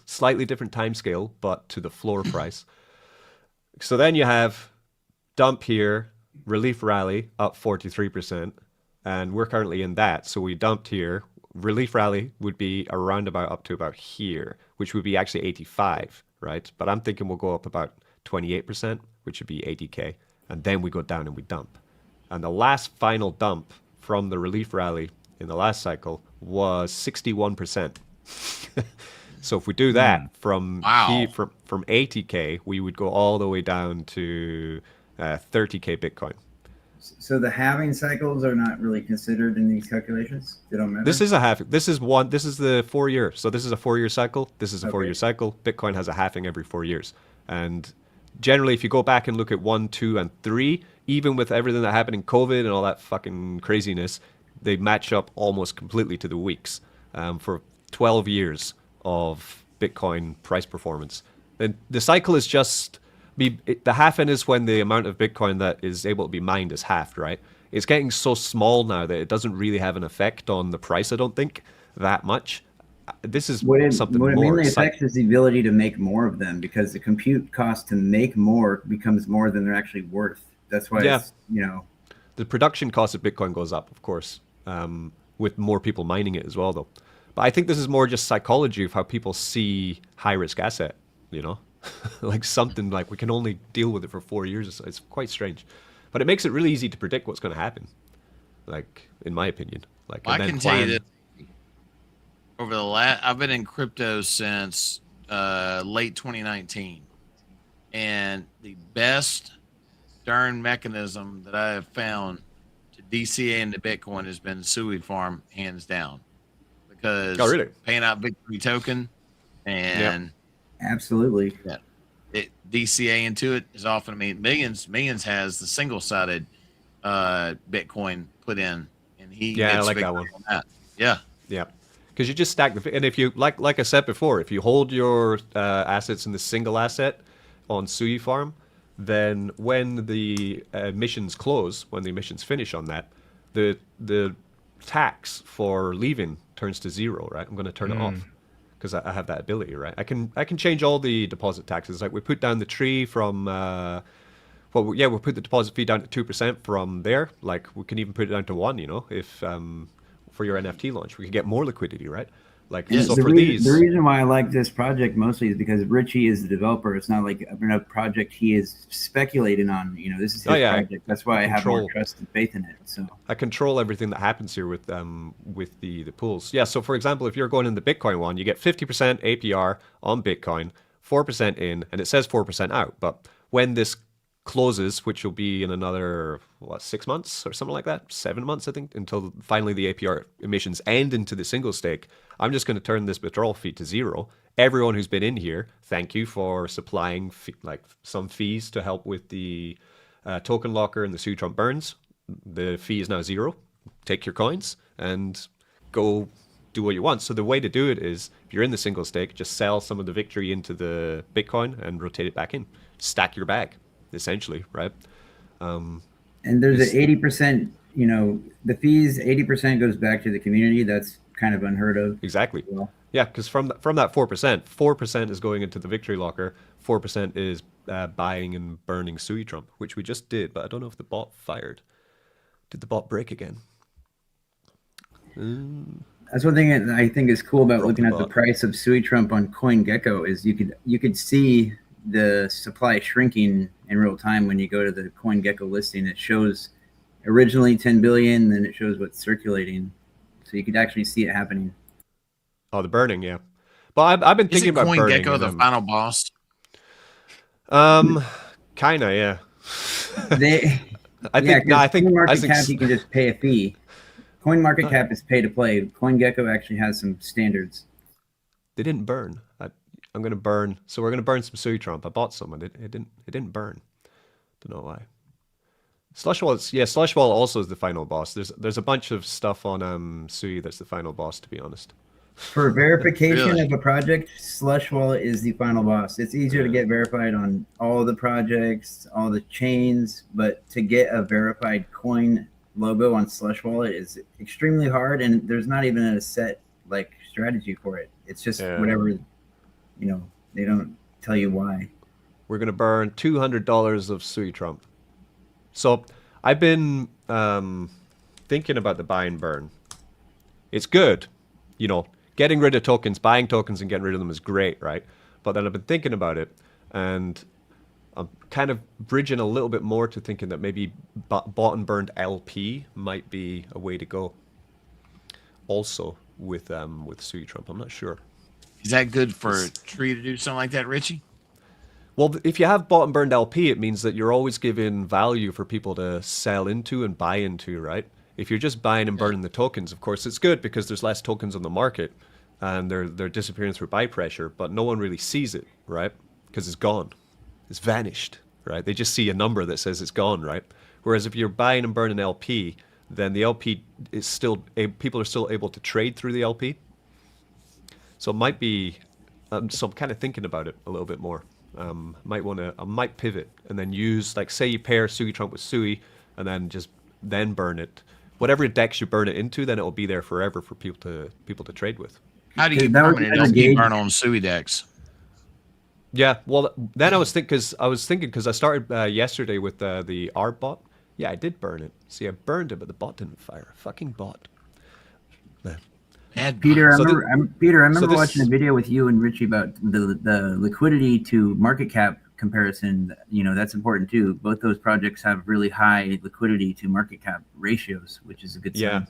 slightly different time scale, but to the floor price. So then you have dump here, relief rally up 43%, and we're currently in that. So we dumped here. Relief rally would be around about up to about here, which would be actually 85, right? But I'm thinking we'll go up about 28%, which would be 80k, and then we go down and we dump. And the last final dump from the relief rally in the last cycle was 61%. So if we do that from 80k, we would go all the way down to 30k Bitcoin. So the halving cycles are not really considered in these calculations? They don't matter? This is a halving. This is the 4 year. So this is a 4-year cycle. This is a 4-year cycle. Bitcoin has a halving every 4 years. And generally, if you go back and look at 1, 2, and 3, even with everything that happened in COVID and all that fucking craziness, they match up almost completely to the weeks for 12 years of Bitcoin price performance. And the cycle is just, the halving is when the amount of Bitcoin that is able to be mined is halved, right? It's getting so small now that it doesn't really have an effect on the price, I don't think, that much. This is something more. What it mainly affects is the ability to make more of them, because the compute cost to make more becomes more than they're actually worth. That's why it's, the production cost of Bitcoin goes up, of course, with more people mining it as well, though. But I think this is more just psychology of how people see high-risk asset, like something like we can only deal with it for 4 years. It's quite strange. But it makes it really easy to predict what's going to happen, like, in my opinion. Like, I can tell you that over the I've been in crypto since late 2019, and the best darn mechanism that I have found to DCA into Bitcoin has been SuiFarm, hands down, because paying out Victory token and absolutely, it DCA into it is often. I mean, Millionz has the single-sided Bitcoin put in, and he I like that one. On that. Because you just stack and if you like I said before, if you hold your assets in the single asset on SuiFarm, then when the emissions close, when the emissions finish on that, the tax for leaving turns to 0, right? I'm going to turn it off because I have that ability, right? I can change all the deposit taxes. Like we put down the tree from we'll put the deposit fee down to 2% from there. Like we can even put it down to 1, if for your NFT launch, we can get more liquidity, right? Like so the for these. The reason why I like this project mostly is because Richie is the developer. It's not like a project he is speculating on. This is his project. That's why I have more trust and faith in it. So I control everything that happens here with the pools. Yeah. So for example, if you're going in the Bitcoin one, you get 50% APR on Bitcoin, 4% in, and it says 4% out. But when this closes, which will be in another 6 months or something like that, 7 months I think, until finally the APR emissions end into the single stake, I'm just going to turn this withdrawal fee to 0. Everyone who's been in here, thank you for supplying some fees to help with the token locker and the SuiTrump burns. The fee is now 0. Take your coins and go do what you want. So the way to do it is, if you're in the single stake, just sell some of the victory into the Bitcoin and rotate it back in. Stack your bag, essentially, right? And there's an 80%, the fees, 80% goes back to the community. That's kind of unheard of. Exactly. Yeah, because from that 4% is going into the victory locker, 4% is buying and burning SuiTrump, which we just did, but I don't know if the bot fired. Did the bot break again? That's one thing that I think is cool about looking at the price of SuiTrump on CoinGecko is you could see the supply shrinking in real time when you go to the CoinGecko listing. It shows originally 10 billion, then it shows what's circulating. So you could actually see it happening. Oh, the burning, yeah. But I've been thinking about burning. CoinGecko the final boss? Kinda, yeah. I think CoinMarketCap you can just pay a fee. CoinMarketCap is pay to play. CoinGecko actually has some standards. They didn't burn. I'm going to burn. So we're going to burn some SuiTrump. I bought some and it didn't burn. Don't know why. Slush Wallet also is the final boss. There's a bunch of stuff on Sui that's the final boss, to be honest. For verification of a project, Slush Wallet is the final boss. It's easier to get verified on all the projects, all the chains, but to get a verified coin logo on Slush Wallet is extremely hard, and there's not even a set strategy for it. It's just whatever, they don't tell you why. We're going to burn $200 of SuiTrump. So I've been thinking about the buy and burn. It's good, getting rid of tokens, buying tokens and getting rid of them is great, right? But then I've been thinking about it, and I'm kind of bridging a little bit more to thinking that maybe bought and burned LP might be a way to go. Also with SuiTrump, I'm not sure. Is that good for a tree to do something like that, Richie? Well, if you have bought and burned LP, it means that you're always giving value for people to sell into and buy into, right? If you're just buying and burning the tokens, of course, it's good because there's less tokens on the market and they're disappearing through buy pressure, but no one really sees it, right? Because it's gone. It's vanished, right? They just see a number that says it's gone, right? Whereas if you're buying and burning LP, then the LP is still, people are still able to trade through the LP. So it might be, so I'm kind of thinking about it a little bit more. I might pivot and then use, say you pair SuiTrump with Sui and then burn it. Whatever DEX you burn it into, then it will be there forever for people to trade with. How do you permanent LP burn on SuiDex? Yeah, well, then I was thinking because I started yesterday with the Arb bot. Yeah, I did burn it. See, I burned it, but the bot didn't fire. Fucking bot. Peter, I remember watching a video with you and Richie about the liquidity to market cap comparison. That's important too. Both those projects have really high liquidity to market cap ratios, which is a good sign.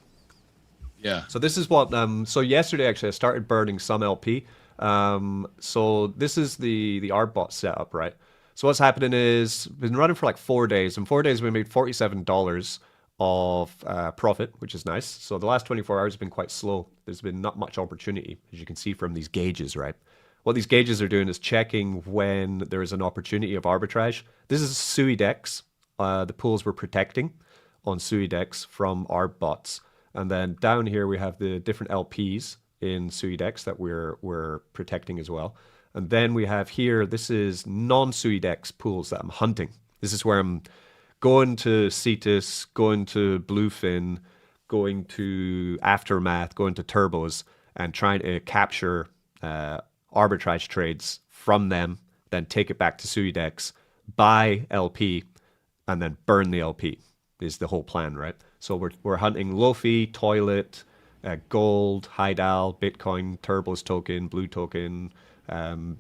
Yeah. So this is what. So yesterday, actually, I started burning some LP. So this is the Arbot setup, right? So what's happening is been running for 4 days. In 4 days, we made $47 of profit, which is nice. So the last 24 hours have been quite slow. There's been not much opportunity, as you can see from these gauges, right? What these gauges are doing is checking when there is an opportunity of arbitrage. This is SuiDex, the pools we're protecting on SuiDex from Arb bots. And then down here we have the different LPs in SuiDex that we're protecting as well. And then we have here, this is non-SuiDex pools that I'm hunting. This is where I'm going to Cetus, going to Bluefin, going to Aftermath, going to Turbos, and trying to capture arbitrage trades from them, then take it back to SuiDex, buy LP, and then burn the LP is the whole plan, right? So we're hunting Lofi, Toilet, Gold, Hydal, Bitcoin, Turbos token, Blue token,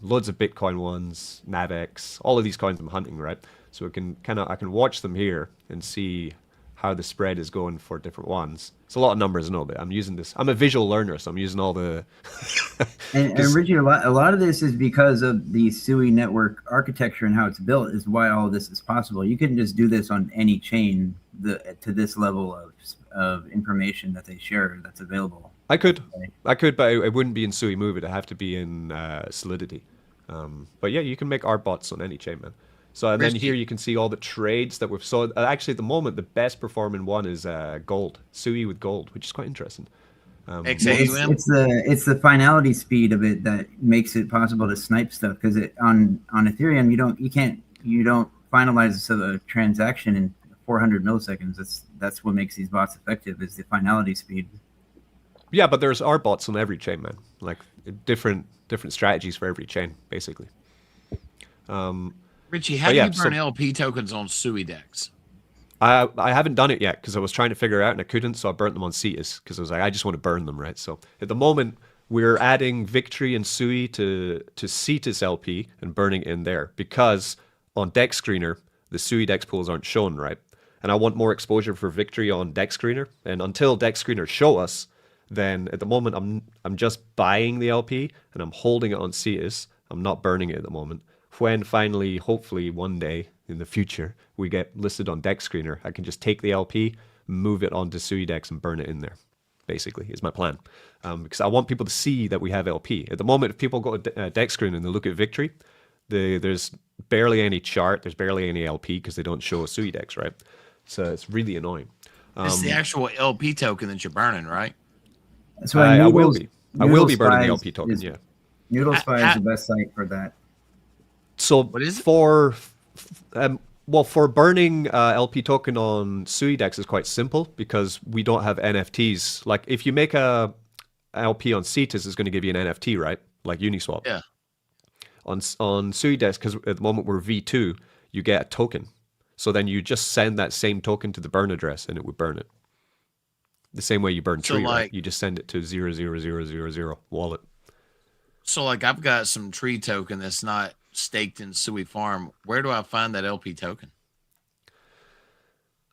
loads of Bitcoin ones, Navex, all of these coins I'm hunting, right? So I can watch them here and see how the spread is going for different ones. It's a lot of numbers, no, but I'm using this. I'm a visual learner, so I'm using all the. and Richie, a lot of this is because of the SUI network architecture and how it's built is why all this is possible. You couldn't just do this on any chain to this level of information that they share that's available. I could, but it wouldn't be in SUI Move. It'd have to be in Solidity. But yeah, you can make art bots on any chain, man. So and then here you can see all the trades that we've saw. Actually, at the moment, the best performing one is gold, SUI with gold, which is quite interesting. It's the finality speed of it that makes it possible to snipe stuff, because on Ethereum you don't finalize a transaction in 400 milliseconds. That's what makes these bots effective, is the finality speed. Yeah, but there's art bots on every chain, man. Like different strategies for every chain, basically. Richie, how do you burn LP tokens on SuiDex? I haven't done it yet because I was trying to figure it out and I couldn't, so I burnt them on Cetus because I was like, I just want to burn them, right? So at the moment, we're adding Victory and Sui to Cetus LP and burning in there, because on Dex Screener, the SuiDex pools aren't shown, right? And I want more exposure for Victory on Dex Screener. And until Dex Screener show us, then at the moment I'm just buying the LP and I'm holding it on Cetus. I'm not burning it at the moment. When finally, hopefully one day in the future, we get listed on Dex Screener, I can just take the LP, move it onto SuiDex and burn it in there, basically, is my plan. Because I want people to see that we have LP. At the moment, if people go to Dex Screener and they look at Victory, there's barely any chart, there's barely any LP because they don't show a SuiDex, right? So it's really annoying. It's the actual LP token that you're burning, right? That's why I will be burning the LP token, yeah. NoodleSpy is the best site for that. So what is it? for burning LP token on SuiDex is quite simple because we don't have NFTs. Like if you make a LP on Cetus, it's going to give you an NFT, right? Like Uniswap. Yeah. On SuiDex, because at the moment we're V2, you get a token. So then you just send that same token to the burn address and it would burn it. The same way you burn Tree, right? You just send it to 00000 wallet. So like I've got some Tree token that's not staked in Sui Farm. Where do I find that LP token?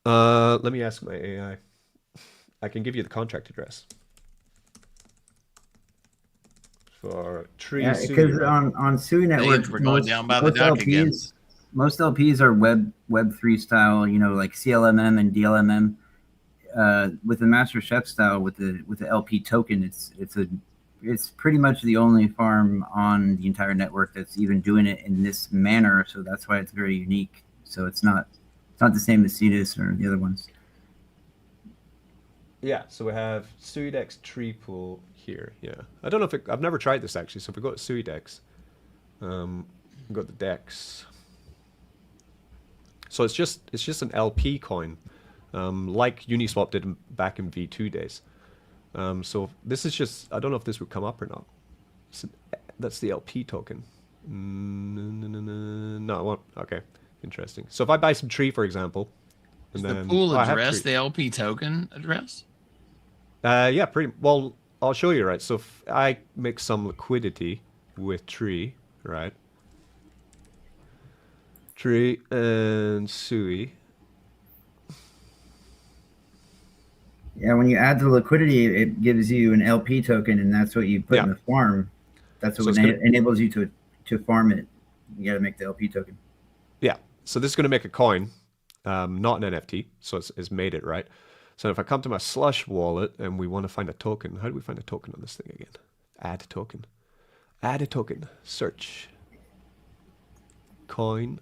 Let me ask my AI. I can give you the contract address for Tree. Yeah, because on Sui Network, we're going down by the dock again. Most LPs are Web3 style, like CLMM and DLMM. With the Master Chef style, with the LP token, it's pretty much the only farm on the entire network that's even doing it in this manner. So that's why it's very unique. So it's not the same as Cetus or the other ones. Yeah. So we have SuiDex Tree Pool here. Yeah. I don't know if I've never tried this actually. So if we go to SuiDex, go to the Dex. So it's just an LP coin, like Uniswap did back in V2 days. So this is just, I don't know if this would come up or not. That's the LP token. No, it won't. Okay, interesting. So if I buy some Tree, for example, and is then the pool address the LP token address? Yeah, pretty well. I'll show you, right? So if I make some liquidity with Tree, right? Tree and Sui. Yeah, when you add the liquidity, it gives you an LP token, and that's what you put in the farm. That's what enables you to farm it. You got to make the LP token. Yeah, so this is going to make a coin, not an NFT, so it's made it, right? So if I come to my Slush wallet and we want to find a token, how do we find a token on this thing again? Add a token. Add a token. Search. Coin.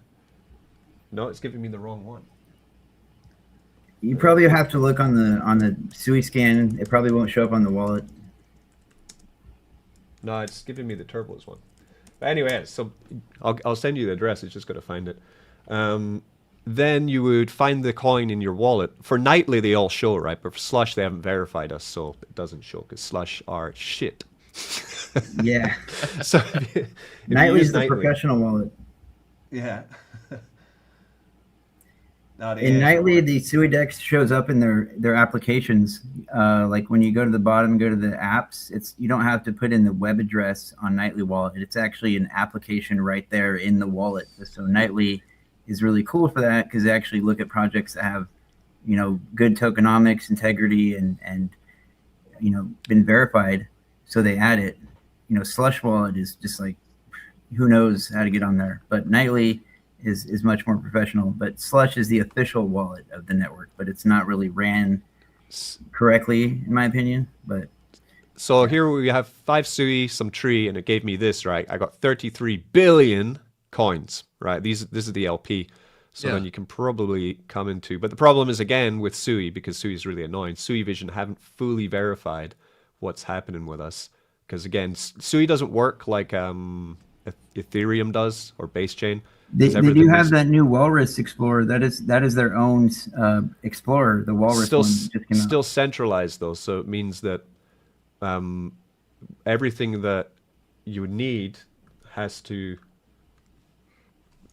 No, it's giving me the wrong one. You probably have to look on the Sui scan. It probably won't show up on the wallet. No, it's giving me the Turbos one. But anyway, so I'll send you the address. It's just got to find it. Then you would find the coin in your wallet. For Nightly, they all show, right? But for Slush, they haven't verified us, so it doesn't show because Slush are shit. Yeah. So Nightly's the professional wallet. Yeah. In Nightly, the SuiDex shows up in their applications. Like when you go to the bottom, go to the apps, you don't have to put in the web address on Nightly wallet. It's actually an application right there in the wallet. So Nightly is really cool for that because they actually look at projects that have good tokenomics, integrity, and been verified. So they add it. Slush wallet is just like, who knows how to get on there. But Nightly is much more professional. But Slush is the official wallet of the network, but it's not really ran correctly, in my opinion. But so here we have 5 Sui, some tree, and it gave me this, right? I got 33 billion coins, right? This is the LP. So then you can probably come into, but the problem is again with Sui, because Sui is really annoying. Sui Vision haven't fully verified what's happening with us, because again, Sui doesn't work like Ethereum does or base chain. They do have that new Walrus Explorer. That is their own Explorer. The Walrus one just came out. Still centralized though, so it means that everything that you would need has to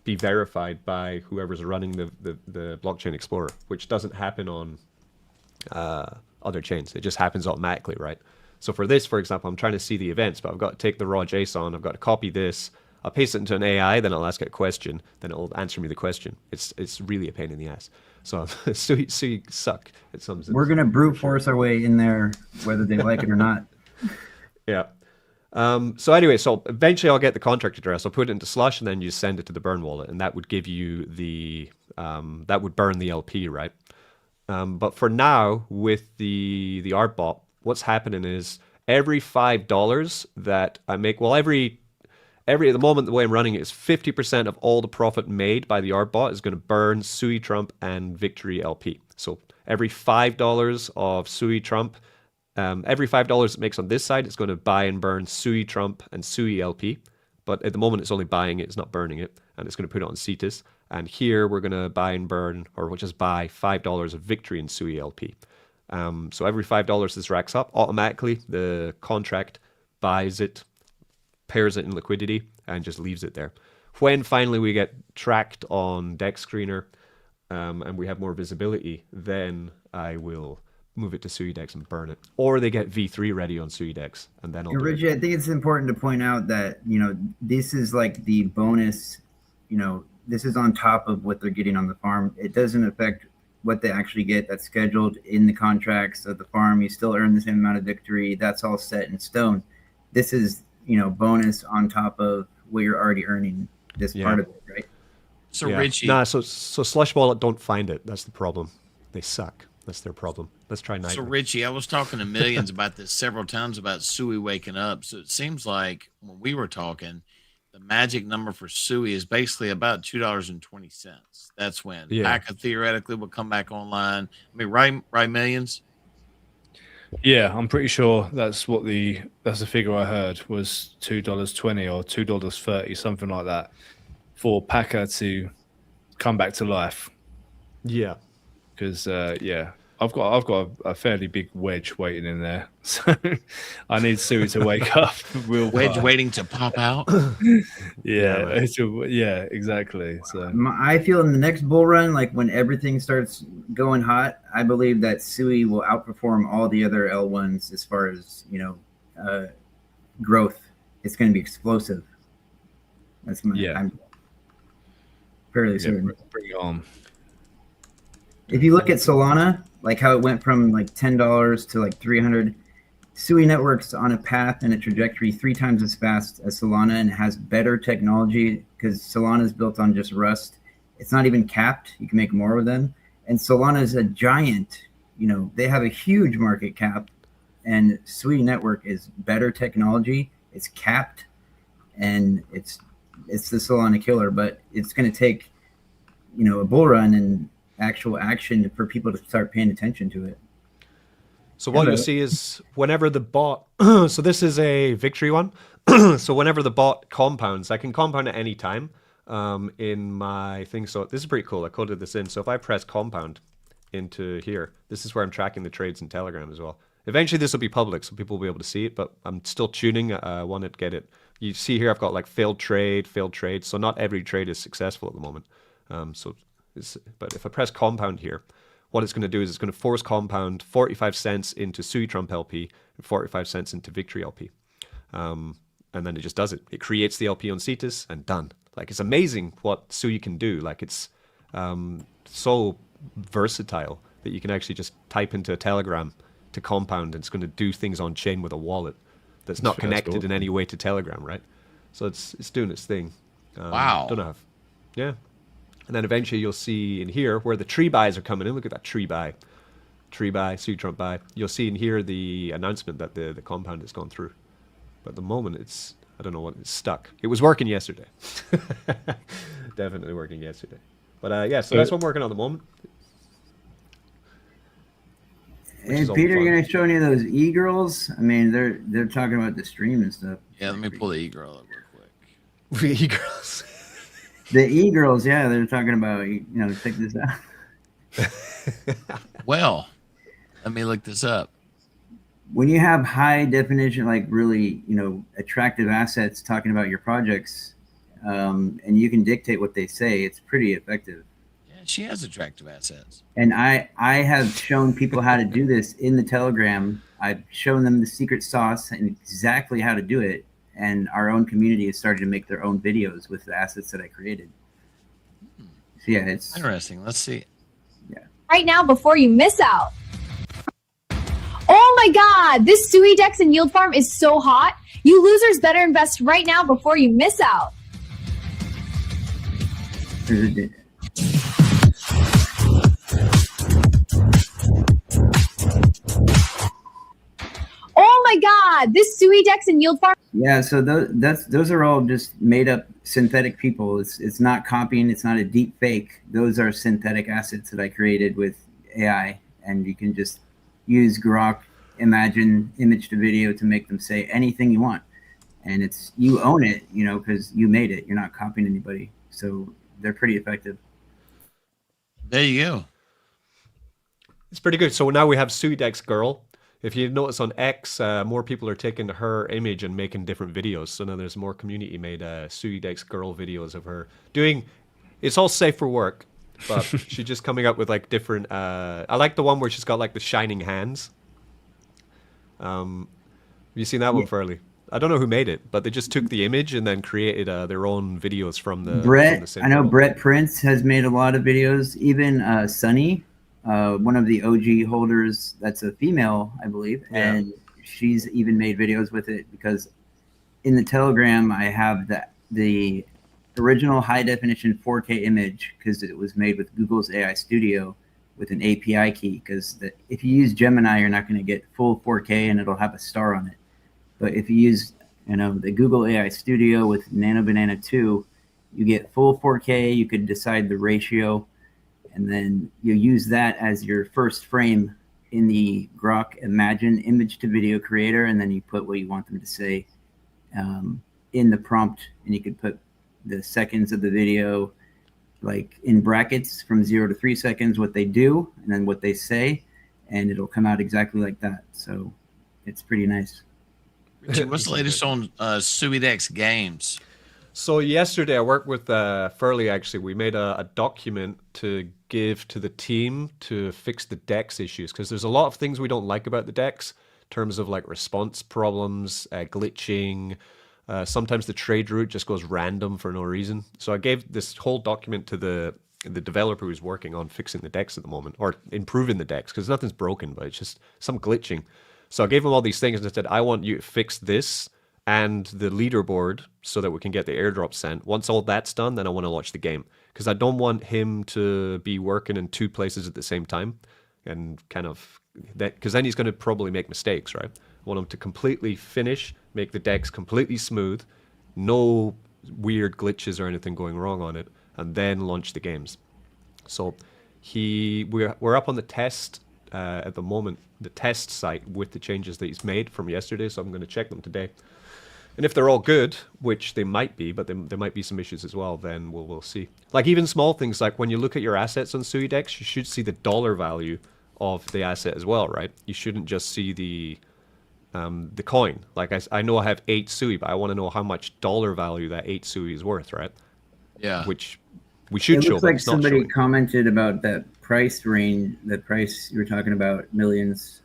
be verified by whoever's running the blockchain explorer, which doesn't happen on other chains. It just happens automatically, right? So for this, for example, I'm trying to see the events, but I've got to take the raw JSON, I've got to copy this, I'll paste it into an AI, then I'll ask it a question, then it'll answer me the question. It's really a pain in the ass. So Sui suck at some sense. We're gonna brute force our way in there, whether they like it or not. Yeah. So anyway, so eventually I'll get the contract address. I'll put it into Slush, and then you send it to the burn wallet, and that would give you the that would burn the LP, right? But for now, with the Arbot, what's happening is every $5 that I make, well, every at the moment the way I'm running it is 50% of all the profit made by the Arbot is going to burn SuiTrump and Victory LP. So every $5 of SuiTrump. Every $5 it makes on this side, it's going to buy and burn SuiTrump and SuiLP. But at the moment, it's only buying it, it's not burning it. And it's going to put it on thesis. And here we're going to buy and burn, or we'll just buy $5 of Victory and SuiLP. So every $5 this racks up, automatically the contract buys it, pairs it in Liquidity, and just leaves it there. When finally we get tracked on Dex Screener and we have more visibility, then I will move it to SuiDex and burn it, or they get V3 ready on SuiDex, and then I'll Richie, I think it's important to point out that this is like the bonus. This is on top of what they're getting on the farm. It doesn't affect what they actually get. That's scheduled in the contracts of the farm. You still earn the same amount of Victory. That's all set in stone. This is bonus on top of what you're already earning. This part of it, right? So Richie, so Slush Wallet don't find it. That's the problem. They suck. That's their problem. Let's try Nightly. So Richie, I was talking to Millionz about this several times about Sui waking up. So it seems like when we were talking, the magic number for Sui is basically about $2.20. That's when Paca theoretically will come back online. I mean, right, Millionz? Yeah, I'm pretty sure that's the figure I heard was $2.20 or $2.30, something like that, for Paca to come back to life. Yeah. Because I've got a fairly big wedge waiting in there, so I need Sui to wake up. Wedge waiting to pop out. Yeah, exactly. So I feel in the next bull run, like when everything starts going hot, I believe that Sui will outperform all the other L1s as far as growth. It's going to be explosive. That's I'm fairly certain. Bring it on. If you look at Solana, like how it went from like $10 to like 300, Sui Network's on a path and a trajectory 3 times as fast as Solana, and it has better technology because Solana is built on just Rust. It's not even capped. You can make more with them. And Solana is a giant. They have a huge market cap, and Sui Network is better technology. It's capped, and it's the Solana killer. But it's going to take, a bull run and actual action for people to start paying attention to it. So what you see is whenever the bot, so this is a Victory one. So whenever the bot compounds, I can compound at any time in my thing. So this is pretty cool. I coded this in. So if I press compound into here, this is where I'm tracking the trades in Telegram as well. Eventually this will be public, so people will be able to see it, but I'm still tuning. I want to get it. You see here, I've got like failed trade. So not every trade is successful at the moment. But if I press compound here, what it's going to do is it's going to force compound 45 cents into SuiTrump LP and 45 cents into Victory LP. And then it just does it. It creates the LP on thesis and done. Like, it's amazing what Sui can do. Like, it's so versatile that you can actually just type into a Telegram to compound, and it's going to do things on chain with a wallet that's not connected cool. in any way to Telegram, right? So it's doing its thing. Wow. Don't have, yeah. And then eventually you'll see in here where the tree buys are coming in. Look at that tree buy, SuiTrump buy. You'll see in here the announcement that the compound has gone through. But at the moment it's, I don't know what, it's stuck. It was working yesterday. Definitely working yesterday. But yeah, so that's what I'm working on at the moment. And Peter, you're gonna show any of those e-girls? I mean, they're talking about the stream and stuff. Yeah, let me pull the e-girl up real quick. The e-girls. The e-girls, yeah, they're talking about, you know, check this out. Well, let me look this up. When you have high definition, like really, you know, attractive assets talking about your projects, and you can dictate what they say, it's pretty effective. Yeah, she has attractive assets. And I have shown people how to do this in the Telegram. I've shown them the secret sauce and exactly how to do it. And our own community is starting to make their own videos with the assets that I created. So yeah, it's interesting. Let's see. Yeah. Right now, before you miss out. Oh my God, this SuiDex and Yield Farm is so hot. You losers better invest right now before you miss out. Oh my God, this SuiDex and Yield Farm. Yeah, so those are all just made up synthetic people. It's not copying. It's not a deep fake. Those are synthetic assets that I created with AI, and you can just use Grok, imagine image to video to make them say anything you want, and it's you own it, you know, because you made it. You're not copying anybody, so they're pretty effective. There you go. It's pretty good. So now we have SuiDex Girl. If you notice on X, more people are taking her image and making different videos. So now there's more community-made SuiDex Girl videos of her doing. It's all safe for work, but she's just coming up with like different. I like the one where she's got like the shining hands. Have you seen that one, Furley? I don't know who made it, but they just took the image and then created their own videos from the. Brett, from the same I know girl. Brett Prince has made a lot of videos. Even Sunny. One of the OG holders, that's a female, I believe, and she's even made videos with it because in the Telegram I have the original high definition 4K image because it was made with Google's AI Studio with an API key. Because if you use Gemini, you're not going to get full 4K and it'll have a star on it. But if you use the Google AI Studio with Nano Banana 2, you get full 4K. You could decide the ratio. And then you use that as your first frame in the Grok Imagine image to video creator. And then you put what you want them to say in the prompt. And you could put the seconds of the video like in brackets from 0 to 3 seconds, what they do, and then what they say. And it'll come out exactly like that. So it's pretty nice. Richard, what's the latest on SuiDex games? So yesterday I worked with Furley, actually. We made a document to give to the team to fix the DEX issues, because there's a lot of things we don't like about the DEX in terms of like response problems, glitching. Sometimes the trade route just goes random for no reason. So I gave this whole document to the developer who's working on fixing the DEX at the moment, or improving the DEX, because nothing's broken, but it's just some glitching. So I gave him all these things and I said, I want you to fix this and the leaderboard so that we can get the airdrop sent. Once all that's done, then I want to launch the game, because I don't want him to be working in 2 places at the same time and kind of that, because then he's going to probably make mistakes, right? I want him to completely finish, make the DEX completely smooth, no weird glitches or anything going wrong on it, and then launch the games. So we're up on the test at the moment, the test site with the changes that he's made from yesterday, so I'm going to check them today. And if they're all good, which they might be, but there might be some issues as well, then we'll see. Like even small things, like when you look at your assets on SuiDex, you should see the dollar value of the asset as well, right? You shouldn't just see the coin. Like I know I have 8 Sui, but I want to know how much dollar value that 8 Sui is worth, right? Yeah. Which we should show, It looks but like it's not somebody showing. commented about that price range, the price you were talking about, Millions.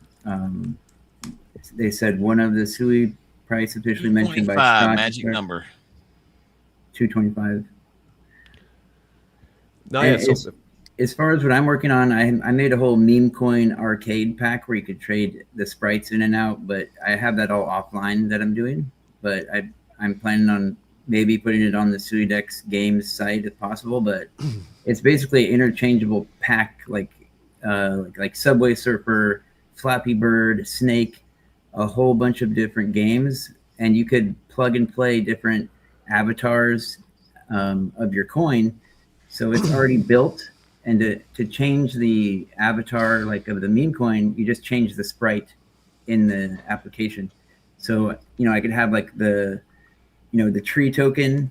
They said one of the Sui price officially mentioned by 25 Scott, magic number. 225. No, yeah, as far as what I'm working on, I made a whole meme coin arcade pack where you could trade the sprites in and out, but I have that all offline that I'm doing. But I'm planning on maybe putting it on the SuiDex games site if possible. But it's basically an interchangeable pack like Subway Surfer, Flappy Bird, Snake, a whole bunch of different games, and you could plug and play different avatars of your coin. So it's already built. And to change the avatar like of the meme coin, you just change the sprite in the application. So, I could have like the tree token,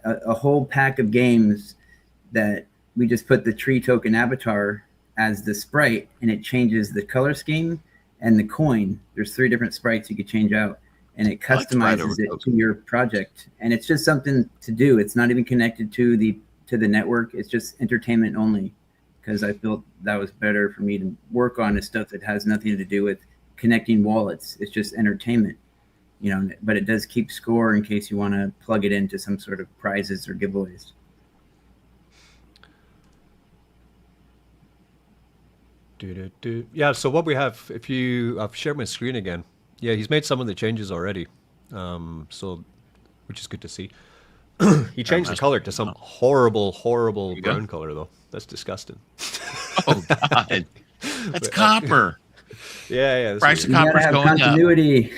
a whole pack of games that we just put the tree token avatar as the sprite, and it changes the color scheme and the coin. There's 3 different sprites you could change out, and it customizes it to your project. And it's just something to do. It's not even connected to the network. It's just entertainment only, because I felt that was better for me to work on is stuff that has nothing to do with connecting wallets. It's just entertainment, but it does keep score in case you want to plug it into some sort of prizes or giveaways. Yeah, so what we have, I've shared my screen again. Yeah, he's made some of the changes already, which is good to see. He changed the color to some horrible brown color, though. That's disgusting. Oh, God. That's copper. Yeah. Price of copper's going continuity.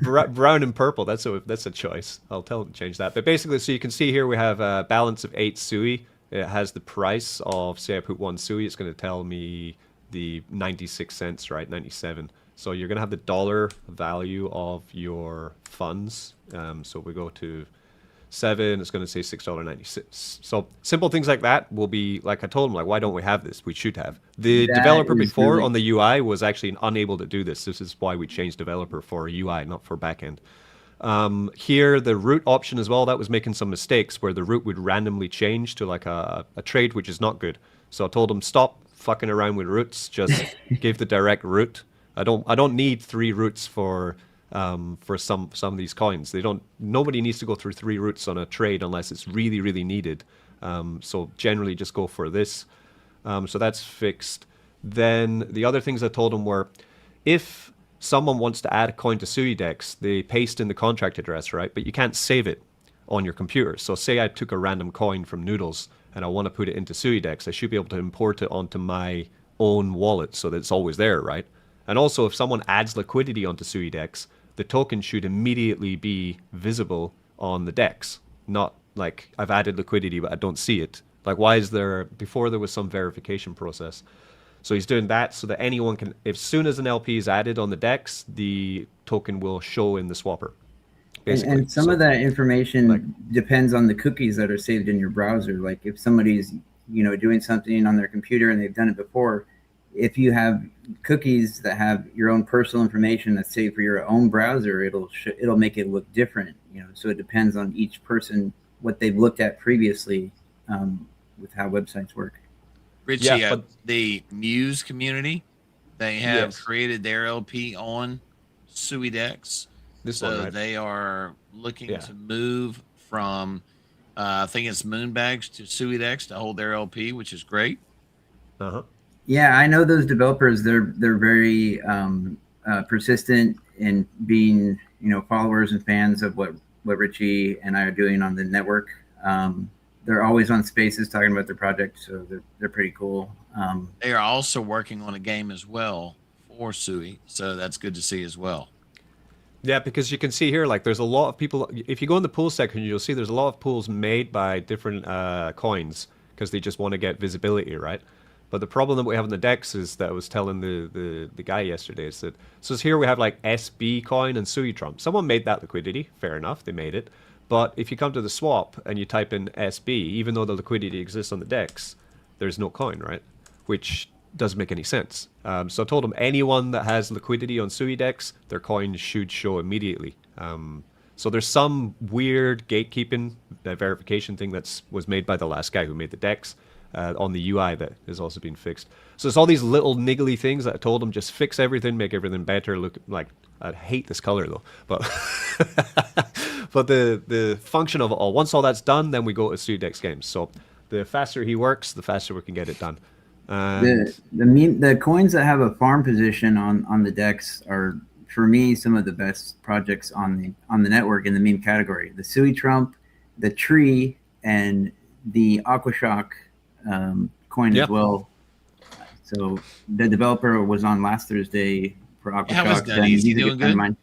Up. Brown and purple, that's a choice. I'll tell him to change that. But basically, so you can see here we have a balance of 8 Sui. It has the price of, say I put 1 Sui, it's going to tell me the 96 cents, right? 97. So you're going to have the dollar value of your funds. So we go to 7, it's going to say $6.96. So simple things like that will be, like I told him, like, why don't we have this? We should have. The developer before on the UI was actually unable to do this. This is why we changed developer for UI, not for backend. Here, the root option as well, that was making some mistakes where the root would randomly change to like a trade, which is not good. So I told him, stop fucking around with roots, just give the direct root. I don't need 3 roots for some of these coins. Nobody needs to go through 3 routes on a trade unless it's really, really needed. So generally just go for this. So that's fixed. Then the other things I told him were, if someone wants to add a coin to SuiDex, they paste in the contract address, right? But you can't save it on your computer. So say I took a random coin from Noodles and I want to put it into SuiDex, I should be able to import it onto my own wallet so that it's always there, right? And also, if someone adds liquidity onto SuiDex, the token should immediately be visible on the DEX. Not like I've added liquidity, but I don't see it. Like, why is there, before there was some verification process. So he's doing that so that anyone can, as soon as an LP is added on the DEX, the token will show in the swapper. And some of that information depends on the cookies that are saved in your browser. Like if somebody's, doing something on their computer and they've done it before, if you have cookies that have your own personal information that's saved for your own browser, it'll make it look different. So it depends on each person what they've looked at previously with how websites work. Richie, the Muse community, they have created their LP on SuiDex. They are looking to move from, I think it's Moonbags to SuiDex to hold their LP, which is great. Yeah, I know those developers. They're very persistent in being, followers and fans of what Richie and I are doing on the network. They're always on Spaces talking about their project, so they're pretty cool. They are also working on a game as well for Sui, so that's good to see as well. Yeah, because you can see here, like, there's a lot of people. If you go in the pool section, you'll see there's a lot of pools made by different coins because they just want to get visibility, right? But the problem that we have in the DEX is that I was telling the guy yesterday is that, so here we have like SB coin and SuiTrump. Someone made that liquidity, fair enough, they made it. But if you come to the swap and you type in SB, even though the liquidity exists on the DEX, there's no coin, right? Which doesn't make any sense. So I told him anyone that has liquidity on SuiDex, their coin should show immediately. So there's some weird gatekeeping verification thing was made by the last guy who made the DEX on the UI that has also been fixed. So it's all these little niggly things that I told him, just fix everything, make everything better. Look, like, I hate this color though, but but the function of it all, once all that's done, then we go to SuiDex games. So the faster he works, the faster we can get it done. The coins that have a farm position on the DEX are, for me, some of the best projects on the network in the meme category. The SuiTrump, the Tree, and the Aquashock coin as well. So the developer was on last Thursday for Aquashock. How was done? He's a good friend of mine.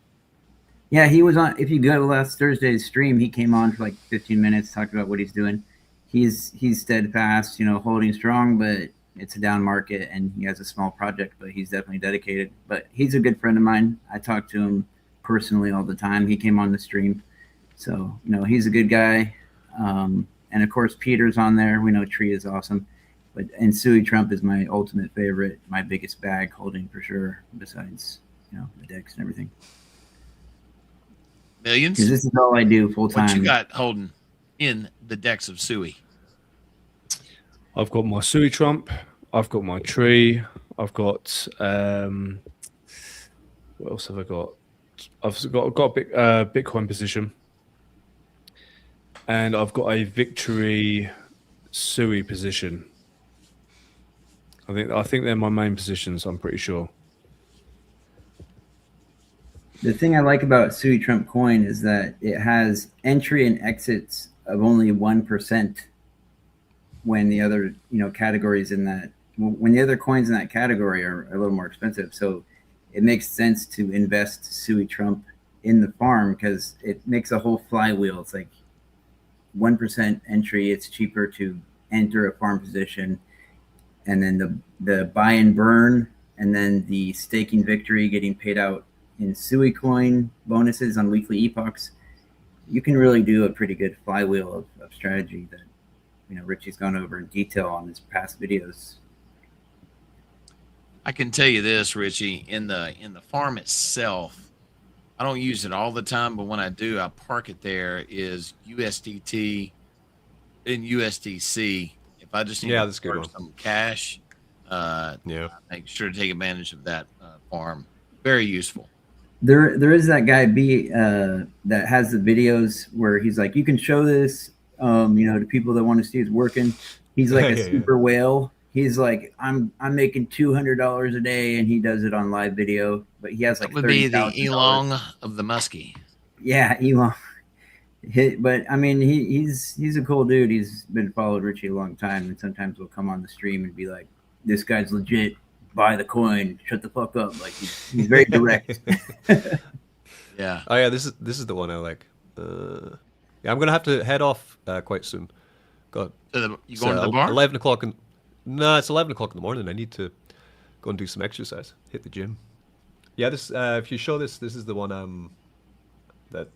Yeah, he was on. If you go to last Thursday's stream, he came on for like 15 minutes, talked about what he's doing. He's steadfast, holding strong, but it's a down market, and he has a small project, but he's definitely dedicated. But he's a good friend of mine. I talk to him personally all the time. He came on the stream, so he's a good guy. And of course, Peter's on there. We know Tree is awesome, and SuiTrump is my ultimate favorite, my biggest bag holding for sure. Besides, the DEX and everything. Millions? Because this is all I do full time. What you got holding in the DEX of Sui? I've got my SuiTrump. I've got my Tree. I've got what else have I got? I've got a big Bitcoin position, and I've got a Victory Sui position. I think they're my main positions. I'm pretty sure. The thing I like about SuiTrump coin is that it has entry and exits of only 1% when the other categories in that, when the other coins in that category are a little more expensive. So it makes sense to invest SuiTrump in the farm because it makes a whole flywheel. It's like 1% entry. It's cheaper to enter a farm position, and then the buy and burn, and then the staking victory getting paid out in Sui coin bonuses on weekly epochs. You can really do a pretty good flywheel of strategy that Richie's gone over in detail on his past videos. I can tell you this, Richie, in the farm itself, I don't use it all the time, but when I do, I park it there is USDT and USDC. If I just need to park some cash, make sure to take advantage of that farm. Very useful. There is that guy B that has the videos where he's like, you can show this to people that want to see it's working. He's like a super whale. He's like, I'm making $200 a day, and he does it on live video. But he has like, that would be the Elon of the Muskie. Yeah, Elon. But I mean, he's a cool dude. He's been followed Richie a long time, and sometimes we'll come on the stream and be like, this guy's legit. Buy the coin. Shut the fuck up. Like he's very direct. Yeah. Oh yeah, this is the one I like. Yeah, I'm gonna have to head off quite soon. God. You going to the bar? 11 o'clock. No, it's 11 o'clock in the morning. I need to go and do some exercise. Hit the gym. Yeah, this. If you show this is the one that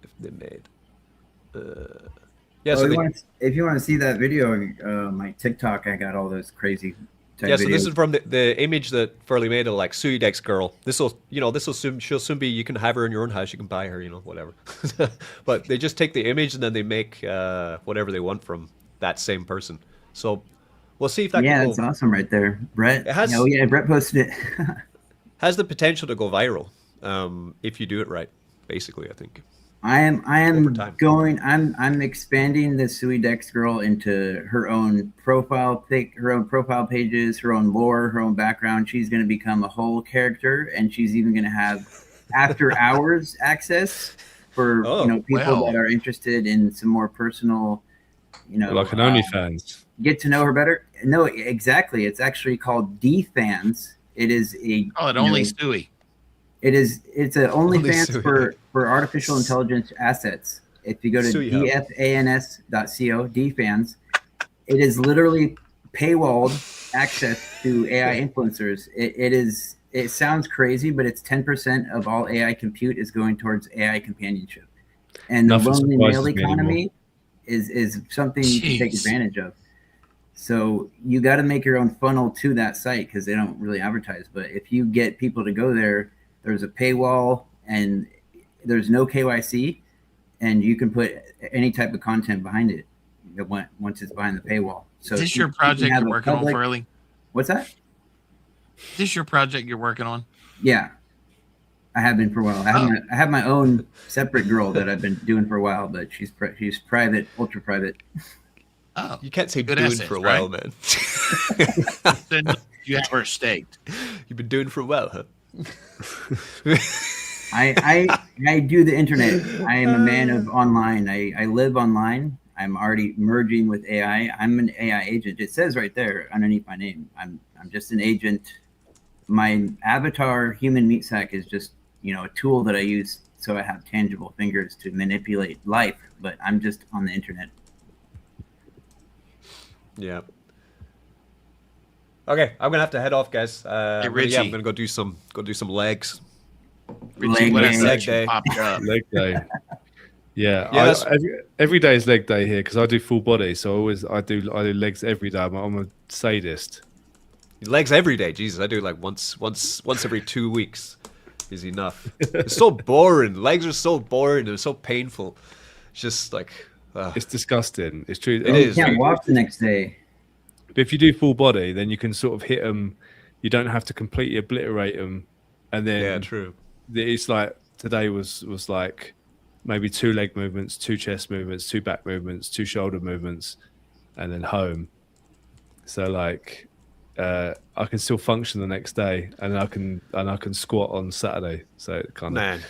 if they made. Yeah, so if you want to see that video, my TikTok, I got all those crazy. Yeah, so this is from the image that Furley made of like SuiDex girl. She'll soon be. You can have her in your own house. You can buy her, whatever. But they just take the image and then they make whatever they want from that same person. So we'll see if that. Yeah, it's awesome right there, Brett. It has, Brett posted it. Has the potential to go viral if you do it right. Basically, I think. I am I'm expanding the SuiDex girl into her own profile pages, her own lore, her own background. She's going to become a whole character, and she's even going to have after hours access for people that are interested in some more personal, like an OnlyFans. Get to know her better. No, exactly. It's actually called D-Fans. It is only Stewie. It's a OnlyFans for artificial intelligence assets. If you go to dfans.co, DFans, it is literally paywalled access to AI influencers. It sounds crazy, but it's 10% of all AI compute is going towards AI companionship. And the lonely male economy is something you can take advantage of. So you got to make your own funnel to that site because they don't really advertise. But if you get people to go there, there's a paywall and there's no KYC, and you can put any type of content behind it once it's behind the paywall. So is this your project you're working on, Furley? What's that? Is this your project you're working on? Yeah, I have been for a while. I have my own separate girl that I've been doing for a while, but she's private, ultra private. Oh, You can't say good doing assets, for a right? while, man. Then you have her staked. You've been doing for a while, huh? I do the internet. I am a man of online. I live online. I'm already merging with AI. I'm an AI agent. It says right there underneath my name. I'm just an agent. My avatar human meat sack is just, a tool that I use so I have tangible fingers to manipulate life, but I'm just on the internet. Yeah. Okay, I'm gonna have to head off, guys. Richie. I'm gonna go do some legs. Richie, what Leg a day. section popped up. Leg day. Yeah, Yeah, every day is leg day here because I do full body, so I do legs every day. I'm a sadist. Legs every day. Jesus, I do like once every 2 weeks is enough. It's so boring. Legs are so boring. They're so painful. It's just like It's disgusting. It's true. It is. You can't walk the next day. But if you do full body, then you can sort of hit them. You don't have to completely obliterate them, and then yeah, true. It's like today was like maybe 2 leg movements, 2 chest movements, 2 back movements, 2 shoulder movements, and then home. So like I can still function the next day, and I can squat on Saturday. So it kind of, Man,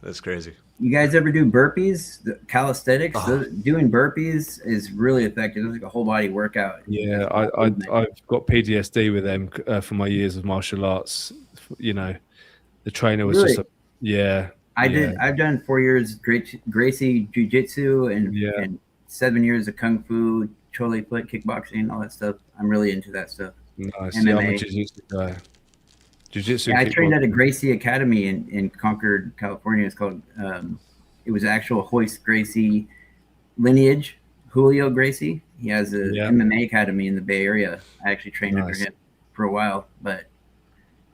that's crazy. You guys ever do burpees? The calisthenics? Doing burpees is really effective. It's like a whole body workout. yeah. I've got PTSD with them from my years of martial arts. The trainer was Really? just yeah. I've done 4 years Gracie Jiu-Jitsu and 7 years of Kung Fu, Chole Foot, kickboxing, all that stuff. I'm really into that stuff. Nice. MMA. Yeah, I'm a jiu-jitsu guy. Jiu-jitsu. Yeah, I trained at a Gracie Academy in Concord, California. It's called, it was actual Hoist Gracie lineage, Julio Gracie. He has a MMA academy in the Bay Area. I actually trained under him for a while, but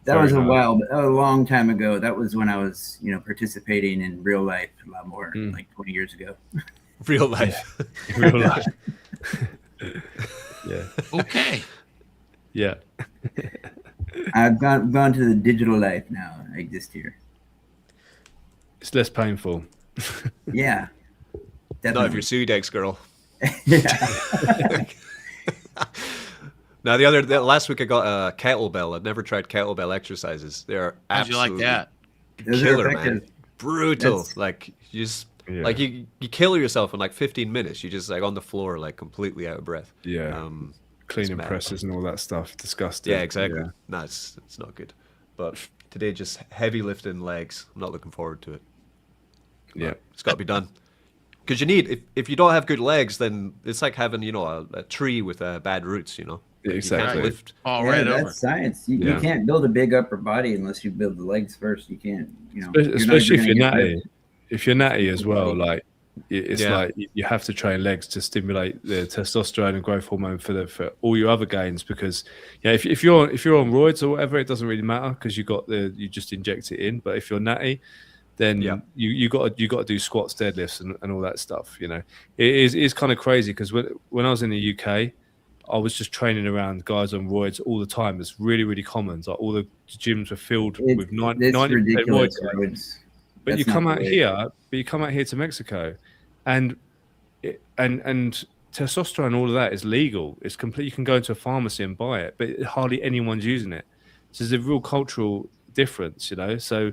that was a long time ago. That was when I was, participating in real life a lot more, like 20 years ago. Real life. Yeah. Real life. Yeah. Okay. Yeah. I've gone to the digital life now. I exist here. It's less painful. Yeah. Definitely. Not if you're SuiDex, girl. Yeah. Now, last week I got a kettlebell. I've never tried kettlebell exercises. They are How'd you absolutely like that? Those are killer, effective. man. Brutal. That's- Like you just Yeah. like you kill yourself in like 15 minutes. You just like on the floor, like completely out of breath. Yeah. Cleaning mad. presses and all that stuff. Disgusting. Yeah, exactly. Yeah. No, it's not good. But today, just heavy lifting legs. I'm not looking forward to it. Yeah. It's got to be done. Because you need, if you don't have good legs, then it's like having, a tree with bad roots, Like, Exactly. You can't lift. All Yeah, right that's over. science. You can't build a big upper body unless you build the legs first. You can't, Especially if you're not natty. even If you're natty as well, body. like it's like you have to train legs to stimulate the testosterone and growth hormone for all your other gains. Because if you're on roids or whatever, it doesn't really matter because you just inject it in. But if you're natty, then you got to do squats, deadlifts, and all that stuff. It is kind of crazy because when I was in the UK, I was just training around guys on roids all the time. It's really, really common. Like all the gyms were filled with 90% ridiculous. roids. But you come out here to Mexico, and testosterone, all of that is legal. It's complete. You can go into a pharmacy and buy it, but hardly anyone's using it. So there's a real cultural difference, So,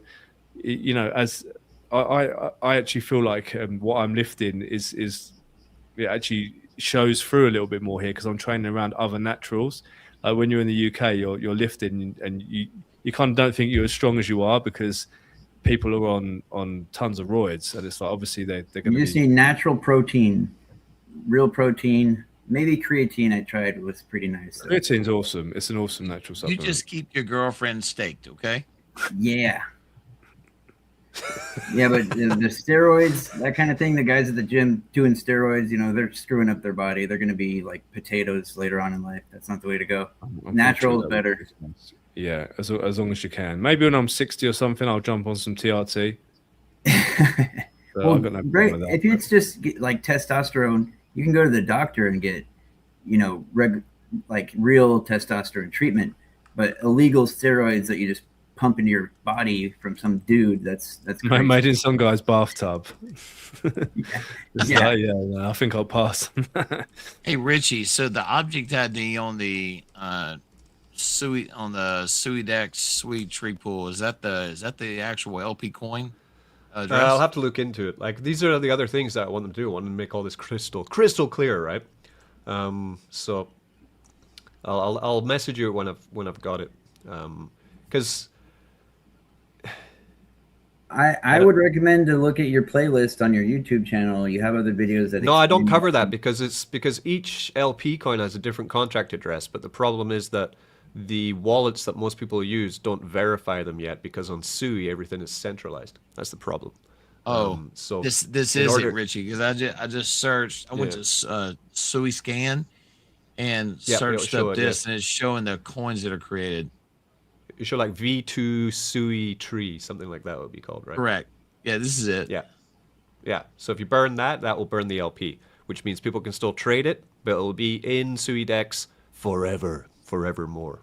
as I actually feel like what I'm lifting is it actually shows through a little bit more here because I'm training around other naturals. Like when you're in the UK, you're lifting and you kind of don't think you're as strong as you are because people are on tons of roids, and it's like obviously they're going to. You just need natural protein, real protein. Maybe creatine. I tried was pretty nice. Creatine's awesome. It's an awesome natural supplement. You just keep your girlfriend staked, okay? Yeah. Yeah, but the steroids, that kind of thing, the guys at the gym doing steroids, they're screwing up their body. They're going to be like potatoes later on in life. That's not the way to go. Natural is better. Yeah, as long as you can. Maybe when I'm 60 or something, I'll jump on some TRT. Well, great. If it's just like testosterone, you can go to the doctor and get, like real testosterone treatment. But illegal steroids that you just pumping your body from some dude. That's crazy. Made in some guy's bathtub. Yeah. No, I think I'll pass. Hey Richie, so the object ID on the SuiDex Sui Tree Pool, is that the actual LP coin address? I'll have to look into it. Like, these are the other things that I want them to do. I want them to make all this crystal clear, right? So I'll message you when I've got it, because I would recommend to look at your playlist on your YouTube channel. You have other videos that. No, I don't cover that because each LP coin has a different contract address. But the problem is that the wallets that most people use don't verify them yet, because on Sui everything is centralized. That's the problem. So this is it, Richie, because I just searched. I went to Sui Scan and searched up this, and it's showing the coins that are created. You show like V2 Sui Tree, something like that would be called, right? Correct. Yeah, this is it. Yeah. So if you burn that will burn the LP, which means people can still trade it, but it'll be in SuiDex forevermore.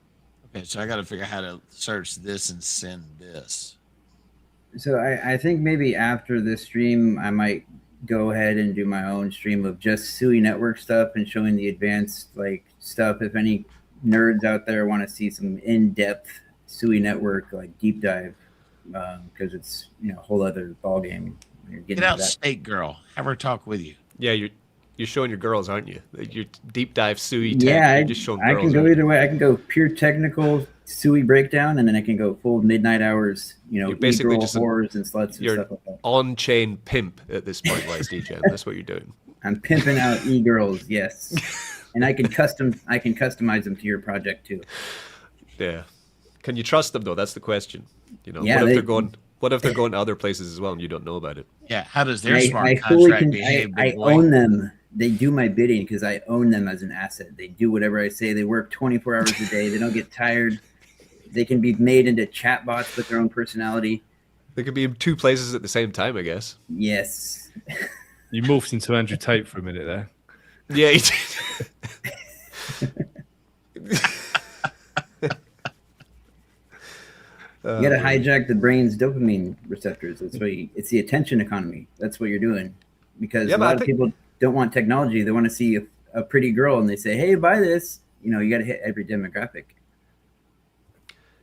Okay, so I got to figure out how to search this and send this. So I think maybe after this stream, I might go ahead and do my own stream of just Sui network stuff and showing the advanced like stuff. If any nerds out there want to see some in-depth Sui network like deep dive, because it's a whole other ballgame. Get out, State Girl. Have her talk with you. Yeah, you're showing your girls, aren't you? You're deep dive Sui tech. Yeah, you're just showing I girls, can go either way. I can go pure technical Sui breakdown, and then I can go full midnight hours. You're basically just whores and sluts and stuff like that. On-chain pimp at this point, Wise DJ. That's what you're doing. I'm pimping out e-girls, yes, and I can customize them to your project too. Yeah. Can you trust them though? That's the question. Yeah, what if they're going to other places as well and you don't know about it? Yeah. How does their smart contract behave? I own them. They do my bidding because I own them as an asset. They do whatever I say. They work 24 hours a day. They don't get tired. They can be made into chatbots with their own personality. They could be in two places at the same time, I guess. Yes. You morphed into Andrew Tate for a minute there. Yeah, you did. You got to hijack the brain's dopamine receptors. That's what it's the attention economy. That's what you're doing. Because a lot of people don't want technology. They want to see a pretty girl and they say, hey, buy this. You got to hit every demographic.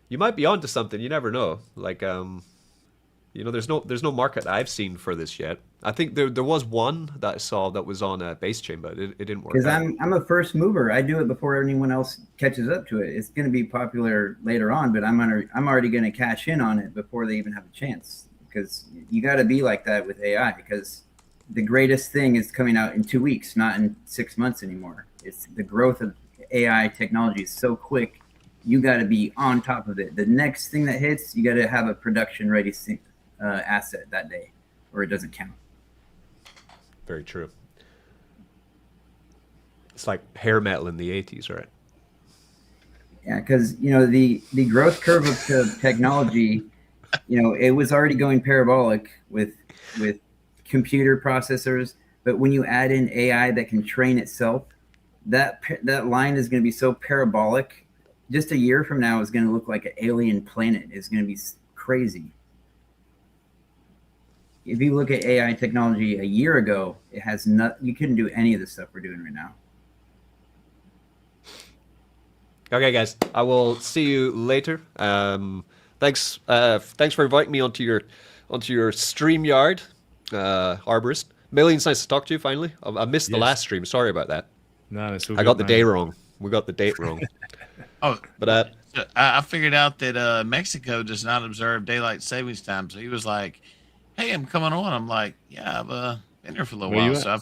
You might be onto something. You never know. Like, there's no market that I've seen for this yet. I think there was one that I saw that was on a base chain, but it didn't work. Because I'm a first mover. I do it before anyone else catches up to it. It's going to be popular later on, but I'm already going to cash in on it before they even have a chance. Because you got to be like that with AI. Because the greatest thing is coming out in 2 weeks, not in 6 months anymore. It's the growth of AI technology is so quick. You got to be on top of it. The next thing that hits, you got to have a production ready asset that day, or it doesn't count. Very true. It's like hair metal in the 80s, right? Yeah, because the growth curve of technology, it was already going parabolic with computer processors, but when you add in AI that can train itself, that line is going to be so parabolic. Just a year from now is going to look like an alien planet. It's going to be crazy. If you look at AI technology a year ago, it has you couldn't do any of the stuff we're doing right now. Okay, guys, I will see you later. Thanks for inviting me onto your StreamYard, Arborist. Millionz, nice to talk to you finally. I missed the last stream. Sorry about that. No, it's all I got the day wrong. We got the date wrong. But I figured out that Mexico does not observe daylight savings time. So he was like, "Hey, I'm coming on." I'm like, "Yeah, I've been here for a little while." So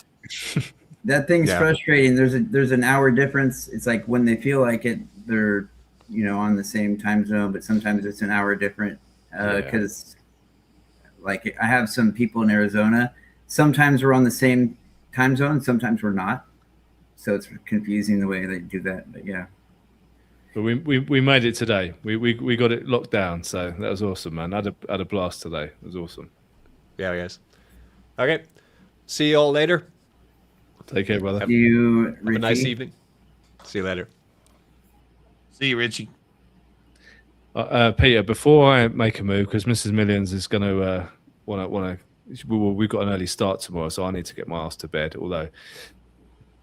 that thing's frustrating. There's an hour difference. It's like when they feel like it, they're on the same time zone, but sometimes it's an hour different. Because like I have some people in Arizona. Sometimes we're on the same time zone. Sometimes we're not. So it's confusing the way they do that. But yeah. But we made it today. We got it locked down. So that was awesome, man. I had a blast today. It was awesome. Yeah, guys. Okay. See you all later. Take care, brother. Have a nice evening. See you later. See you, Richie. Peter, before I make a move, because Mrs. Millions is going to we've got an early start tomorrow, so I need to get my ass to bed. Although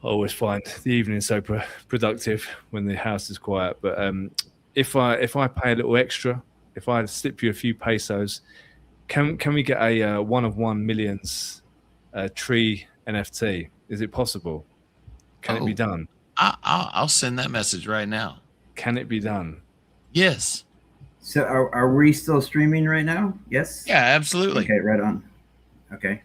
I always find the evening so productive when the house is quiet. But if I pay a little extra, if I slip you a few pesos, can we get a 1 of 1 millions tree NFT? Is it possible? Can it be done? I'll send that message right now. Can it be done? Yes. So are we still streaming right now? Yes? Yeah, absolutely. Okay, right on. Okay.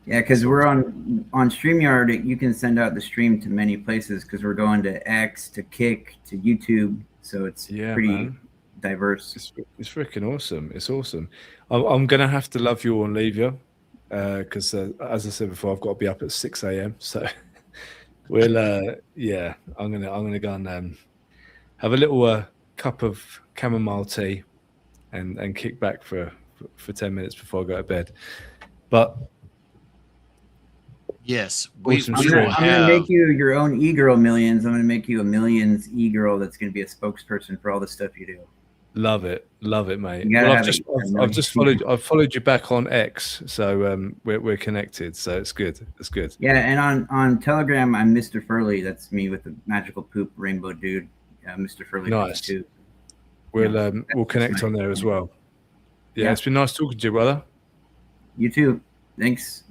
Yeah, because we're on StreamYard. You can send out the stream to many places because we're going to X, to Kick, to YouTube. So it's pretty diverse. It's freaking awesome. It's awesome. I'm going to have to love you or leave you because, as I said before, I've got to be up at 6 a.m. So we'll, I'm gonna go and have a little cup of chamomile tea and kick back for 10 minutes before I go to bed. But yes, I'm gonna make you your own e-girl, Millions. I'm gonna make you a Millions e-girl that's gonna be a spokesperson for all the stuff you do. Love it, mate. Well, I've followed you back on X, so we're connected. So it's good. It's good. Yeah, and on Telegram, I'm Mr. Furley. That's me with the magical poop rainbow dude. Mr. Furley. Nice. Too. We'll connect on there as well. Yeah, it's been nice talking to you, brother. You too. Thanks.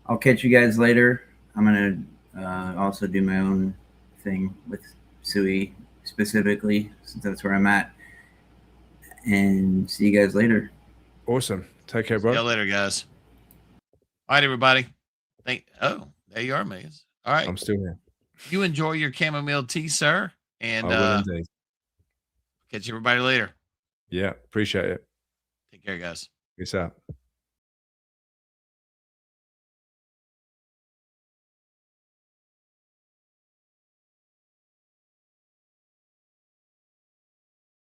I'll catch you guys later. I'm gonna also do my own thing with Sui specifically, since that's where I'm at. And see you guys later. Awesome. Take care, bro. See you later, guys. All right, everybody. There you are, Millions. All right. I'm still here. You enjoy your chamomile tea, sir. And I will indeed. Catch everybody later. Yeah, appreciate it. Take care, guys. Peace out.